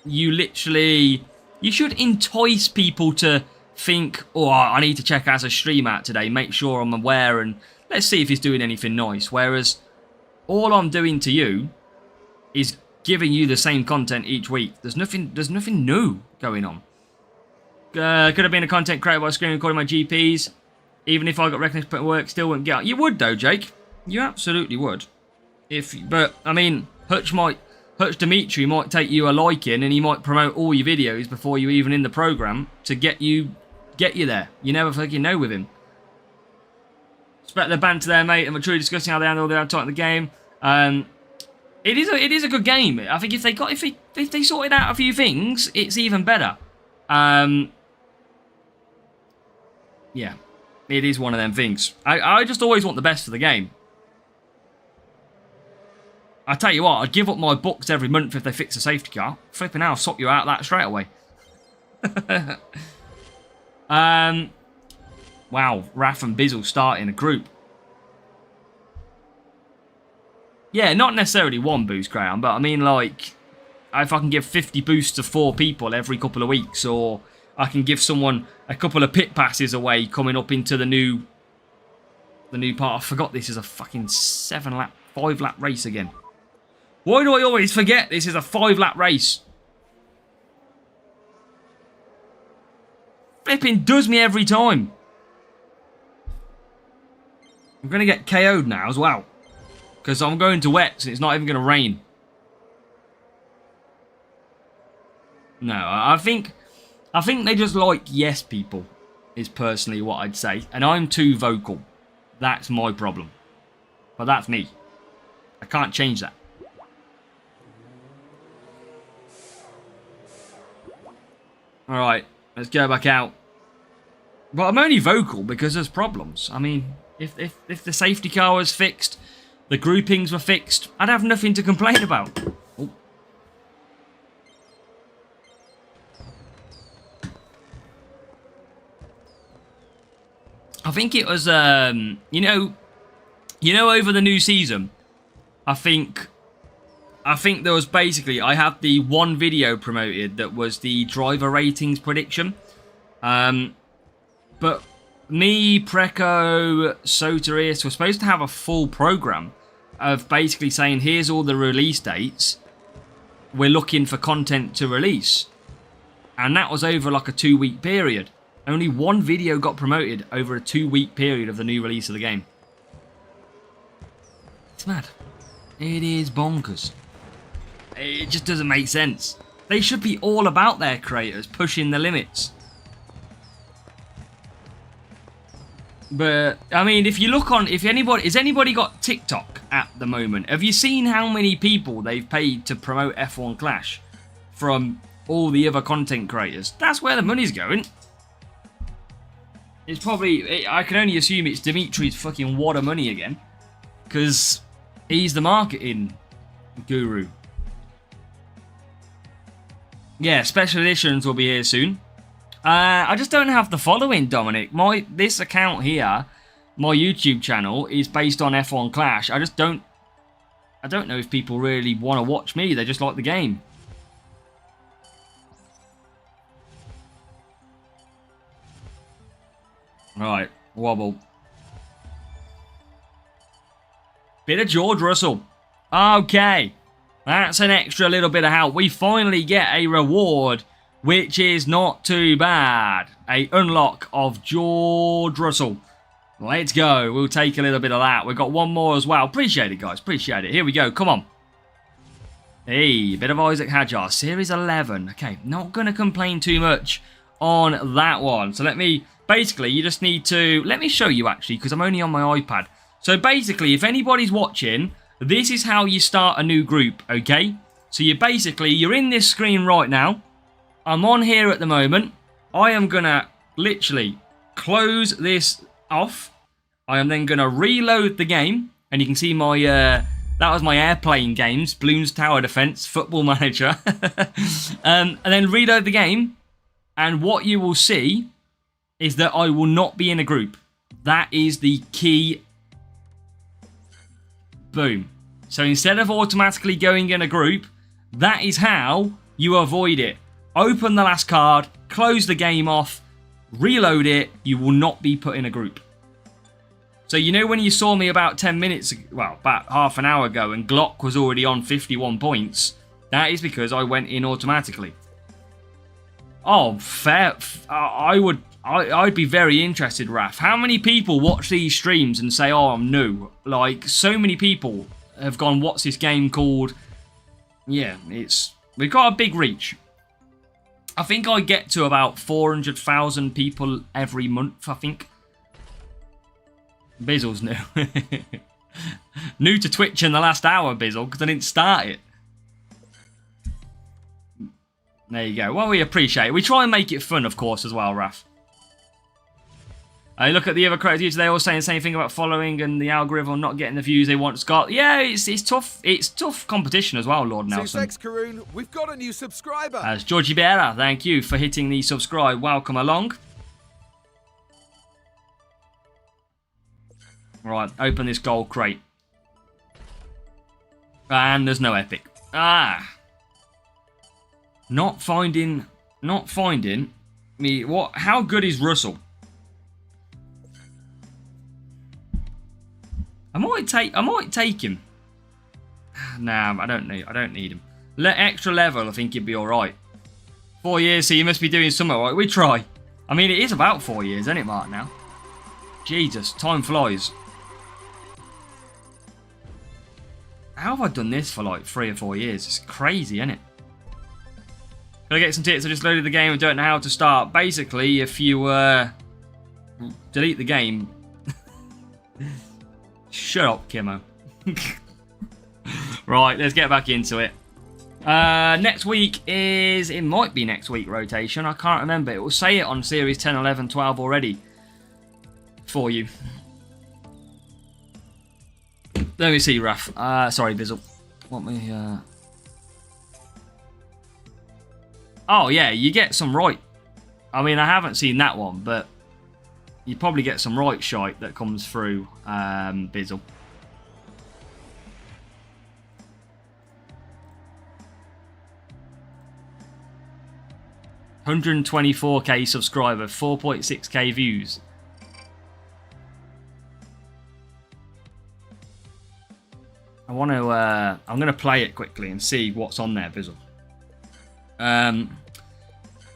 you literally... You should entice people to... think, oh, I need to check out a stream out today, make sure I'm aware, and let's see if he's doing anything nice. Whereas all I'm doing to you is giving you the same content each week. There's nothing new going on. Could have been a content creator by screen recording my GPs. Even if I got recognition at work, still wouldn't get out. You would though, Jake. You absolutely would. But I mean, Hutch Dimitri might take you a liking and he might promote all your videos before you're even in the program to get you there. You never fucking know with him. Expect the banter there, mate, and we're truly discussing how they handle their time in the game. It is a good game. I think if they sorted out a few things, it's even better. Yeah, it is one of them things. I just always want the best for the game. I tell you what, I'd give up my books every month if they fix a safety car. Flipping out, I'll sort you out that straight away. Wow, Raf and Bizzle start in a group. Yeah, not necessarily one boost, Graham, but I mean, like, if I can give 50 boosts to 4 people every couple of weeks, or I can give someone a couple of pit passes away coming up into the new part. I forgot this is a fucking 5-lap race again. Why do I always forget this is a 5-lap race? Flipping does me every time. I'm going to get KO'd now as well. Because I'm going to wets and it's not even going to rain. No, I think they just like yes people, is personally what I'd say. And I'm too vocal. That's my problem. But that's me. I can't change that. Alright, let's go back out. But I'm only vocal because there's problems. I mean, if the safety car was fixed, the groupings were fixed, I'd have nothing to complain about. Oh. I think it was, you know, over the new season, I think there was basically, I had the one video promoted that was the driver ratings prediction. But me, Preco, Soterius were supposed to have a full program of basically saying, here's all the release dates. We're looking for content to release. And that was over like a 2-week period. Only one video got promoted over a 2-week period of the new release of the game. It's mad. It is bonkers. It just doesn't make sense. They should be all about their creators pushing the limits. But, I mean, if you look on, has anybody got TikTok at the moment? Have you seen how many people they've paid to promote F1 Clash from all the other content creators? That's where the money's going. It's probably, I can only assume it's Dimitri's fucking wad of money again. Because he's the marketing guru. Yeah, special editions will be here soon. I just don't have the following, Dominic. This account here, my YouTube channel, is based on F1 Clash. I don't know if people really want to watch me. They just like the game. Right, wobble. Bit of George Russell. Okay. That's an extra little bit of help. We finally get a reward, which is not too bad. A unlock of George Russell. Let's go. We'll take a little bit of that. We've got one more as well. Appreciate it, guys. Appreciate it. Here we go. Come on. Hey, bit of Isaac Hadjar. Series 11. Okay, not going to complain too much on that one. So let me... Basically, you just need to... Let me show you, actually, because I'm only on my iPad. So basically, if anybody's watching, this is how you start a new group, okay? So you're in this screen right now. I'm on here at the moment. I am going to literally close this off. I am then going to reload the game. And you can see my... that was my airplane games. Bloons Tower Defense, Football Manager. And then reload the game. And what you will see is that I will not be in a group. That is the key. Boom. So instead of automatically going in a group, that is how you avoid it. Open the last card, close the game off, reload it, you will not be put in a group. So you know when you saw me about 10 minutes, well, about half an hour ago, and Glock was already on 51 points, that is because I went in automatically. Oh, fair. I'd be very interested, Raf. How many people watch these streams and say, oh, I'm new? Like, so many people have gone, what's this game called? Yeah, we've got a big reach. I think I get to about 400,000 people every month, I think. Bizzle's new. New to Twitch in the last hour, Bizzle, because I didn't start it. There you go. Well, we appreciate it. We try and make it fun, of course, as well, Raf. I look at the other creators, they're all saying the same thing about following and the algorithm not getting the views they want. Scott, yeah, it's tough. It's tough competition as well, Lord Nelson. Sussex Karoon, we've got a new subscriber. As Georgie Beara, thank you for hitting the subscribe. Welcome along. Right, open this gold crate. And there's no epic. Ah. Not finding me. What? How good is Russell? I might take him. Nah, I don't need him. Extra level, I think he'd be alright. 4 years, so you must be doing something right. We try. I mean, it is about 4 years, isn't it, Mark, now? Jesus, time flies. How have I done this for like 3 or 4 years? It's crazy, isn't it? Can I get some tips? I just loaded the game and don't know how to start. Basically, if you delete the game... Shut up, Kimmo. Right, let's get back into it. Next week is... It might be next week rotation. I can't remember. It will say it on Series 10, 11, 12 already. For you. Let me see, Raf. Sorry, Bizzle. Want me... Oh, yeah, you get some right. I mean, I haven't seen that one, but... You probably get some right shite that comes through, Bizzle. $124k subscriber, 4.6k views. I want to. I'm going to play it quickly and see what's on there, Bizzle.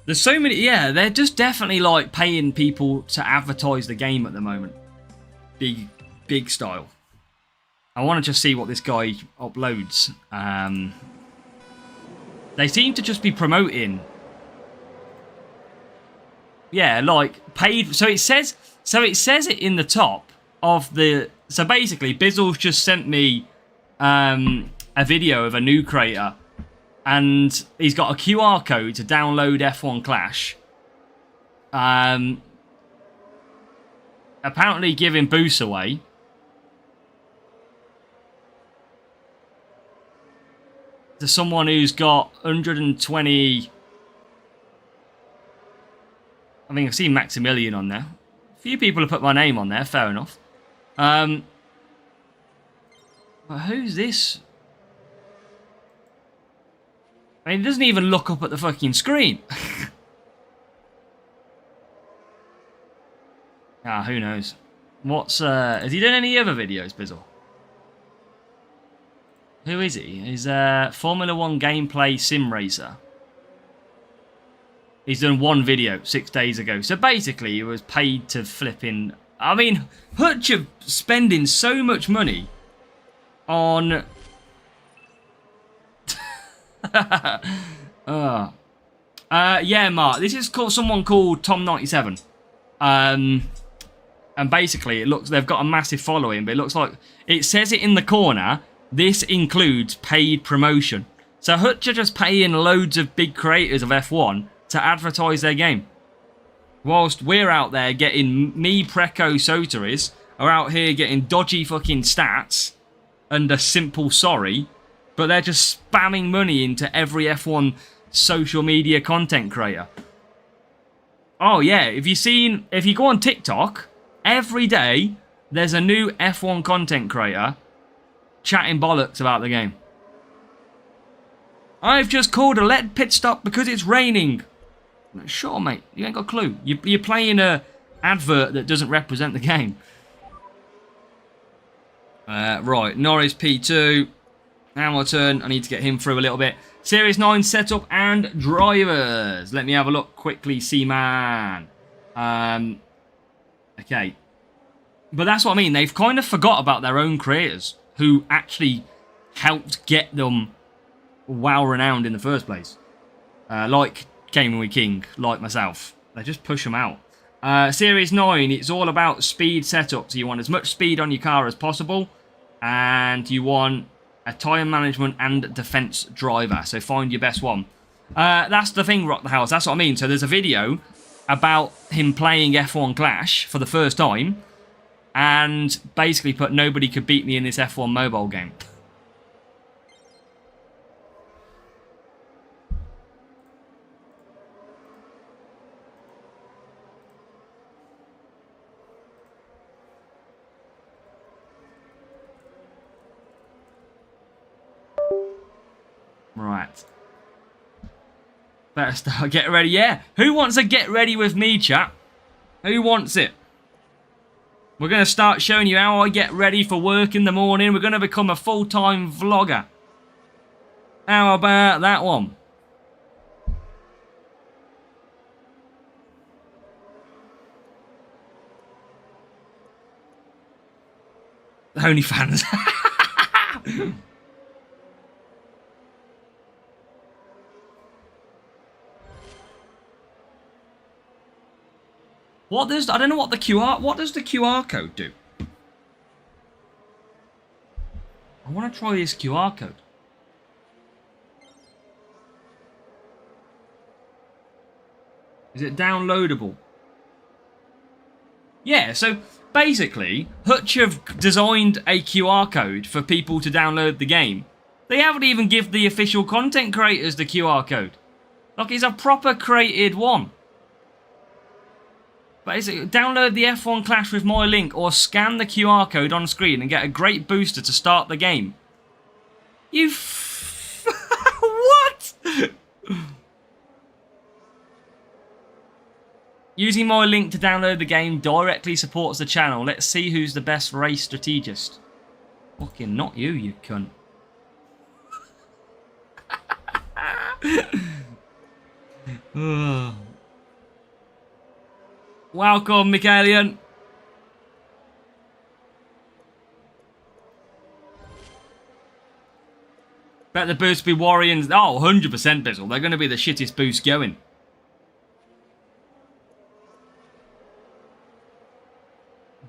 There's so many. Yeah, they're just definitely like paying people to advertise the game at the moment. Big style. I want to just see what this guy uploads. They seem to just be promoting. Yeah, like paid. So it says it in the top of the. So basically, Bizzle's just sent me a video of a new creator, and he's got a QR code to download F1 Clash. Apparently giving boosts away. To someone who's got 120... I mean, I've seen Maximilian on there. A few people have put my name on there, fair enough. But who's this? I mean, it doesn't even look up at the fucking screen. Who knows? What's, has he done any other videos, Bizzle? Who is he? He's Formula 1 gameplay sim racer. He's done one video 6 days ago. So basically, he was paid to flipping... I mean, Hutch are spending so much money on... yeah, Mark. This is called someone called Tom97. And basically, it looks they've got a massive following, but it looks like it says it in the corner. This includes paid promotion. So Hutch are just paying loads of big creators of F1 to advertise their game, whilst we're out there getting Preco Soteris are out here getting dodgy fucking stats and a simple sorry, but they're just spamming money into every F1 social media content creator. Oh yeah, if you go on TikTok, every day there's a new F1 content creator chatting bollocks about the game. I've just called a lead pit stop because it's raining. Sure, mate. You ain't got a clue. You're playing a advert that doesn't represent the game. Right, Norris P2. Hamilton. I need to get him through a little bit. Series 9 setup and drivers. Let me have a look quickly, C-Man. Okay. But that's what I mean. They've kind of forgot about their own creators who actually helped get them well-renowned in the first place. Like Gaming with King, like myself. They just push them out. Series 9, it's all about speed setup. So you want as much speed on your car as possible. And you want a tyre management and defence driver. So find your best one. That's the thing, Rock the House. That's what I mean. So there's a video about him playing F1 Clash for the first time. And basically put nobody could beat me in this F1 mobile game. Right. Better start getting ready. Yeah. Who wants to get ready with me, chap? Who wants it? We're going to start showing you how I get ready for work in the morning. We're going to become a full-time vlogger. How about that one? OnlyFans. I don't know what does the QR code do? I want to try this QR code. Is it downloadable? Yeah, so basically, Hutch have designed a QR code for people to download the game. They haven't even given the official content creators the QR code. Like, it's a proper created one. Basically, download the F1 Clash with my link or scan the QR code on screen and get a great booster to start the game. What? Using my link to download the game directly supports the channel. Let's see who's the best race strategist. Fucking not you, you cunt. Welcome, Michaelian. Bet the boost be Warriors. Oh, 100% Bizzle. They're going to be the shittest boost going.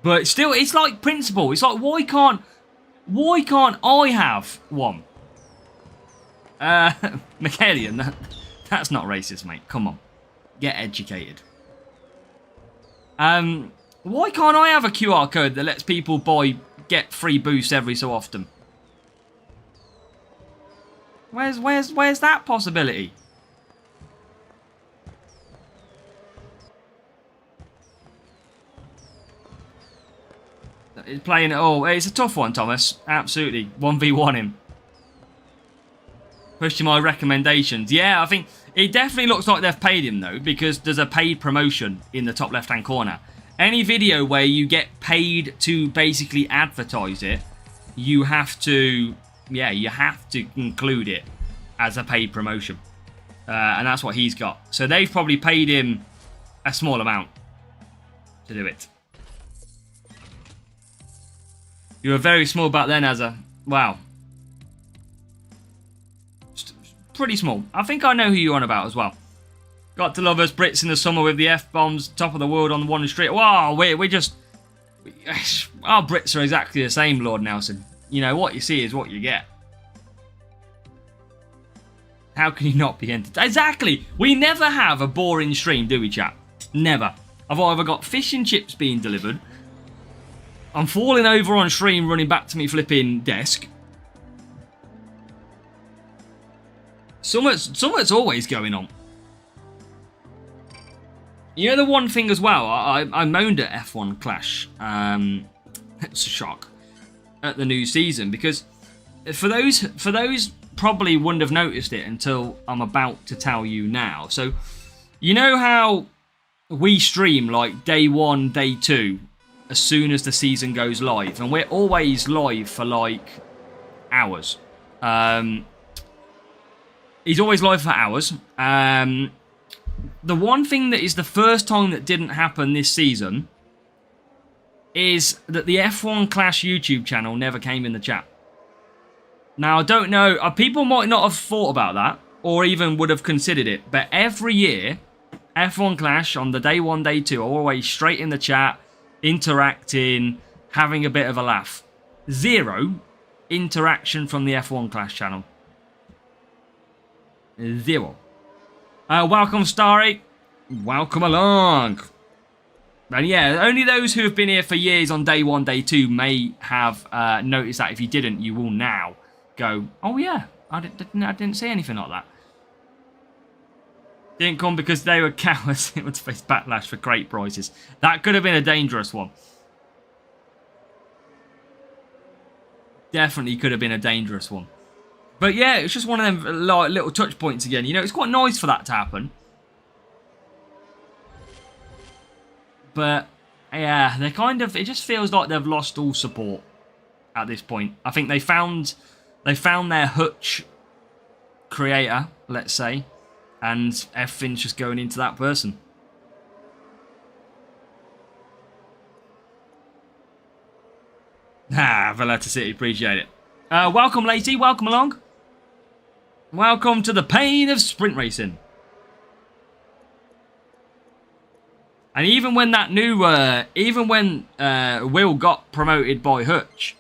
But still, it's like principle. It's like, why can't I have one? Michaelian, that's not racist, mate. Come on. Get educated. Why can't I have a QR code that lets people get free boosts every so often? Where's that possibility? It's playing it all. It's a tough one, Thomas. Absolutely. 1v1 him. Pushing my recommendations. Yeah, I think it definitely looks like they've paid him, though, because there's a paid promotion in the top left-hand corner. Any video where you get paid to basically advertise it, you have to, yeah, you have to include it as a paid promotion. And that's what he's got. So they've probably paid him a small amount to do it. You were very small back then, Azza. Wow. Pretty small. I think I know who you're on about as well. Got to love us Brits in the summer with the F-bombs, top of the world on the one street. Wow, we just... Our Brits are exactly the same, Lord Nelson. You know, what you see is what you get. How can you not be entertained? Exactly! We never have a boring stream, do we, chap? Never. I've either got fish and chips being delivered, I'm falling over on stream running back to me flipping desk. Something's always going on. You know the one thing as well, I moaned at F1 Clash. It's a shock at the new season because for those probably wouldn't have noticed it until I'm about to tell you now. So you know how we stream like day 1, day 2 as soon as the season goes live, and we're always live for like hours. He's always live for hours. The one thing that is the first time that didn't happen this season is that the F1 Clash YouTube channel never came in the chat. Now, I don't know, people might not have thought about that, or even would have considered it, but every year, F1 Clash on the day 1, day 2 are always straight in the chat, interacting, having a bit of a laugh. Zero interaction from the F1 Clash channel. Zero. Welcome, Starry. Welcome along. And yeah, only those who have been here for years on day 1, day 2 may have noticed that. If you didn't, you will now go, oh yeah, I didn't say anything like that. Didn't come because they were cowards. It would face backlash for great prizes. That could have been a dangerous one. Definitely could have been a dangerous one. But yeah, it's just one of them like, little touch points again. You know, it's quite nice for that to happen. But yeah, they kind of, it just feels like they've lost all support at this point. I think they found their hutch creator, let's say, and everything's just going into that person. Valletta City, appreciate it. Welcome, Lacey, welcome along. Welcome to the pain of sprint racing. And even when that new, Will got promoted by Hutch,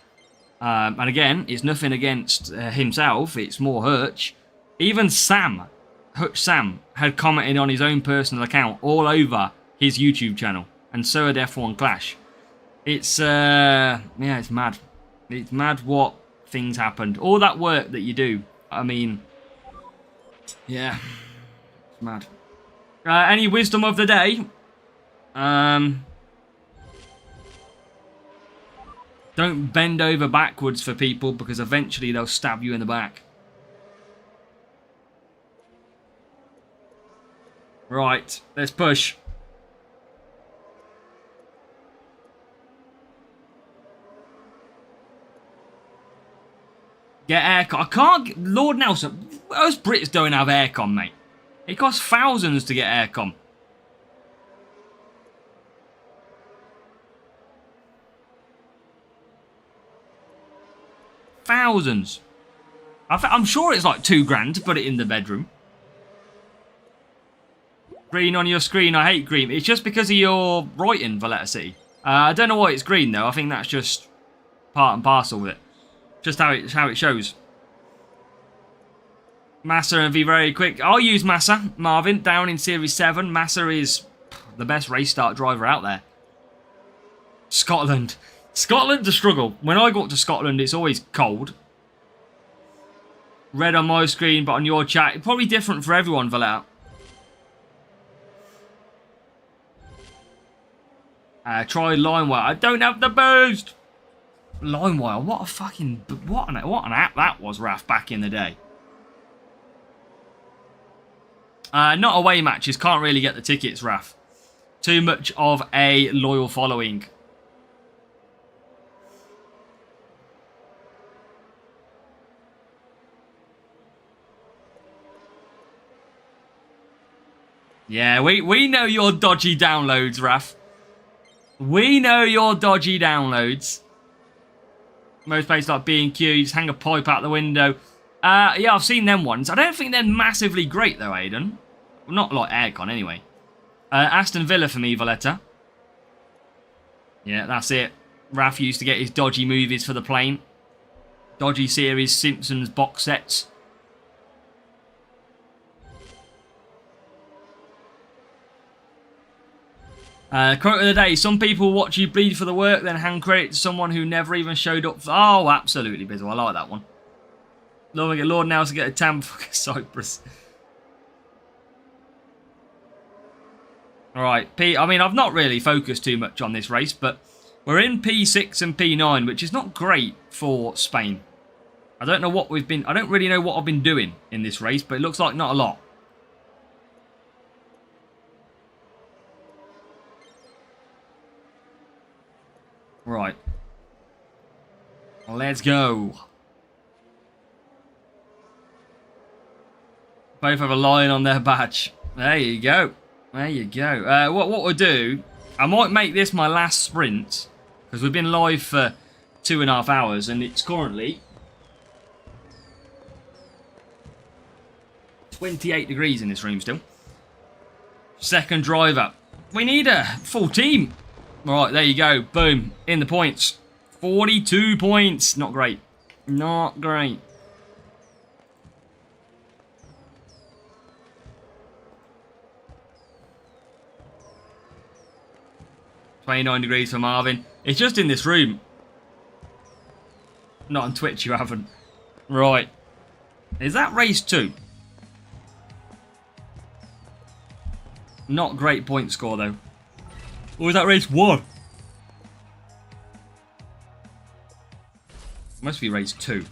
and again, it's nothing against himself, it's more Hutch. Even Hutch Sam, had commented on his own personal account all over his YouTube channel, and so had F1 Clash. It's, yeah, it's mad. It's mad what things happened. All that work that you do, I mean, yeah, it's mad. Any wisdom of the day? Don't bend over backwards for people because eventually they'll stab you in the back. Right, let's push. Get aircon. I can't. Lord Nelson, most Brits don't have aircon, mate. It costs thousands to get aircon. Thousands. I'm sure it's like £2 to put it in the bedroom. Green on your screen. I hate green. It's just because of your writing, Valletta City. I don't know why it's green though. I think that's just part and parcel with it. Just how it shows. Massa and be very quick. I'll use Massa, Marvin, down in Series 7. Massa is the best race start driver out there. Scotland. Scotland's a struggle. When I go up to Scotland, it's always cold. Red on my screen, but on your chat, it's probably different for everyone, Valletta. Try LimeWire. I don't have the boost. LimeWire. What a fucking what an app that was, Raf, back in the day. Not away matches. Can't really get the tickets, Raf. Too much of a loyal following. Yeah, we know your dodgy downloads, Raf. We know your dodgy downloads. Most places like B&Q, you just hang a pipe out the window. Yeah, I've seen them ones. I don't think they're massively great, though, Aiden. Not like aircon, anyway. Aston Villa for me, Valletta. Yeah, that's it. Raf used to get his dodgy movies for the plane. Dodgy series, Simpsons box sets. Quote of the day, some people watch you bleed for the work, then hand credit to someone who never even showed up. Oh, absolutely, Bizzle. I like that one. Lord Nelson get a tan for Cyprus. Alright, I mean, I've not really focused too much on this race, but we're in P6 and P9, which is not great for Spain. I don't know what I don't really know what I've been doing in this race, but it looks like not a lot. Right. Let's go. Both have a lion on their badge. There you go. There you go. What we'll do, I might make this my last sprint, because we've been live for 2.5 hours, and it's currently 28 degrees in this room still. Second driver. We need a full team. Right, there you go. Boom. In the points. 42 points. Not great. Not great. $29 degrees for Marvin. It's just in this room. Not on Twitch, you haven't. Right. Is that race 2? Not great point score, though. Or is that race 1? Must be race 2.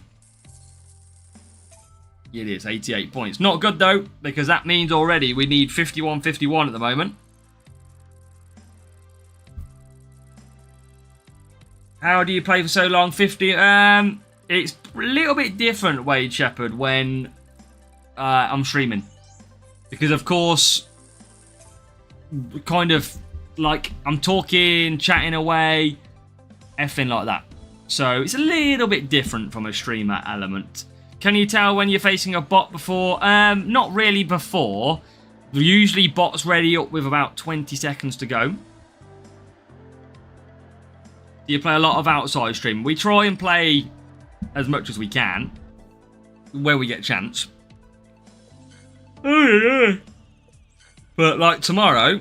It is 88 points. Not good though, because that means already we need 51-51 at the moment. How do you play for so long? 50. It's a little bit different, Wade Shepherd, when I'm streaming, because of course, kind of like I'm talking, chatting away, everything like that. So it's a little bit different from a streamer element. Can you tell when you're facing a bot before? Not really before. Usually bots ready up with about 20 seconds to go. Do you play a lot of outside stream? We try and play as much as we can where we get a chance. Oh yeah. But like tomorrow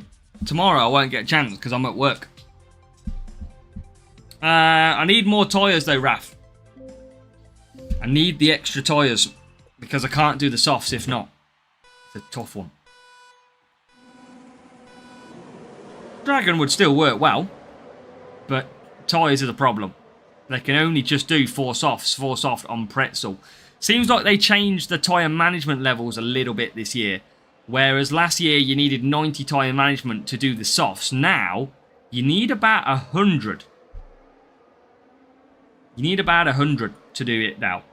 I won't get a chance because I'm at work. I need more tyres though, Raf. I need the extra tyres because I can't do the softs if not. It's a tough one. Dragon would still work well, but tyres are the problem. They can only just do 4 soft on Pretzel. Seems like they changed the tyre management levels a little bit this year. Whereas last year you needed 90 tyre management to do the softs. Now, you need about 100. You need about 100 to do it now.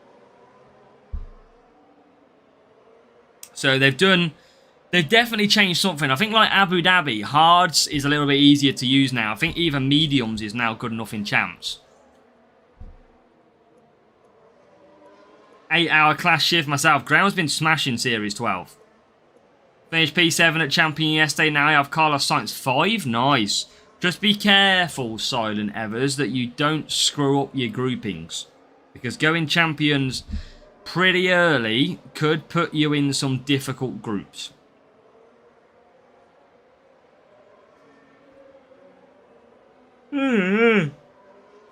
So they've definitely changed something. I think like Abu Dhabi, hards is a little bit easier to use now. I think even mediums is now good enough in champs. 8-hour class shift myself. Ground's been smashing Series 12. Finished P7 at Champion yesterday. Now I have Carlos Sainz 5. Nice. Just be careful, Silent Evers, that you don't screw up your groupings. Because going Champions pretty early could put you in some difficult groups. Mm-hmm.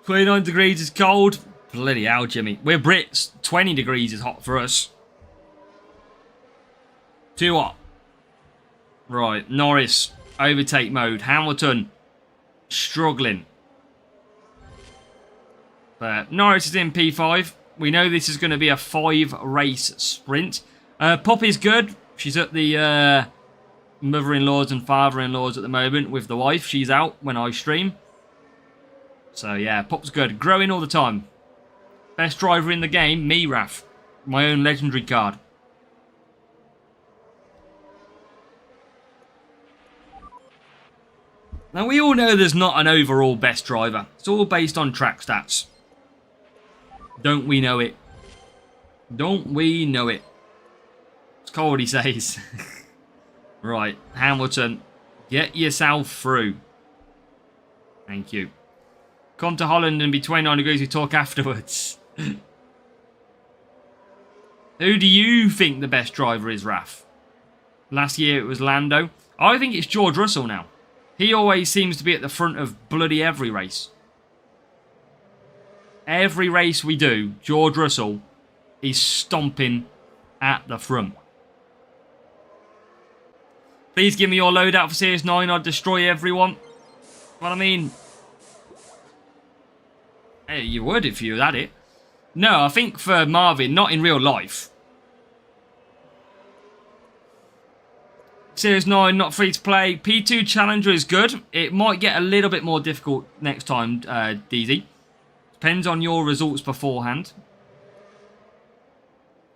29 degrees is cold. Bloody hell, Jimmy. We're Brits. 20 degrees is hot for us. Too hot. Right, Norris. Overtake mode. Hamilton. Struggling. But Norris is in P5. We know this is going to be a 5-race sprint. Poppy's good. She's at the mother-in-laws and father-in-laws at the moment with the wife. She's out when I stream. So yeah, Pop's good. Growing all the time. Best driver in the game, me, Raf. My own legendary card. Now we all know there's not an overall best driver. It's all based on track stats. Don't we know it? Don't we know it? It's cold, he says. Right, Hamilton, get yourself through. Thank you. Come to Holland and be 29 degrees, we talk afterwards. Who do you think the best driver is, Raf? Last year it was Lando. I think it's George Russell now. He always seems to be at the front of bloody every race. Every race we do, George Russell is stomping at the front. Please give me your loadout for Series 9. I'd destroy everyone. Well, I mean... Hey, you would if you had it. No, I think for Marvin, not in real life. Series 9, not free to play. P2 Challenger is good. It might get a little bit more difficult next time, DZ. Depends on your results beforehand.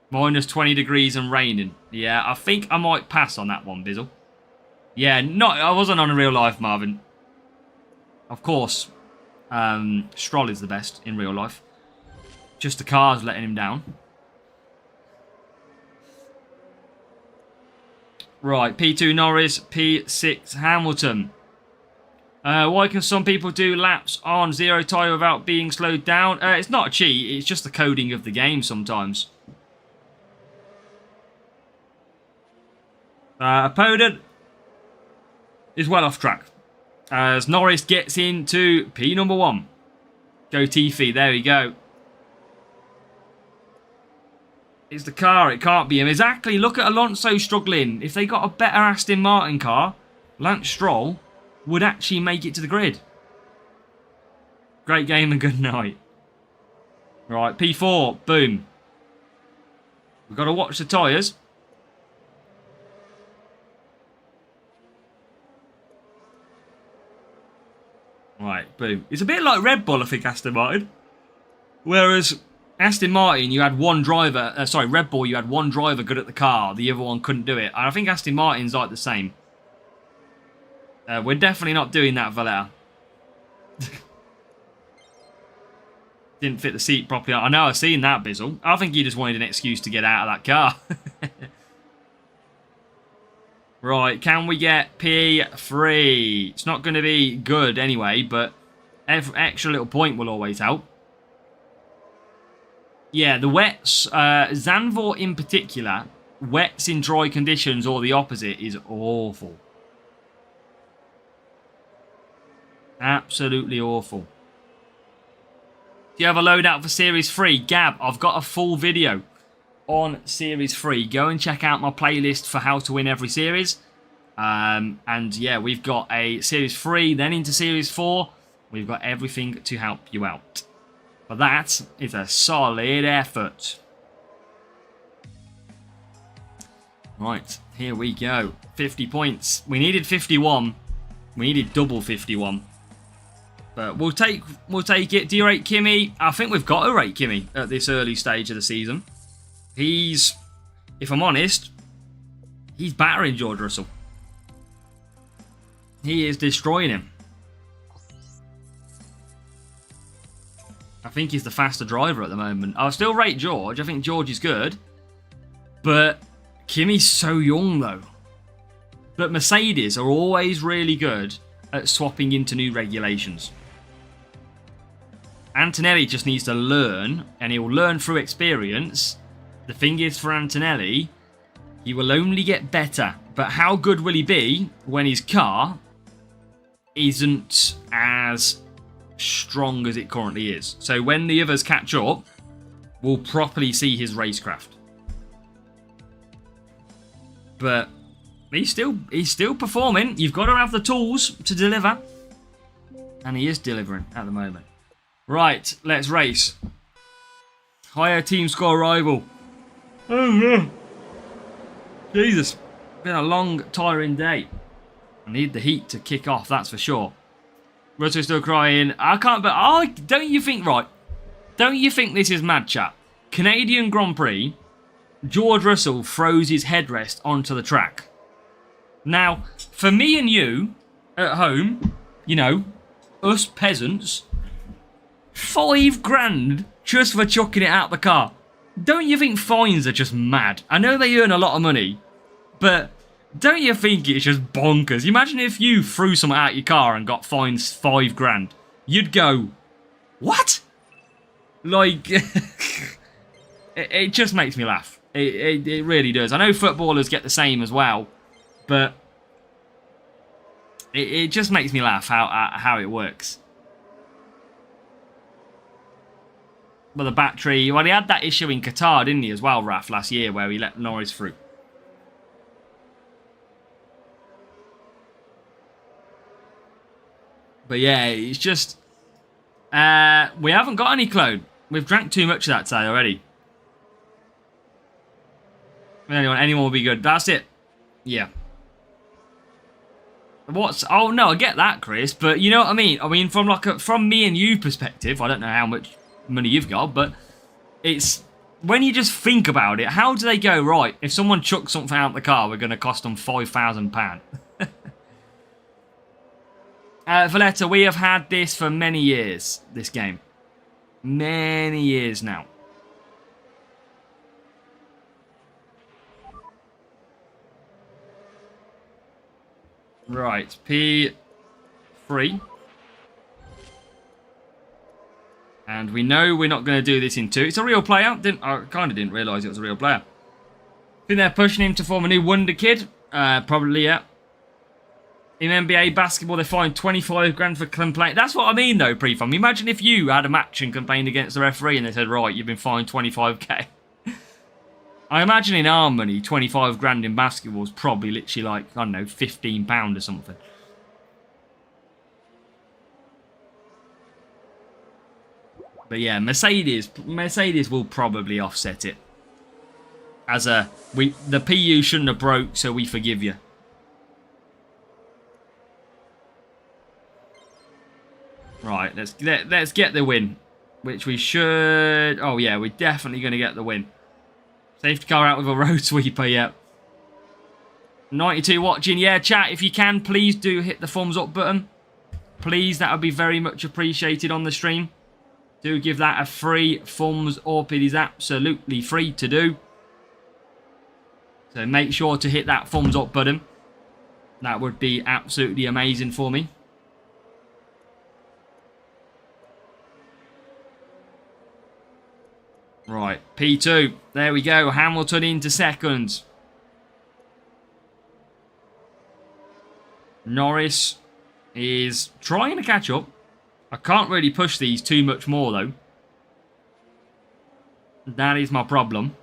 Minus 20 degrees and raining. Yeah, I think I might pass on that one, Bizzle. Yeah, I wasn't on a real life, Marvin. Of course, Stroll is the best in real life. Just the car's letting him down. Right, P2 Norris, P6 Hamilton. Why can some people do laps on 0 tyre without being slowed down? It's not a cheat, it's just the coding of the game sometimes. Opponent is well off track as Norris gets into P number 1. Go Tiffy, there we go. It's the car, it can't be him. Exactly, look at Alonso struggling. If they got a better Aston Martin car, Lance Stroll would actually make it to the grid. Great game and good night. Right, P4, boom. We've got to watch the tyres. Right, boom. It's a bit like Red Bull, I think, Aston Martin. Whereas Aston Martin, you had one driver... Red Bull, you had one driver good at the car. The other one couldn't do it. And I think Aston Martin's like the same. We're definitely not doing that, Valera. Didn't fit the seat properly. I know, I've seen that, Bizzle. I think you just wanted an excuse to get out of that car. Right, can we get P3? It's not going to be good anyway, but extra little point will always help. Yeah, the wets, Zandvoort in particular, wets in dry conditions or the opposite is awful. Absolutely awful. Do you have a loadout for Series 3? Gab, I've got a full video on Series 3. Go and check out my playlist for how to win every series. And yeah, we've got a Series 3, then into Series 4. We've got everything to help you out. But that is a solid effort. Right, here we go. 50 points. We needed 51. We needed double 51. But we'll take it. Do you rate Kimi? I think we've got to rate Kimi at this early stage of the season. He's, if I'm honest, he's battering George Russell. He is destroying him. I think he's the faster driver at the moment. I'll still rate George. I think George is good. But Kimi's so young, though. But Mercedes are always really good at swapping into new regulations. Antonelli just needs to learn, and he'll learn through experience. The thing is, for Antonelli, he will only get better. But how good will he be when his car isn't as strong as it currently is? So when the others catch up, we'll properly see his racecraft. But he's still performing. You've got to have the tools to deliver. And he is delivering at the moment. Right, let's race. Higher team score rival. Oh, yeah. Jesus. Been a long, tiring day. I need the heat to kick off, that's for sure. Russell's still crying. I can't, but don't you think, right? Don't you think this is mad, chat? Canadian Grand Prix, George Russell throws his headrest onto the track. Now, for me and you at home, you know, us peasants, $5,000 just for chucking it out the car. Don't you think fines are just mad? I know they earn a lot of money, but don't you think it's just bonkers? Imagine if you threw something out your car and got fined $5,000. You'd go, what? Like, it just makes me laugh. It really does. I know footballers get the same as well, but it just makes me laugh how it works. But the battery, well, he had that issue in Qatar, didn't he, as well, Raf, last year, where he let Norris through. But yeah, it's just, we haven't got any clone. We've drank too much of that today already. Anyone will be good. That's it. Yeah. Oh no, I get that, Chris, but you know what I mean? I mean, from me and you perspective, I don't know how much money you've got, but it's, when you just think about it, how do they go, right, if someone chucks something out the car, we're going to cost them £5,000. Valletta, we have had this for many years, this game. Many years now. Right, P3. And we know we're not going to do this in 2. It's a real player. I kind of didn't realise it was a real player. Think they're pushing him to form a new wonder kid? Probably, yeah. In NBA basketball, they fined $25,000 for complaint. That's what I mean, though, Prefam. Imagine if you had a match and complained against the referee and they said, right, you've been fined 25k. I imagine in our money, $25,000 in basketball is probably literally like, I don't know, £15 or something. But yeah, Mercedes will probably offset it. The PU shouldn't have broke, so we forgive you. Right, let's get the win, which we should. Oh yeah, we're definitely going to get the win. Safety car out with a road sweeper, yeah. 92 watching, yeah, chat, if you can, please do hit the thumbs up button. Please, that would be very much appreciated on the stream. Do give that a free thumbs up. It is absolutely free to do. So make sure to hit that thumbs up button. That would be absolutely amazing for me. Right, P2. There we go. Hamilton into second. Norris is trying to catch up. I can't really push these too much more, though. That is my problem.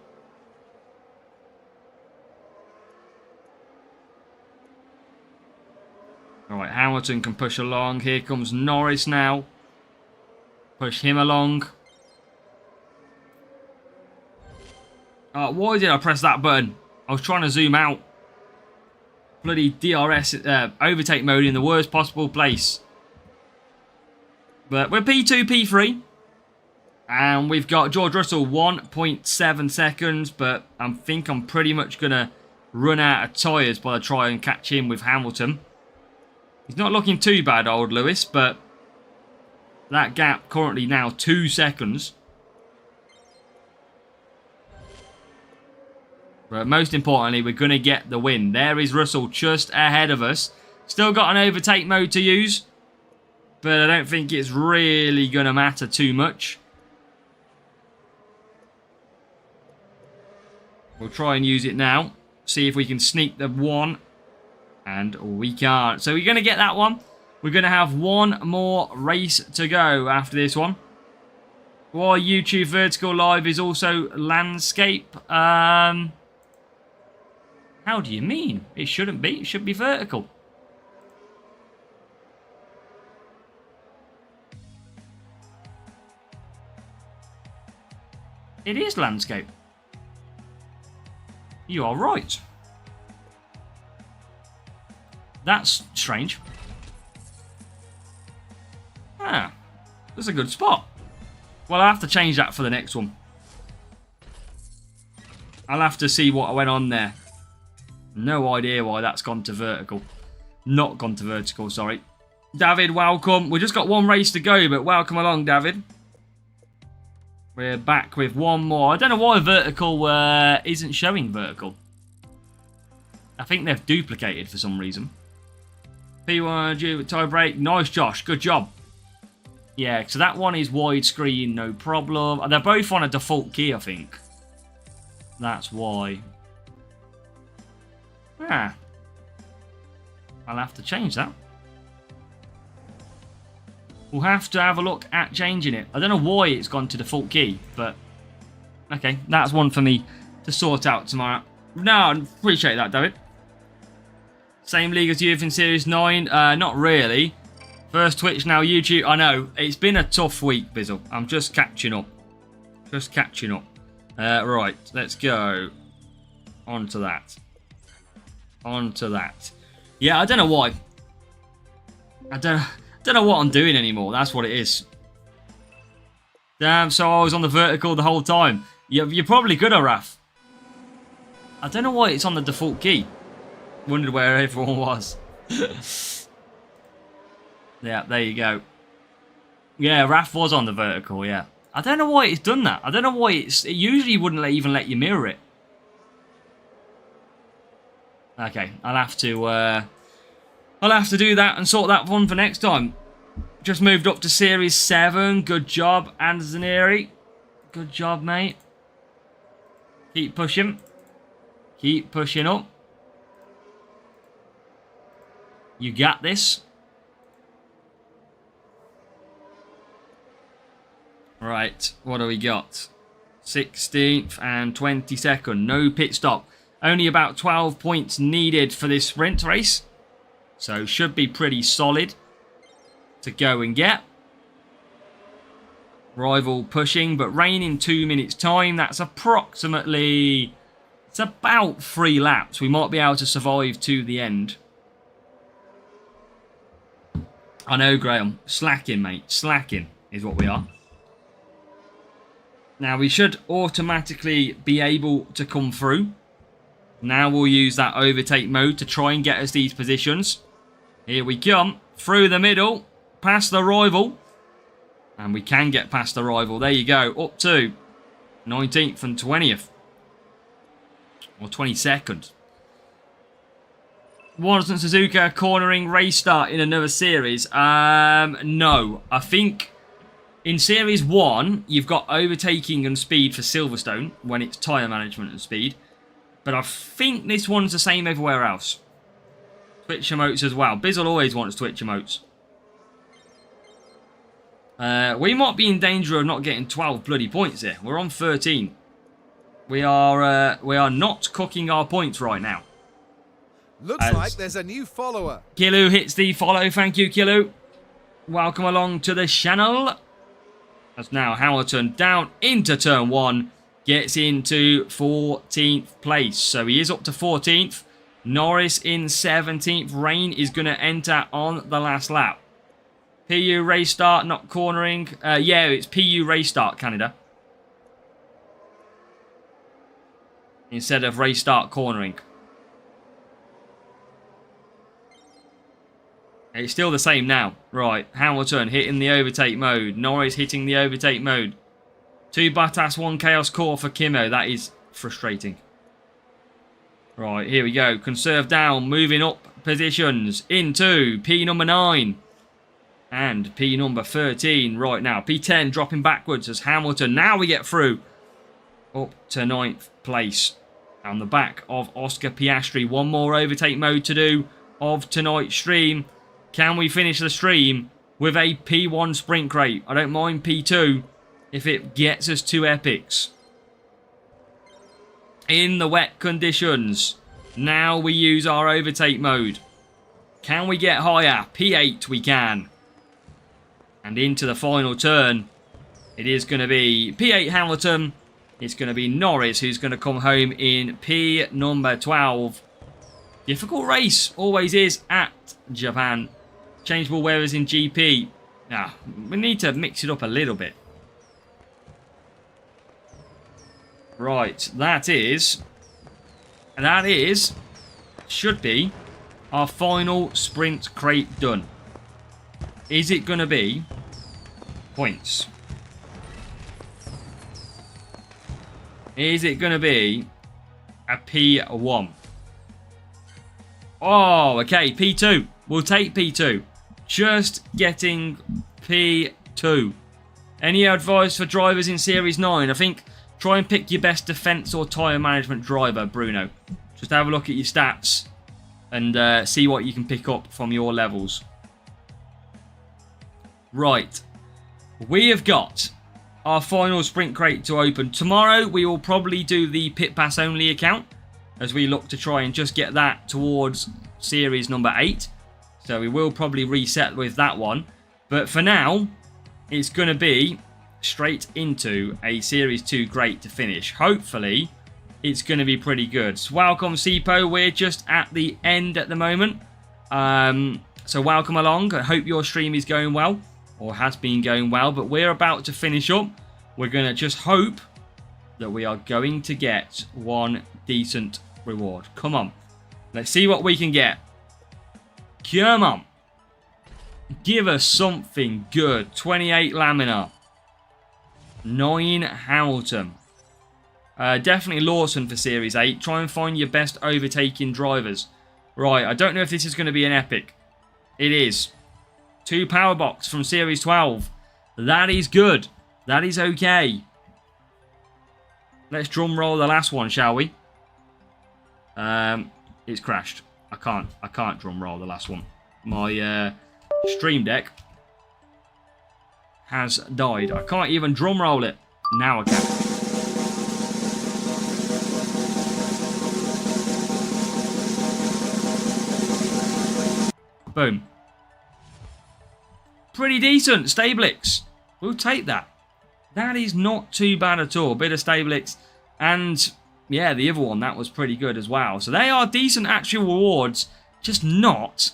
Alright, Hamilton can push along. Here comes Norris now. Push him along. Why did I press that button? I was trying to zoom out. Bloody DRS overtake mode in the worst possible place. But we're P2, P3. And we've got George Russell 1.7 seconds. But I think I'm pretty much going to run out of tyres by the try and catch him with Hamilton. He's not looking too bad, old Lewis. But that gap currently now 2 seconds. But most importantly, we're going to get the win. There is Russell just ahead of us. Still got an overtake mode to use. But I don't think it's really going to matter too much. We'll try and use it now. See if we can sneak the one. And we can't. So we're going to get that one. We're going to have one more race to go after this one. While YouTube Vertical Live is also landscape. How do you mean? It shouldn't be. It should be vertical. It is landscape. You are right. That's strange. Ah, that's a good spot. Well, I'll have to change that for the next one. I'll have to see what went on there. No idea why that's gone to vertical. Not gone to vertical, sorry. David, welcome. We've just got one race to go, but welcome along, David. We're back with one more. I don't know why vertical isn't showing vertical. I think they've duplicated for some reason. P1 tie break. Nice, Josh. Good job. Yeah, so that one is widescreen, no problem. They're both on a default key, I think. That's why. Ah. I'll have to change that. We'll have to have a look at changing it. I don't know why it's gone to default key, but okay, that's one for me to sort out tomorrow. No, I appreciate that, David. Same league as youth in Series 9? Not really. First Twitch, now YouTube. I know, it's been a tough week, Bizzle. I'm just catching up. Just catching up. Right, let's go. On to that. On to that. Yeah, I don't know why. I don't know what I'm doing anymore. That's what it is. Damn, so I was on the vertical the whole time. You're probably good, Raf. I don't know why it's on the default key. Wondered where everyone was. Yeah, there you go. Yeah, Raf was on the vertical, yeah. I don't know why it's done that. I don't know why it usually wouldn't even let you mirror it. Okay, I'll have to do that and sort that one for next time. Just moved up to Series 7. Good job, Anzaneri. Good job, mate. Keep pushing. Keep pushing up. You got this. Right, what do we got? 16th and 22nd. No pit stop. Only about 12 points needed for this sprint race. So should be pretty solid to go and get. Rival pushing, but rain in 2 minutes time. That's approximately about 3 laps. We might be able to survive to the end. I know, Graham. Slacking, mate. Slacking is what we are. Now, we should automatically be able to come through. Now we'll use that overtake mode to try and get us these positions. Here we come. Through the middle. Past the rival. And we can get past the rival. There you go. Up to 19th and 20th. Or 22nd. Watson Suzuka cornering race start in another series. No. I think in Series 1, you've got overtaking and speed for Silverstone when it's tyre management and speed. But I think this one's the same everywhere else. Twitch emotes as well. Bizzle always wants Twitch emotes. We might be in danger of not getting 12 bloody points here. We're on 13. We are not cooking our points right now. Looks like there's a new follower. Kilu hits the follow. Thank you, Kilu. Welcome along to the channel. That's now Hamilton down into turn 1. Gets into 14th place. So he is up to 14th. Norris in 17th. Rain is going to enter on the last lap. PU race start, not cornering. Yeah, it's PU race start, Canada. Instead of race start cornering. It's still the same now. Right, Hamilton hitting the overtake mode. Norris hitting the overtake mode. 2 Bottas, 1 Chaos Core for Kimmo. That is frustrating. Right, here we go. Conserve down, moving up positions into P number 9. And P number 13 right now. P10 dropping backwards as Hamilton. Now we get through. Up to 9th place. On the back of Oscar Piastri. One more overtake mode to do of tonight's stream. Can we finish the stream with a P1 sprint crate? I don't mind P2 if it gets us 2 epics. In the wet conditions. Now we use our overtake mode. Can we get higher? P8 we can. And into the final turn. It is going to be P8 Hamilton. It's going to be Norris who's going to come home in P number 12. Difficult race. Always is at Japan. Changeable weathers in GP. Now, we need to mix it up a little bit. Right, should be our final sprint crate done. Is it going to be points? Is it going to be a P1? Oh, okay, P2. We'll take P2. Just getting P2. Any advice for drivers in Series 9? I think try and pick your best defence or tyre management driver, Bruno. Just have a look at your stats and see what you can pick up from your levels. Right. We have got our final sprint crate to open. Tomorrow we will probably do the pit pass only account as we look to try and just get that towards series number 8. So we will probably reset with that one. But for now, it's going to be straight into a Series 2 crate to finish. Hopefully, it's going to be pretty good. So welcome, Sipo. We're just at the end at the moment. So welcome along. I hope your stream is going well, or has been going well. But we're about to finish up. We're going to just hope that we are going to get one decent reward. Come on. Let's see what we can get. Come on. Give us something good. 28 Laminar. 9 Hamilton. Definitely Lawson for Series 8. Try and find your best overtaking drivers. Right, I don't know if this is going to be an epic. It is. 2 power box from Series 12. That is good. That is okay. Let's drum roll the last one, shall we? It's crashed. I can't drum roll the last one. My stream deck has died. I can't even drum roll it. Now I can. Boom. Pretty decent. Stablix. We'll take that. That is not too bad at all. Bit of Stablix and Yeah, the other one, that was pretty good as well. So they are decent actual rewards, just not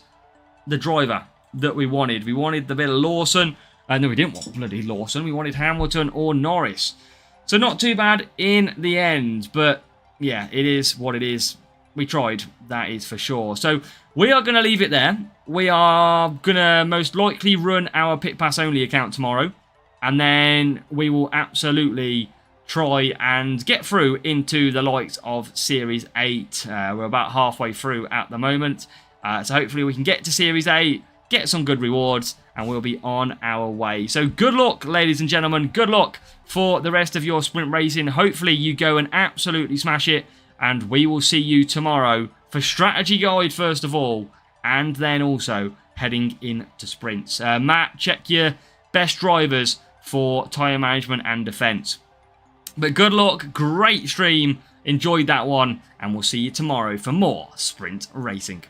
the driver that we wanted. We wanted the bit of Lawson. No, we didn't want bloody Lawson. We wanted Hamilton or Norris. So not too bad in the end. But yeah, it is what it is. We tried, that is for sure. So we are going to leave it there. We are going to most likely run our Pit Pass only account tomorrow. And then we will absolutely try and get through into the likes of Series 8. We're about halfway through at the moment. So hopefully we can get to Series 8, get some good rewards, and we'll be on our way. So good luck, ladies and gentlemen. Good luck for the rest of your sprint racing. Hopefully you go and absolutely smash it. And we will see you tomorrow for Strategy Guide first of all. And then also heading into sprints. Matt, check your best drivers for tyre management and defence. But good luck, great stream, enjoyed that one, and we'll see you tomorrow for more sprint racing.